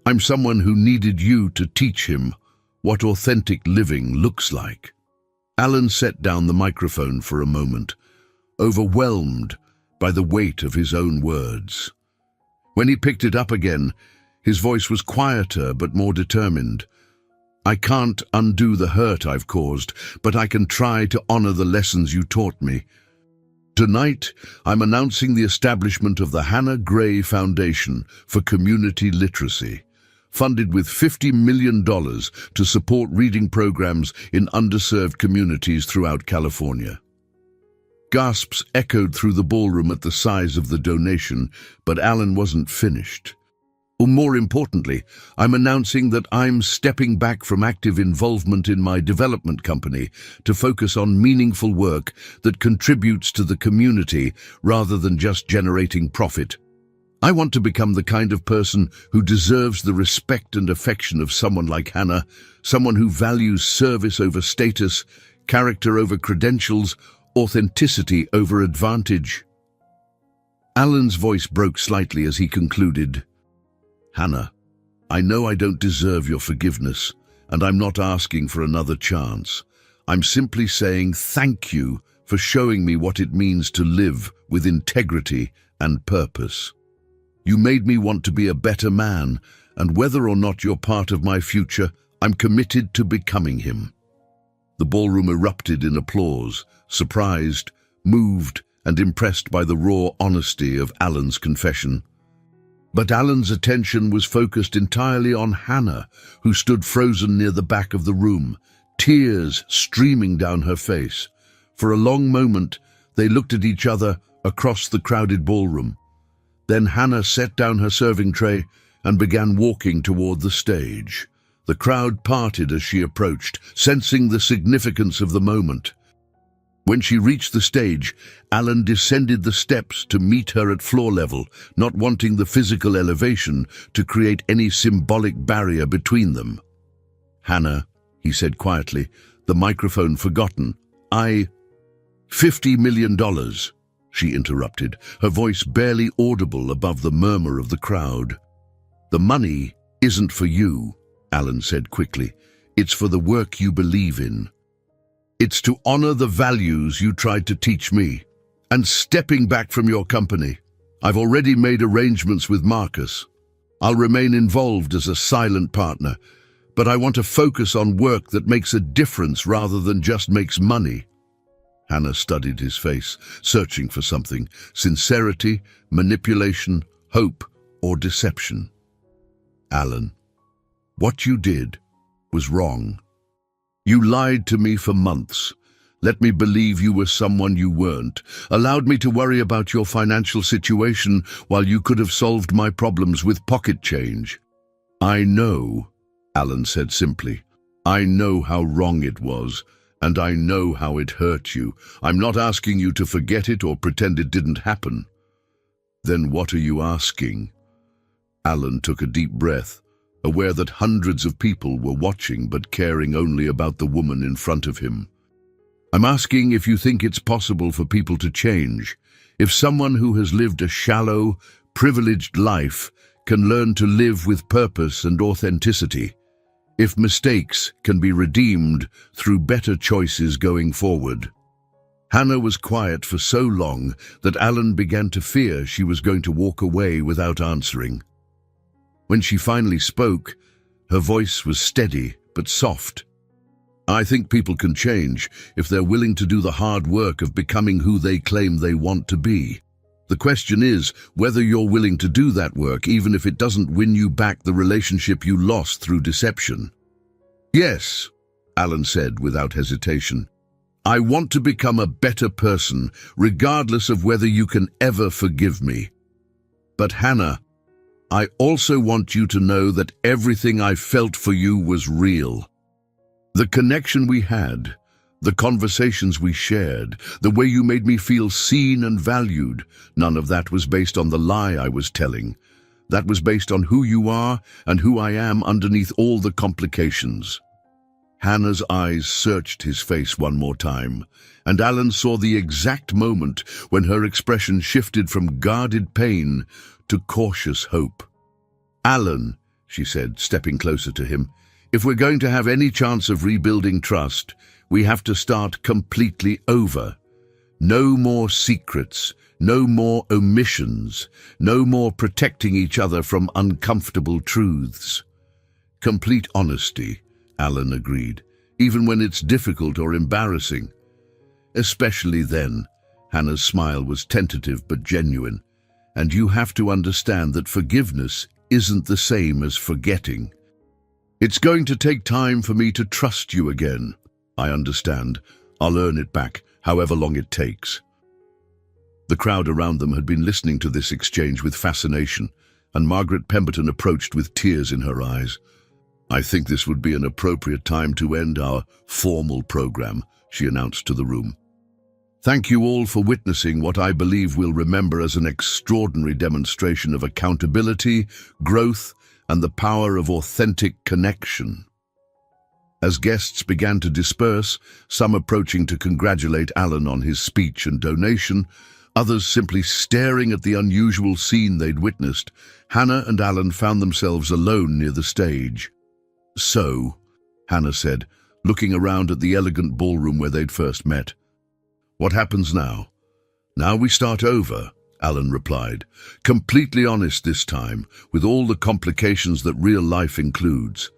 I'm someone who needed you to teach him what authentic living looks like. Alan set down the microphone for a moment, overwhelmed by the weight of his own words. When he picked it up again, his voice was quieter but more determined. I can't undo the hurt I've caused, but I can try to honor the lessons you taught me. Tonight, I'm announcing the establishment of the Hannah Gray Foundation for Community Literacy, funded with $50 million to support reading programs in underserved communities throughout California. Gasps echoed through the ballroom at the size of the donation, but Alan wasn't finished. Or more importantly, I'm announcing that I'm stepping back from active involvement in my development company to focus on meaningful work that contributes to the community rather than just generating profit. I want to become the kind of person who deserves the respect and affection of someone like Hannah, someone who values service over status, character over credentials, authenticity over advantage. Alan's voice broke slightly as he concluded. Hannah, I know I don't deserve your forgiveness, and I'm not asking for another chance. I'm simply saying thank you for showing me what it means to live with integrity and purpose. You made me want to be a better man, and whether or not you're part of my future, I'm committed to becoming him. The ballroom erupted in applause, surprised, moved, and impressed by the raw honesty of Alan's confession. But Alan's attention was focused entirely on Hannah, who stood frozen near the back of the room, tears streaming down her face. For a long moment, they looked at each other across the crowded ballroom. Then Hannah set down her serving tray and began walking toward the stage. The crowd parted as she approached, sensing the significance of the moment. When she reached the stage, Alan descended the steps to meet her at floor level, not wanting the physical elevation to create any symbolic barrier between them. "Hannah," he said quietly, the microphone forgotten. $50 million, she interrupted, her voice barely audible above the murmur of the crowd. "The money isn't for you," Alan said quickly. "It's for the work you believe in. It's to honor the values you tried to teach me. And stepping back from your company, I've already made arrangements with Marcus. I'll remain involved as a silent partner, but I want to focus on work that makes a difference rather than just makes money." Hannah studied his face, searching for something: sincerity, manipulation, hope, or deception. "Alan, what you did was wrong. You lied to me for months, let me believe you were someone you weren't, allowed me to worry about your financial situation while you could have solved my problems with pocket change." "I know," Alan said simply. "I know how wrong it was, and I know how it hurt you. I'm not asking you to forget it or pretend it didn't happen." "Then what are you asking?" Alan took a deep breath, aware that hundreds of people were watching but caring only about the woman in front of him. "I'm asking if you think it's possible for people to change, if someone who has lived a shallow, privileged life can learn to live with purpose and authenticity, if mistakes can be redeemed through better choices going forward." Hannah was quiet for so long that Alan began to fear she was going to walk away without answering. When she finally spoke, her voice was steady but soft. "I think people can change if they're willing to do the hard work of becoming who they claim they want to be. The question is whether you're willing to do that work, even if it doesn't win you back the relationship you lost through deception." "Yes," Alan said without hesitation. "I want to become a better person, regardless of whether you can ever forgive me. But Hannah, I also want you to know that everything I felt for you was real. The connection we had, the conversations we shared, the way you made me feel seen and valued, none of that was based on the lie I was telling. That was based on who you are and who I am underneath all the complications." Hannah's eyes searched his face one more time, and Alan saw the exact moment when her expression shifted from guarded pain to cautious hope. "Alan," she said, stepping closer to him, "if we're going to have any chance of rebuilding trust, we have to start completely over. No more secrets, no more omissions, no more protecting each other from uncomfortable truths." "Complete honesty," Alan agreed, "even when it's difficult or embarrassing." "Especially then." Hannah's smile was tentative but genuine. "And you have to understand that forgiveness isn't the same as forgetting. It's going to take time for me to trust you again. I understand. I'll earn it back, however long it takes." The crowd around them had been listening to this exchange with fascination, and Margaret Pemberton approached with tears in her eyes. "I think this would be an appropriate time to end our formal program," she announced to the room. "Thank you all for witnessing what I believe we'll remember as an extraordinary demonstration of accountability, growth, and the power of authentic connection." As guests began to disperse, some approaching to congratulate Alan on his speech and donation, others simply staring at the unusual scene they'd witnessed, Hannah and Alan found themselves alone near the stage. "So," Hannah said, looking around at the elegant ballroom where they'd first met, "what happens now?" "Now we start over," Alan replied, completely honest this time, with all the complications that real life includes.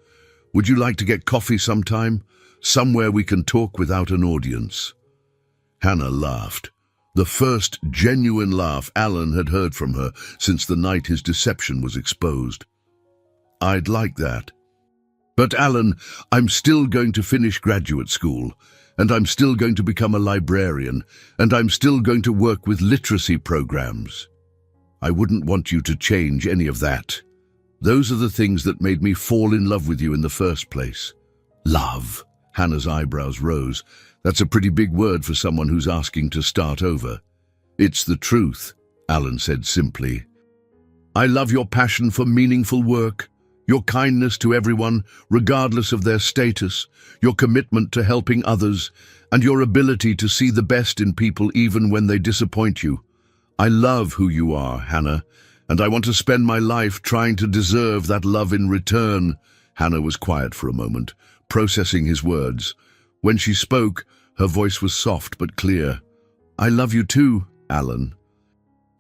Would you like to get coffee sometime? Somewhere we can talk without an audience." Hannah laughed. The first genuine laugh Alan had heard from her since the night his deception was exposed. "I'd like that. But Alan, I'm still going to finish graduate school, and I'm still going to become a librarian, and I'm still going to work with literacy programs. I wouldn't want you to change any of that. Those are the things that made me fall in love with you in the first place." "Love?" Hannah's eyebrows rose. "That's a pretty big word for someone who's asking to start over." "It's the truth," Alan said simply. "I love your passion for meaningful work, your kindness to everyone, regardless of their status, your commitment to helping others, and your ability to see the best in people even when they disappoint you. I love who you are, Hannah, and I want to spend my life trying to deserve that love in return." Hannah was quiet for a moment, processing his words. When she spoke, her voice was soft but clear. "I love you too, Alan.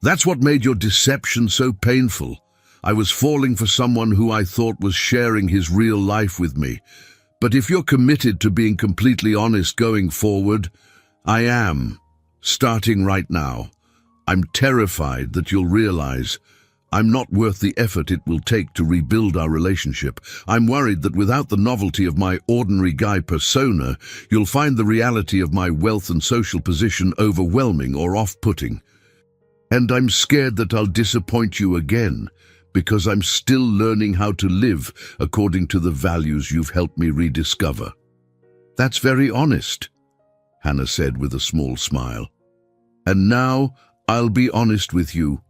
That's what made your deception so painful. I was falling for someone who I thought was sharing his real life with me. But if you're committed to being completely honest going forward, I am. Starting right now. I'm terrified that you'll realize I'm not worth the effort it will take to rebuild our relationship. I'm worried that without the novelty of my ordinary guy persona, you'll find the reality of my wealth and social position overwhelming or off-putting. And I'm scared that I'll disappoint you again, because I'm still learning how to live according to the values you've helped me rediscover." "That's very honest," Hannah said with a small smile. "And now I'll be honest with you.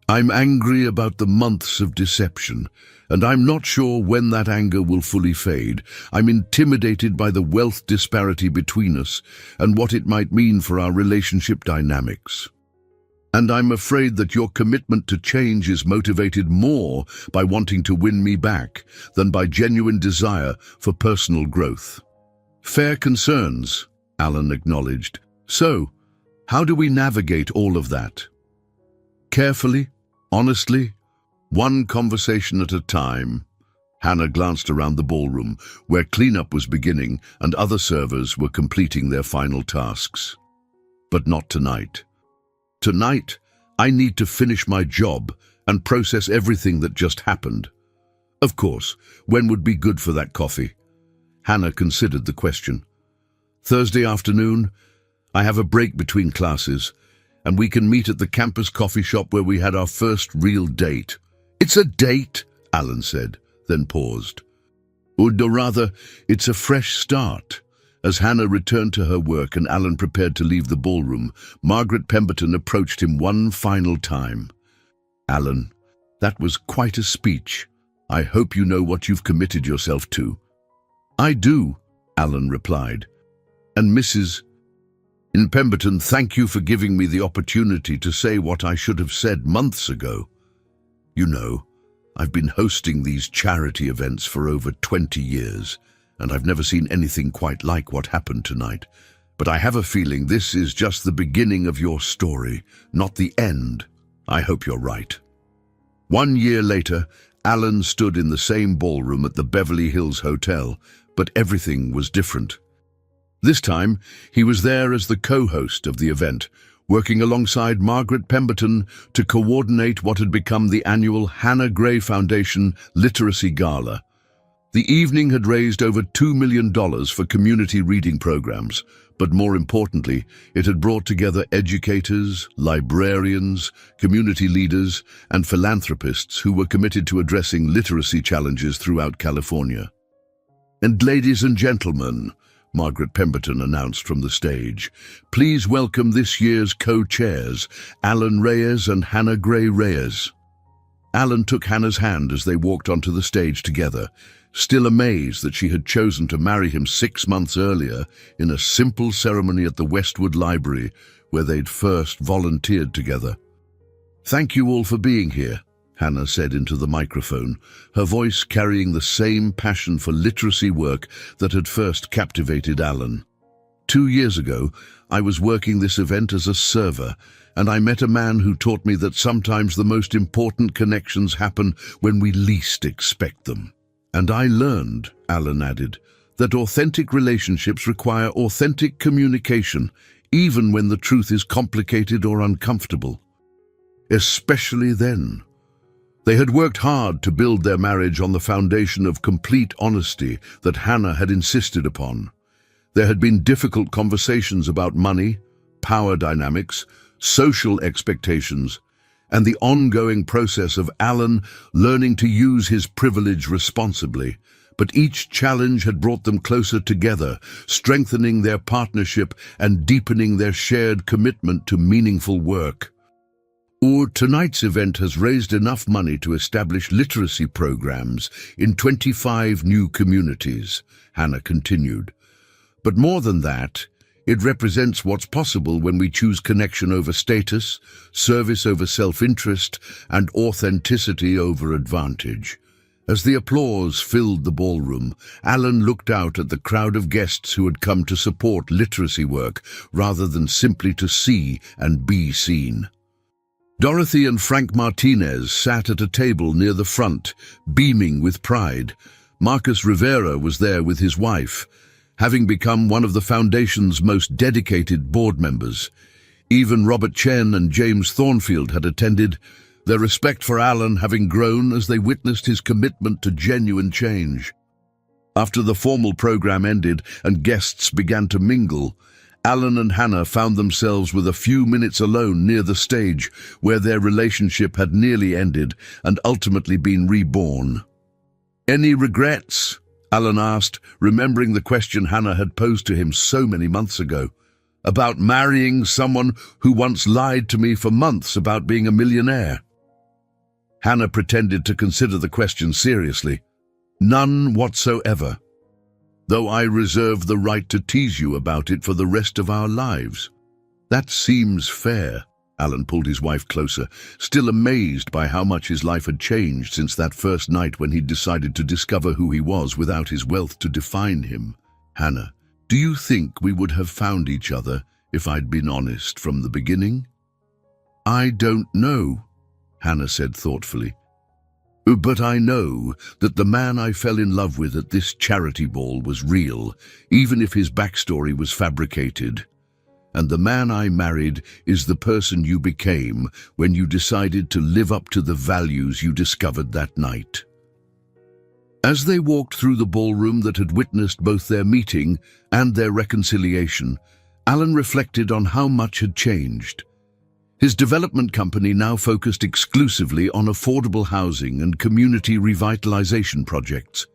I'm angry about the months of deception, and I'm not sure when that anger will fully fade. I'm intimidated by the wealth disparity between us and what it might mean for our relationship dynamics. And I'm afraid that your commitment to change is motivated more by wanting to win me back than by genuine desire for personal growth." "Fair concerns," Alan acknowledged. "So, how do we navigate all of that?" "Carefully, honestly, one conversation at a time." Hannah glanced around the ballroom, where cleanup was beginning and other servers were completing their final tasks. "But not tonight. Tonight, I need to finish my job and process everything that just happened." "Of course, when would be good for that coffee?" Hannah considered the question. "Thursday afternoon. I have a break between classes, and we can meet at the campus coffee shop where we had our first real date." "It's a date," Alan said, then paused. "Or rather, it's a fresh start." As Hannah returned to her work and Alan prepared to leave the ballroom, Margaret Pemberton approached him one final time. "Alan, that was quite a speech. I hope you know what you've committed yourself to." "I do," Alan replied. "And Mrs. Pemberton, thank you for giving me the opportunity to say what I should have said months ago. You know, I've been hosting these charity events for over 20 years, and I've never seen anything quite like what happened tonight. But I have a feeling this is just the beginning of your story, not the end. I hope you're right." 1 year later, Alan stood in the same ballroom at the Beverly Hills Hotel, but everything was different. This time, he was there as the co-host of the event, working alongside Margaret Pemberton to coordinate what had become the annual Hannah Gray Foundation Literacy Gala. The evening had raised over $2 million for community reading programs, but more importantly, it had brought together educators, librarians, community leaders, and philanthropists who were committed to addressing literacy challenges throughout California. "And ladies and gentlemen," Margaret Pemberton announced from the stage, "please welcome this year's co-chairs, Alan Reyes and Hannah Gray Reyes." Alan took Hannah's hand as they walked onto the stage together, still amazed that she had chosen to marry him 6 months earlier in a simple ceremony at the Westwood Library where they'd first volunteered together. "Thank you all for being here," Hannah said into the microphone, her voice carrying the same passion for literacy work that had first captivated Alan. 2 years ago, I was working this event as a server, and I met a man who taught me that sometimes the most important connections happen when we least expect them. And I learned, Alan added, that authentic relationships require authentic communication, even when the truth is complicated or uncomfortable. Especially then. They had worked hard to build their marriage on the foundation of complete honesty that Hannah had insisted upon. There had been difficult conversations about money, power dynamics, social expectations, and the ongoing process of Alan learning to use his privilege responsibly. But each challenge had brought them closer together, strengthening their partnership and deepening their shared commitment to meaningful work. Tonight's event has raised enough money to establish literacy programs in 25 new communities, Hannah continued. But more than that, it represents what's possible when we choose connection over status, service over self-interest, and authenticity over advantage. As the applause filled the ballroom, Alan looked out at the crowd of guests who had come to support literacy work rather than simply to see and be seen. Dorothy and Frank Martinez sat at a table near the front, beaming with pride. Marcus Rivera was there with his wife, having become one of the Foundation's most dedicated board members. Even Robert Chen and James Thornfield had attended, their respect for Alan having grown as they witnessed his commitment to genuine change. After the formal program ended and guests began to mingle, Alan and Hannah found themselves with a few minutes alone near the stage where their relationship had nearly ended and ultimately been reborn. "Any regrets?" Alan asked, remembering the question Hannah had posed to him so many months ago, about marrying someone who once lied to me for months about being a millionaire. Hannah pretended to consider the question seriously. "None whatsoever. Though I reserve the right to tease you about it for the rest of our lives." "That seems fair." Alan pulled his wife closer, still amazed by how much his life had changed since that first night when he'd decided to discover who he was without his wealth to define him. "Hannah, do you think we would have found each other if I'd been honest from the beginning?" "I don't know," Hannah said thoughtfully. "But I know that the man I fell in love with at this charity ball was real, even if his backstory was fabricated. And the man I married is the person you became when you decided to live up to the values you discovered that night." As they walked through the ballroom that had witnessed both their meeting and their reconciliation, Alan reflected on how much had changed. His development company now focused exclusively on affordable housing and community revitalization projects.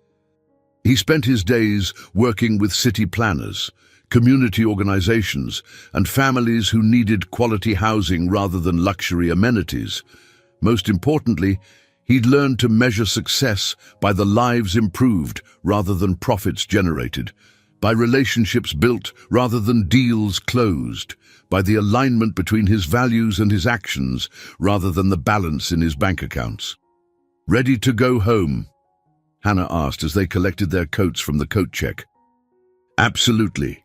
He spent his days working with city planners, community organizations, and families who needed quality housing rather than luxury amenities. Most importantly, he'd learned to measure success by the lives improved rather than profits generated, by relationships built rather than deals closed, by the alignment between his values and his actions rather than the balance in his bank accounts. "Ready to go home?" Hannah asked as they collected their coats from the coat check. "Absolutely."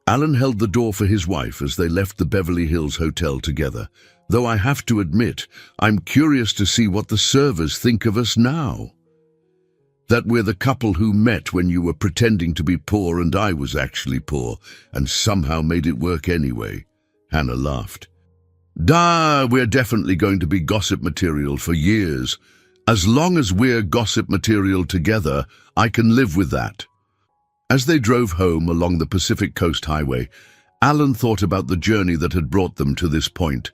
Alan held the door for his wife as they left the Beverly Hills Hotel together. "Though I have to admit, I'm curious to see what the servers think of us now. That we're the couple who met when you were pretending to be poor and I was actually poor, and somehow made it work anyway." Hannah laughed. We're definitely going to be gossip material for years. As long as we're gossip material together, I can live with that." As they drove home along the Pacific Coast Highway, Alan thought about the journey that had brought them to this point.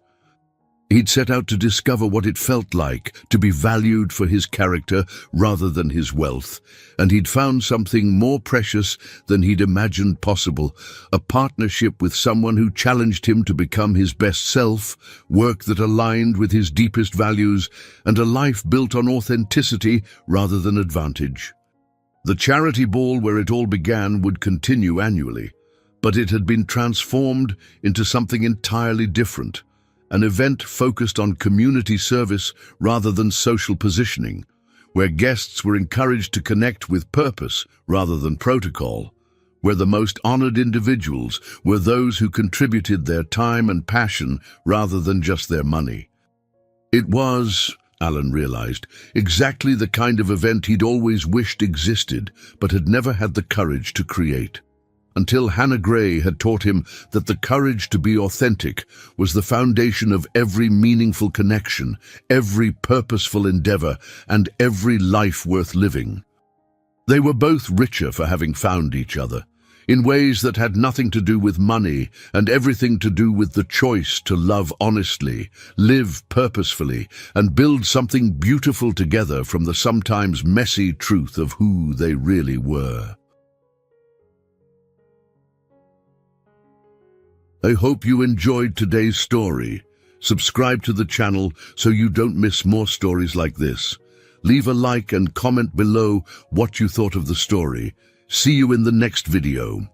He'd set out to discover what it felt like to be valued for his character rather than his wealth, and he'd found something more precious than he'd imagined possible, a partnership with someone who challenged him to become his best self, work that aligned with his deepest values, and a life built on authenticity rather than advantage. The charity ball where it all began would continue annually, but it had been transformed into something entirely different. An event focused on community service rather than social positioning, where guests were encouraged to connect with purpose rather than protocol, where the most honored individuals were those who contributed their time and passion rather than just their money. It was, Alan realized, exactly the kind of event he'd always wished existed, but had never had the courage to create. Until Hannah Gray had taught him that the courage to be authentic was the foundation of every meaningful connection, every purposeful endeavor, and every life worth living. They were both richer for having found each other, in ways that had nothing to do with money and everything to do with the choice to love honestly, live purposefully, and build something beautiful together from the sometimes messy truth of who they really were. I hope you enjoyed today's story. Subscribe to the channel so you don't miss more stories like this. Leave a like and comment below what you thought of the story. See you in the next video.